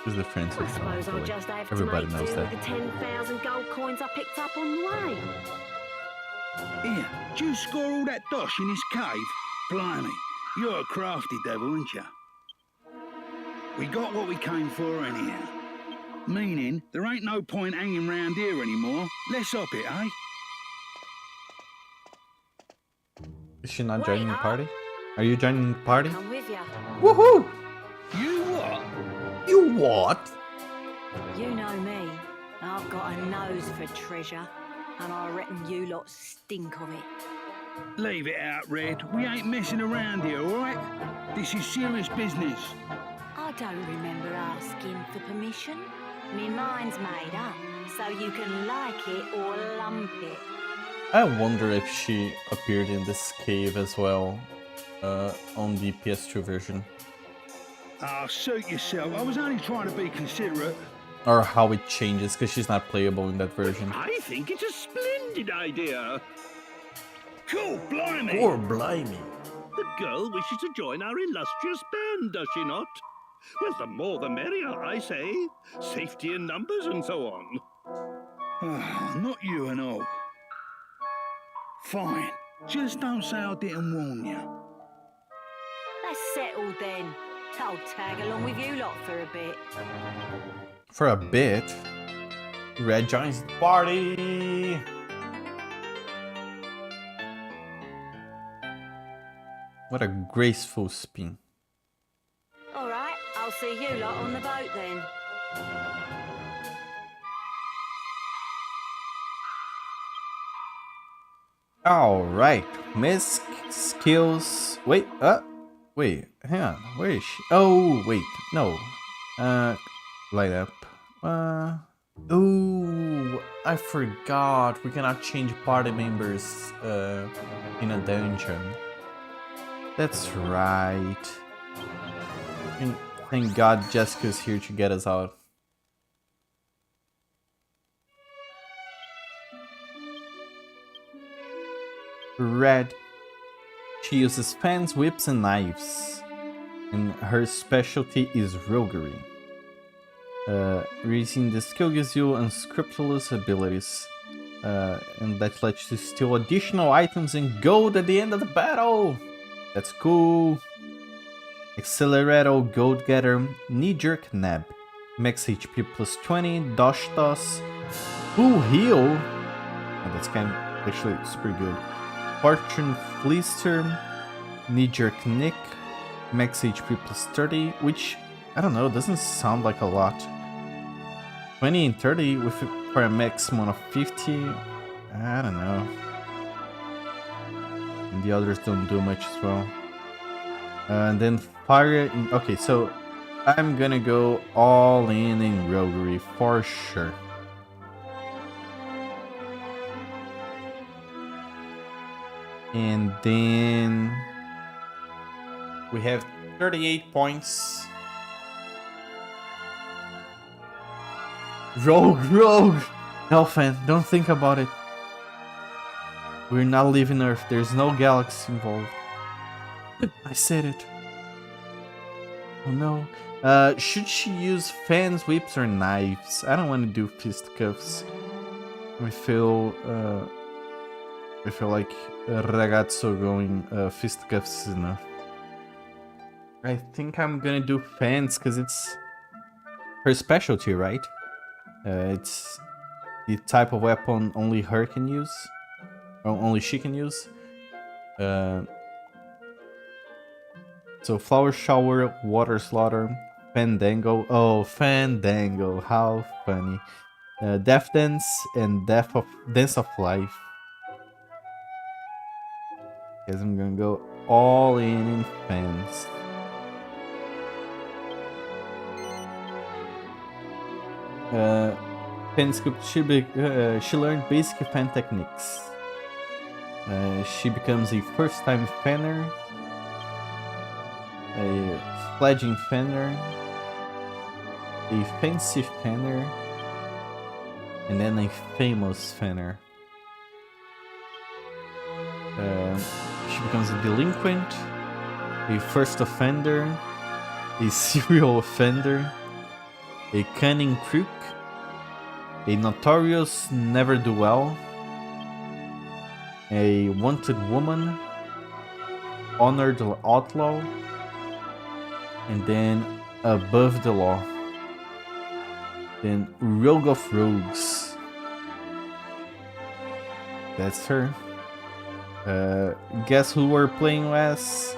is the friends I of suppose I'll God. just have Everybody to make knows do with that. the 10,000 gold coins I picked up on the way. Here, do you score all that dosh in this cave? Blimey, you're a crafty devil, aren't you? We got what we came for anyhow. Meaning, there ain't no point hanging round here anymore. Let's up it, eh? Is she not Wait joining the up. party? Are you joining the party? I'm with ya. Woohoo! You what? You what? You know me. I've got a nose for treasure, and I reckon you lot stink of it. Leave it out, Red. We ain't messing around here, all right? This is serious business. I don't remember asking for permission. Me mind's made up, so you can like it or lump it. I wonder if she appeared in this cave as well on the PS2 version. Ah, suit yourself. I was only trying to be considerate. Or how it changes, because she's not playable in that version. I think it's a splendid idea. Cool, blimey. Or blimey. The girl wishes to join our illustrious band, does she not? Well, the more the merrier, I say. Safety in numbers and so on. Ah, not you and all. Fine. Just don't say I didn't warn you. That's settled then. I'll tag along with you lot for a bit. For a bit. Red joins the party. What a graceful spin. All right, I'll see you lot on the boat then. Alright. Miss skills. Wait, hang on. Where is she? Oh, wait. No. Light up. Ooh, I forgot. We cannot change party members in a dungeon. That's right. Thank God Jessica's here to get us out. Red. She uses fans, whips, and knives. And her specialty is roguery. Raising the skill gives you unscrupulous abilities. And that lets you steal additional items and gold at the end of the battle. That's cool. Accelerator, Gold Getter, Knee Jerk Nab. Max HP plus 20, Dosh Toss, Full Heal. Oh, that's kind of actually super good. Fortune Fleester, Knee Jerk Nick, Max HP plus 30, which, I don't know, doesn't sound like a lot. 20 and 30 with for a maximum of 50, I don't know. And the others don't do much as well. And then fire. Okay, so I'm gonna go all in roguery for sure. And then we have 38 points. Rogue! Elfan, don't think about it. We're not leaving Earth. There's no galaxy involved. I said it. Oh no. Should she use fans, whips, or knives? I don't want to do fisticuffs. I feel like ragazzo going fisticuffs is enough. I think I'm gonna do fans because it's her specialty, right? It's the type of weapon only her can use, or only she can use. So Flower Shower, Water Slaughter, Fandango. Oh, Fandango, how funny. Death Dance and Dance of Life. Guess I'm gonna go all in fans. Fan Scoop, she learned basic fan techniques. She becomes a first-time fanner, a fledgling fanner, a fancy fanner, and then a famous fanner. She becomes a delinquent, a first offender, a serial offender, a cunning crook, a notorious never-do-well, a wanted woman, honored outlaw, and then above the law. Then Rogue of Rogues. That's her. Guess who we're playing as?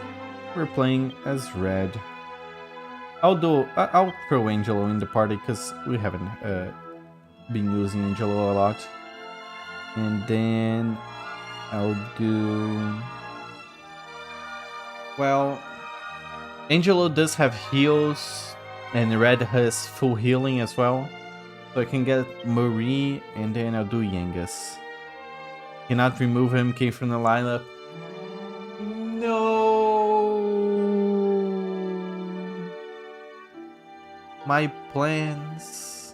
We're playing as Red. I'll throw Angelo in the party because we haven't been using Angelo a lot. And then I'll do... Well, Angelo does have heals, and Red has full healing as well. So I can get Marie, and then I'll do Yengus. Cannot remove him, came from the lineup. No! My plans.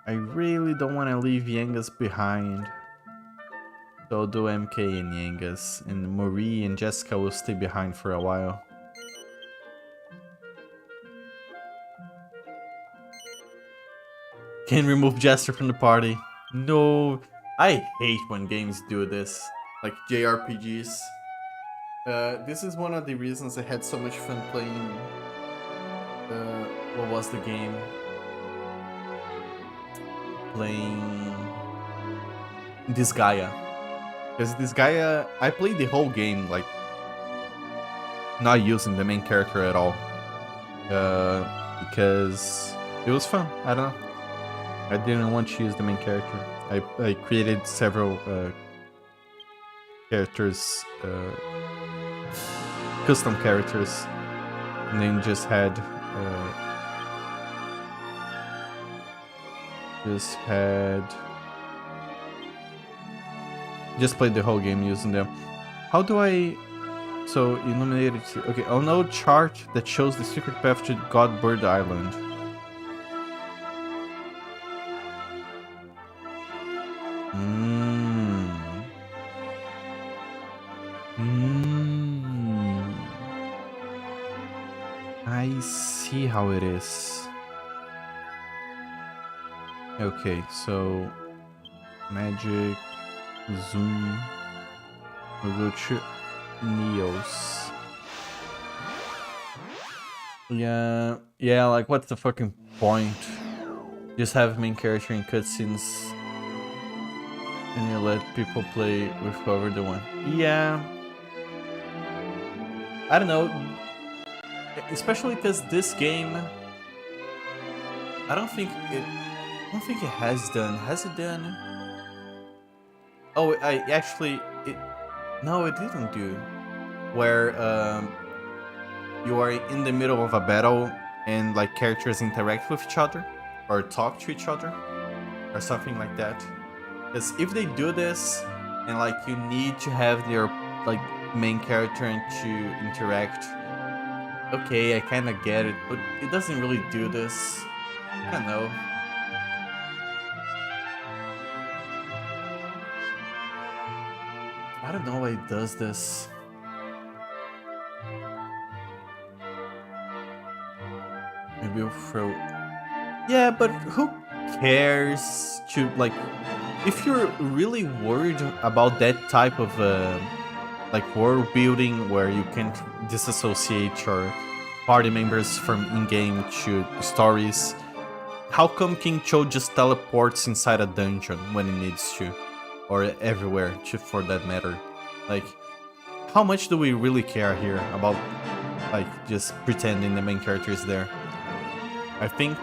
I really don't want to leave Yengus behind. So I'll do MK and Yengus, and Marie and Jessica will stay behind for a while. Can remove Jester from the party. No, I hate when games do this, like JRPGs. This is one of the reasons I had so much fun playing. What was the game? Playing Disgaea. Because Disgaea, I played the whole game like not using the main character at all. Because it was fun. I don't know. I didn't want to use the main character. I created several characters, custom characters, and then just had just played the whole game using them. How do I? So illuminated. Okay, I'll know chart that shows the secret path to Godbird Island. I see how it is. Okay, so magic, zoom, we'll go to Neos. Yeah, like what's the fucking point? Just have main character in cutscenes and you let people play with whoever they want. Yeah. I don't know. Especially because this game, I don't think it has done. Has it done? Oh, no, it didn't do. Where you are in the middle of a battle and like characters interact with each other or talk to each other or something like that. Because if they do this and like you need to have their like main character to interact, okay, I kind of get it, but it doesn't really do this. I don't know. I don't know why it does this. Maybe we'll throw... Yeah, but who cares to, like... If you're really worried about that type of, like, world building where you can disassociate your party members from in-game to stories, how come King Cho just teleports inside a dungeon when he needs to? Or everywhere, for that matter. Like, how much do we really care here about, like, just pretending the main character is there? I think,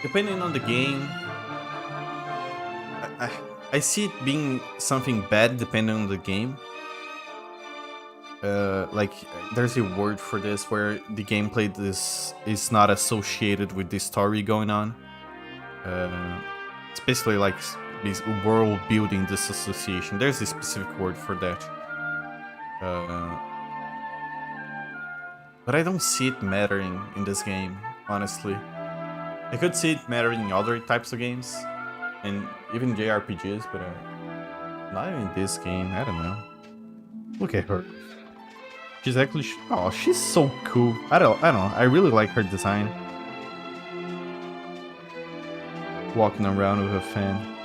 depending on the game, I see it being something bad depending on the game. Like, there's a word for this where the gameplay is not associated with the story going on. It's basically like this world building disassociation. There's a specific word for that. But I don't see it mattering in this game, honestly. I could see it mattering in other types of games, and even JRPGs, but not in this game, I don't know. Look at her. She's actually, oh, she's so cool. I don't know, I really like her design. Walking around with a fan.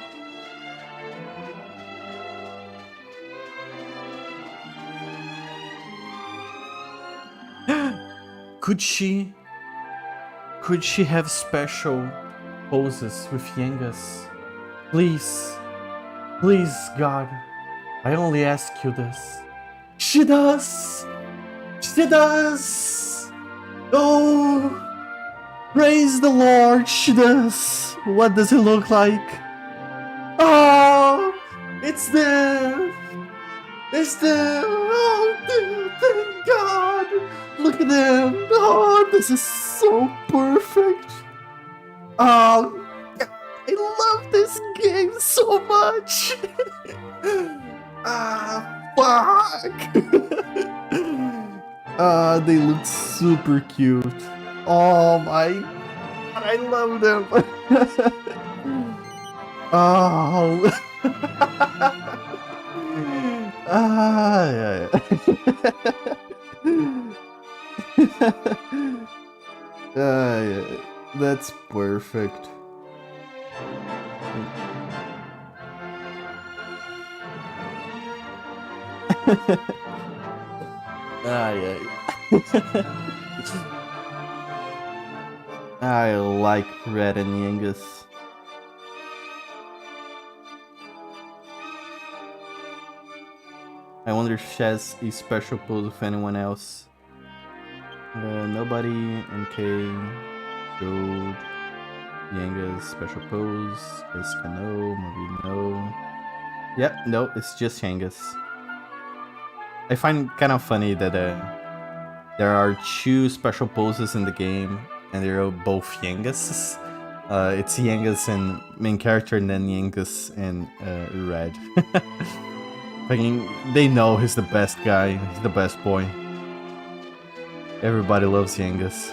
Could she have special poses with Yengas? Please, please, God, I only ask you this. She does! She does! Oh, praise the Lord, she does! What does it look like? Oh, it's there! It's there! Oh, thank God! Look at them! Oh, this is so perfect! Oh, I love this game so much! Fuck! They look super cute. Oh my God, I love them! Oh! Yeah. Yeah. That's perfect. Yeah. I like Red and Yengus. I wonder if she has a special pose with anyone else. Nobody. NK showed Yenga's special pose. Escano, maybe no. Yep, no, it's just Yenga's. I find kind of funny that there are two special poses in the game, and they're both Yengas. It's Yengas and main character, and then Yengas and Red. I mean, they know he's the best guy, he's the best boy. Everybody loves Yengas.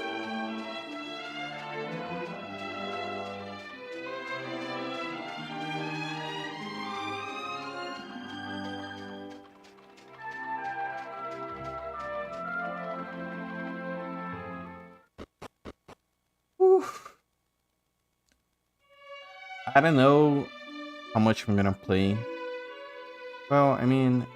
Oof. I don't know how much I'm gonna play. Well, I mean,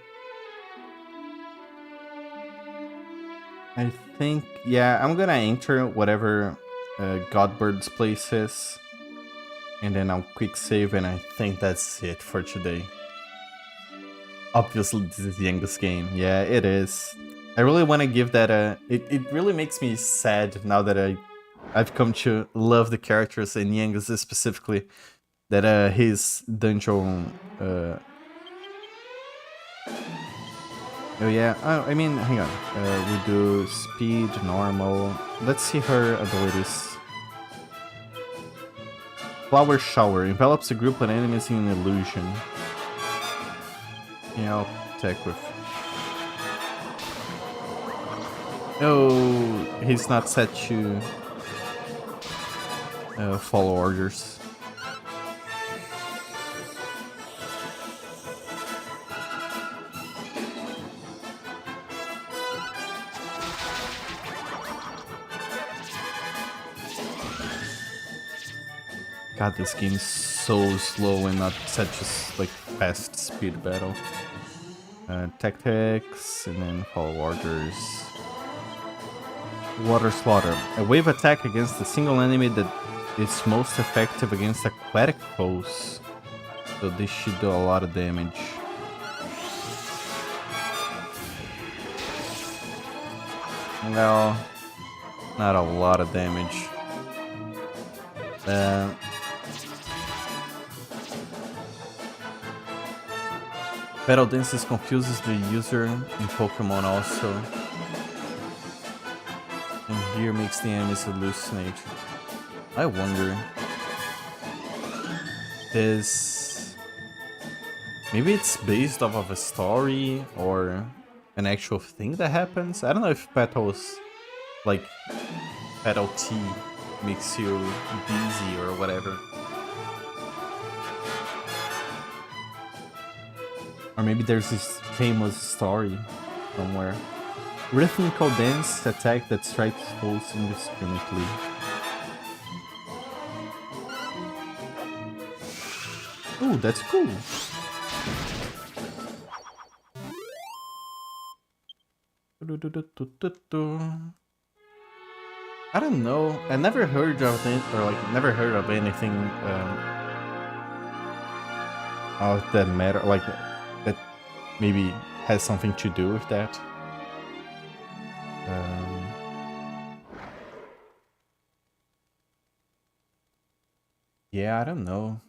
I think, yeah, I'm gonna enter whatever Godbird's place is, and then I'll quick save, and I think that's it for today. Obviously, this is the youngest game. Yeah, it is. I really want to give that a... It really makes me sad now that I've come to love the characters in Yangas specifically, that his dungeon... Oh yeah, I mean, hang on. We do speed, normal. Let's see her abilities. Flower Shower envelops a group of enemies in an illusion. Yeah, I'll attack with... Oh, he's not set to follow orders. God, this game is so slow and not such a like fast speed battle. Tactics and then follow orders. Water Slaughter. A wave attack against a single enemy that is most effective against aquatic foes. So this should do a lot of damage. Well, not a lot of damage. Battle Dances confuses the user in Pokemon also. And here makes the enemies hallucinate. I wonder... Maybe it's based off of a story or an actual thing that happens? I don't know if battles like pedal T makes you dizzy or whatever. Or maybe there's this famous story somewhere. Rhythmical dance attack that strikes foes indiscriminately. Ooh, that's cool. I don't know. I never heard of it, or like never heard of anything of that matter, like that maybe has something to do with that. Yeah, I don't know.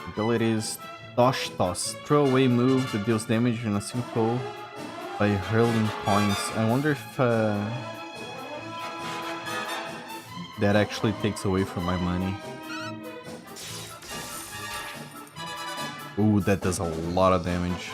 Abilities: Dosh Toss, throwaway move that deals damage in a single by hurling coins. I wonder if that actually takes away from my money. Ooh, that does a lot of damage.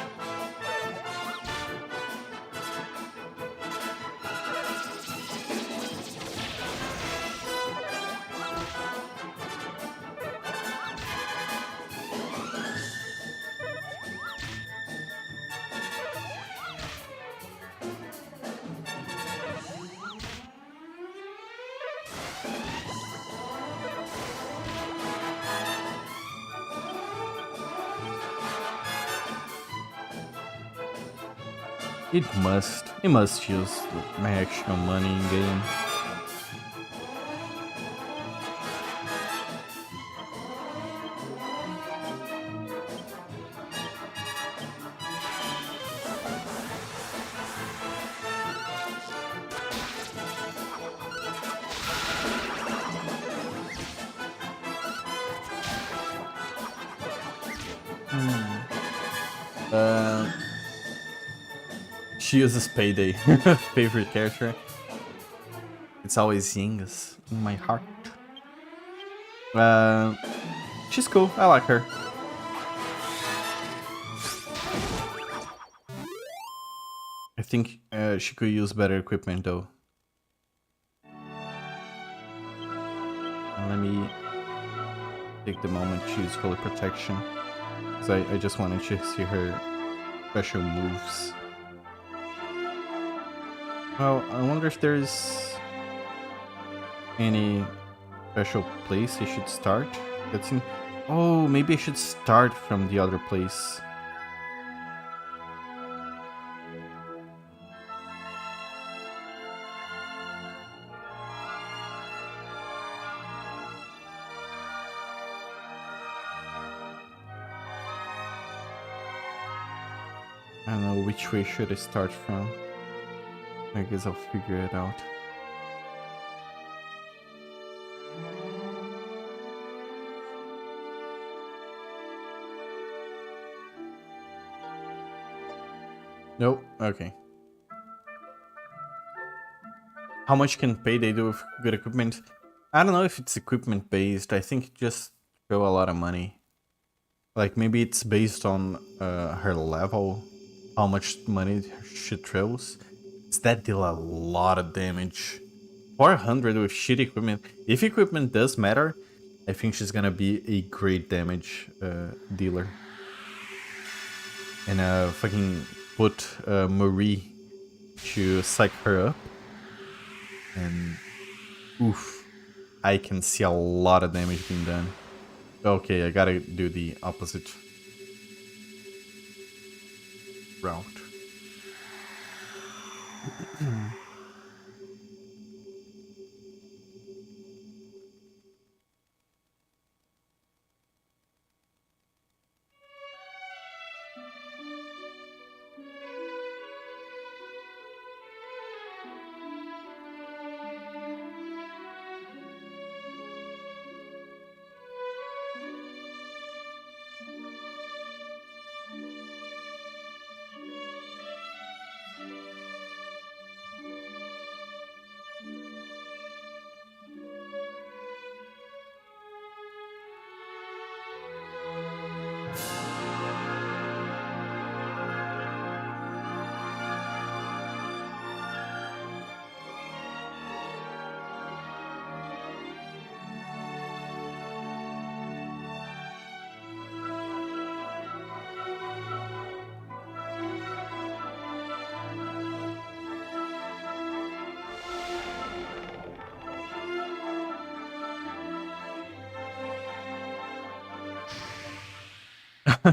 It must use my extra money in game. She uses Payday. Favorite character. It's always Yingus in my heart. She's cool. I like her. I think she could use better equipment though. Let me take the moment to use Holy Protection. Because I just wanted to see her special moves. Well, I wonder if there's any special place I should start. That's in. Oh, maybe I should start from the other place. I don't know which way should I start from. I guess I'll figure it out. Nope. Okay. How much can Payday do with good equipment? I don't know if it's equipment based. I think just throw a lot of money. Like maybe it's based on her level, how much money she throws. That deal a lot of damage. 400 with shit equipment. If equipment does matter, I think she's gonna be a great damage dealer. And fucking put Marie to psych her up. And oof, I can see a lot of damage being done. Okay, I gotta do the opposite route.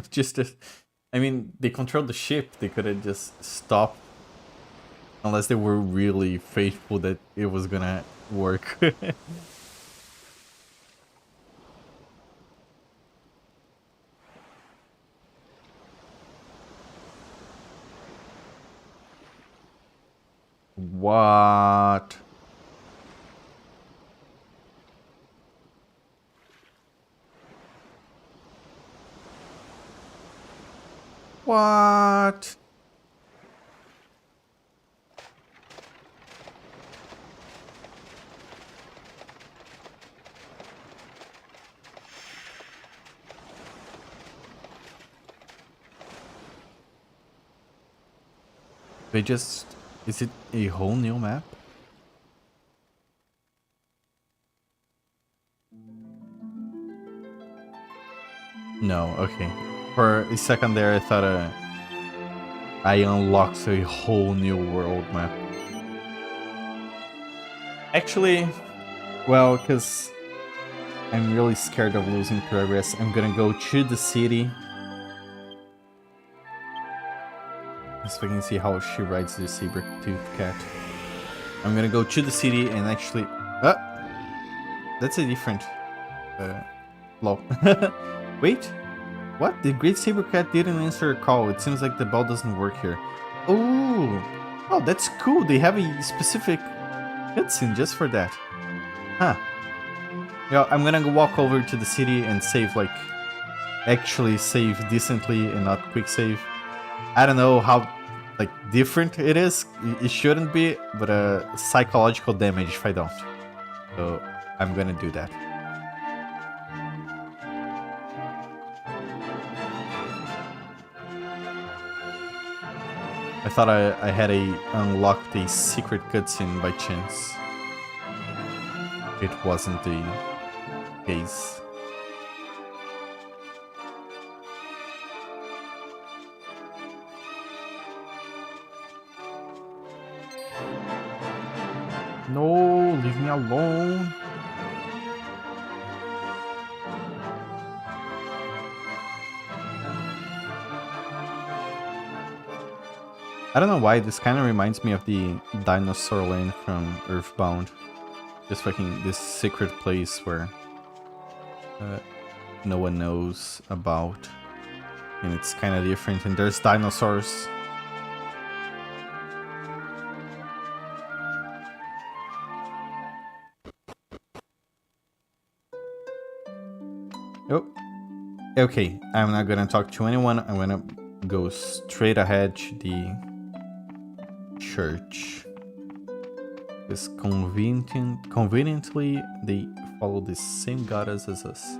just to, I mean, they controlled the ship. They could have just stopped, unless they were really faithful that it was gonna work. What? What? They just... Is it a whole new map? No, okay. For a second there, I thought I unlocked a whole new world map. Actually, well, because I'm really scared of losing progress, I'm gonna go to the city. Just so I can see how she rides the saber-toothed cat. I'm gonna go to the city and actually... that's a different... law. Wait, what? The Great Saber Cat didn't answer a call. It seems like the bell doesn't work here. Oh, that's cool. They have a specific cutscene just for that. Huh. Yeah, I'm gonna go walk over to the city and save, like, actually save decently and not quick save. I don't know how, like, different it is. It shouldn't be, but psychological damage if I don't. So I'm gonna do that. I thought I had unlocked a secret cutscene by chance. It wasn't the case. No, leave me alone. I don't know why, this kind of reminds me of the dinosaur lane from Earthbound. Just fucking this secret place where no one knows about. And it's kind of different, and there's dinosaurs. Oh, okay, I'm not gonna talk to anyone. I'm gonna go straight ahead to the church. Because conveniently, they follow the same goddess as us.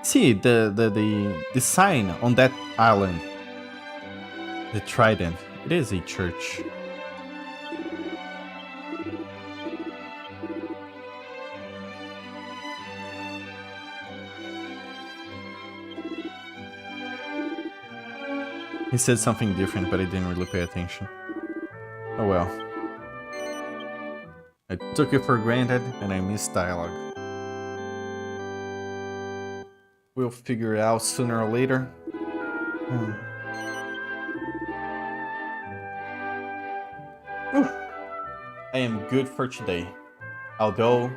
See, the sign on that island. The trident. It is a church. He said something different, but I didn't really pay attention. Oh well. I took it for granted, and I missed dialogue. We'll figure it out sooner or later. I am good for today. Although,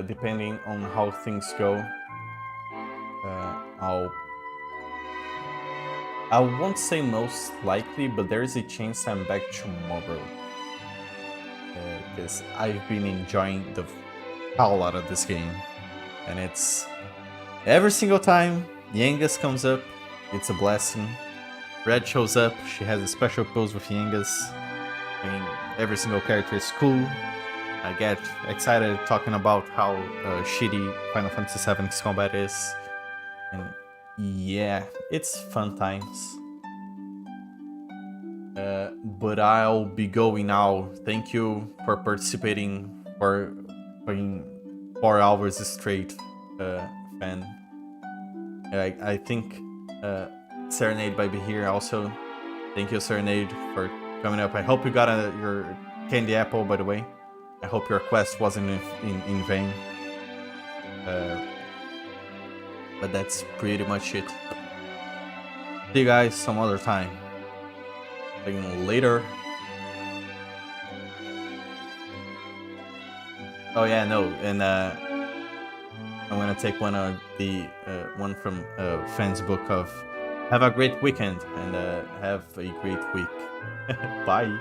depending on how things go, I won't say most likely, but there is a chance I'm back tomorrow. Because I've been enjoying the hell out of this game. And it's... every single time Yangus comes up, it's a blessing. Red shows up, she has a special pose with Yangus. I mean, every single character is cool. I get excited talking about how shitty Final Fantasy VII's combat is. And yeah, it's fun times. But I'll be going now. Thank you for participating for 4 hours straight, fan. I think Serenade might be here also. Thank you, Serenade, for coming up. I hope you got your candy apple, by the way. I hope your quest wasn't in vain. But that's pretty much it. See you guys some other time. Later. Oh yeah, no, and I'm gonna take one of the one from Fan's book of have a great weekend and have a great week. Bye.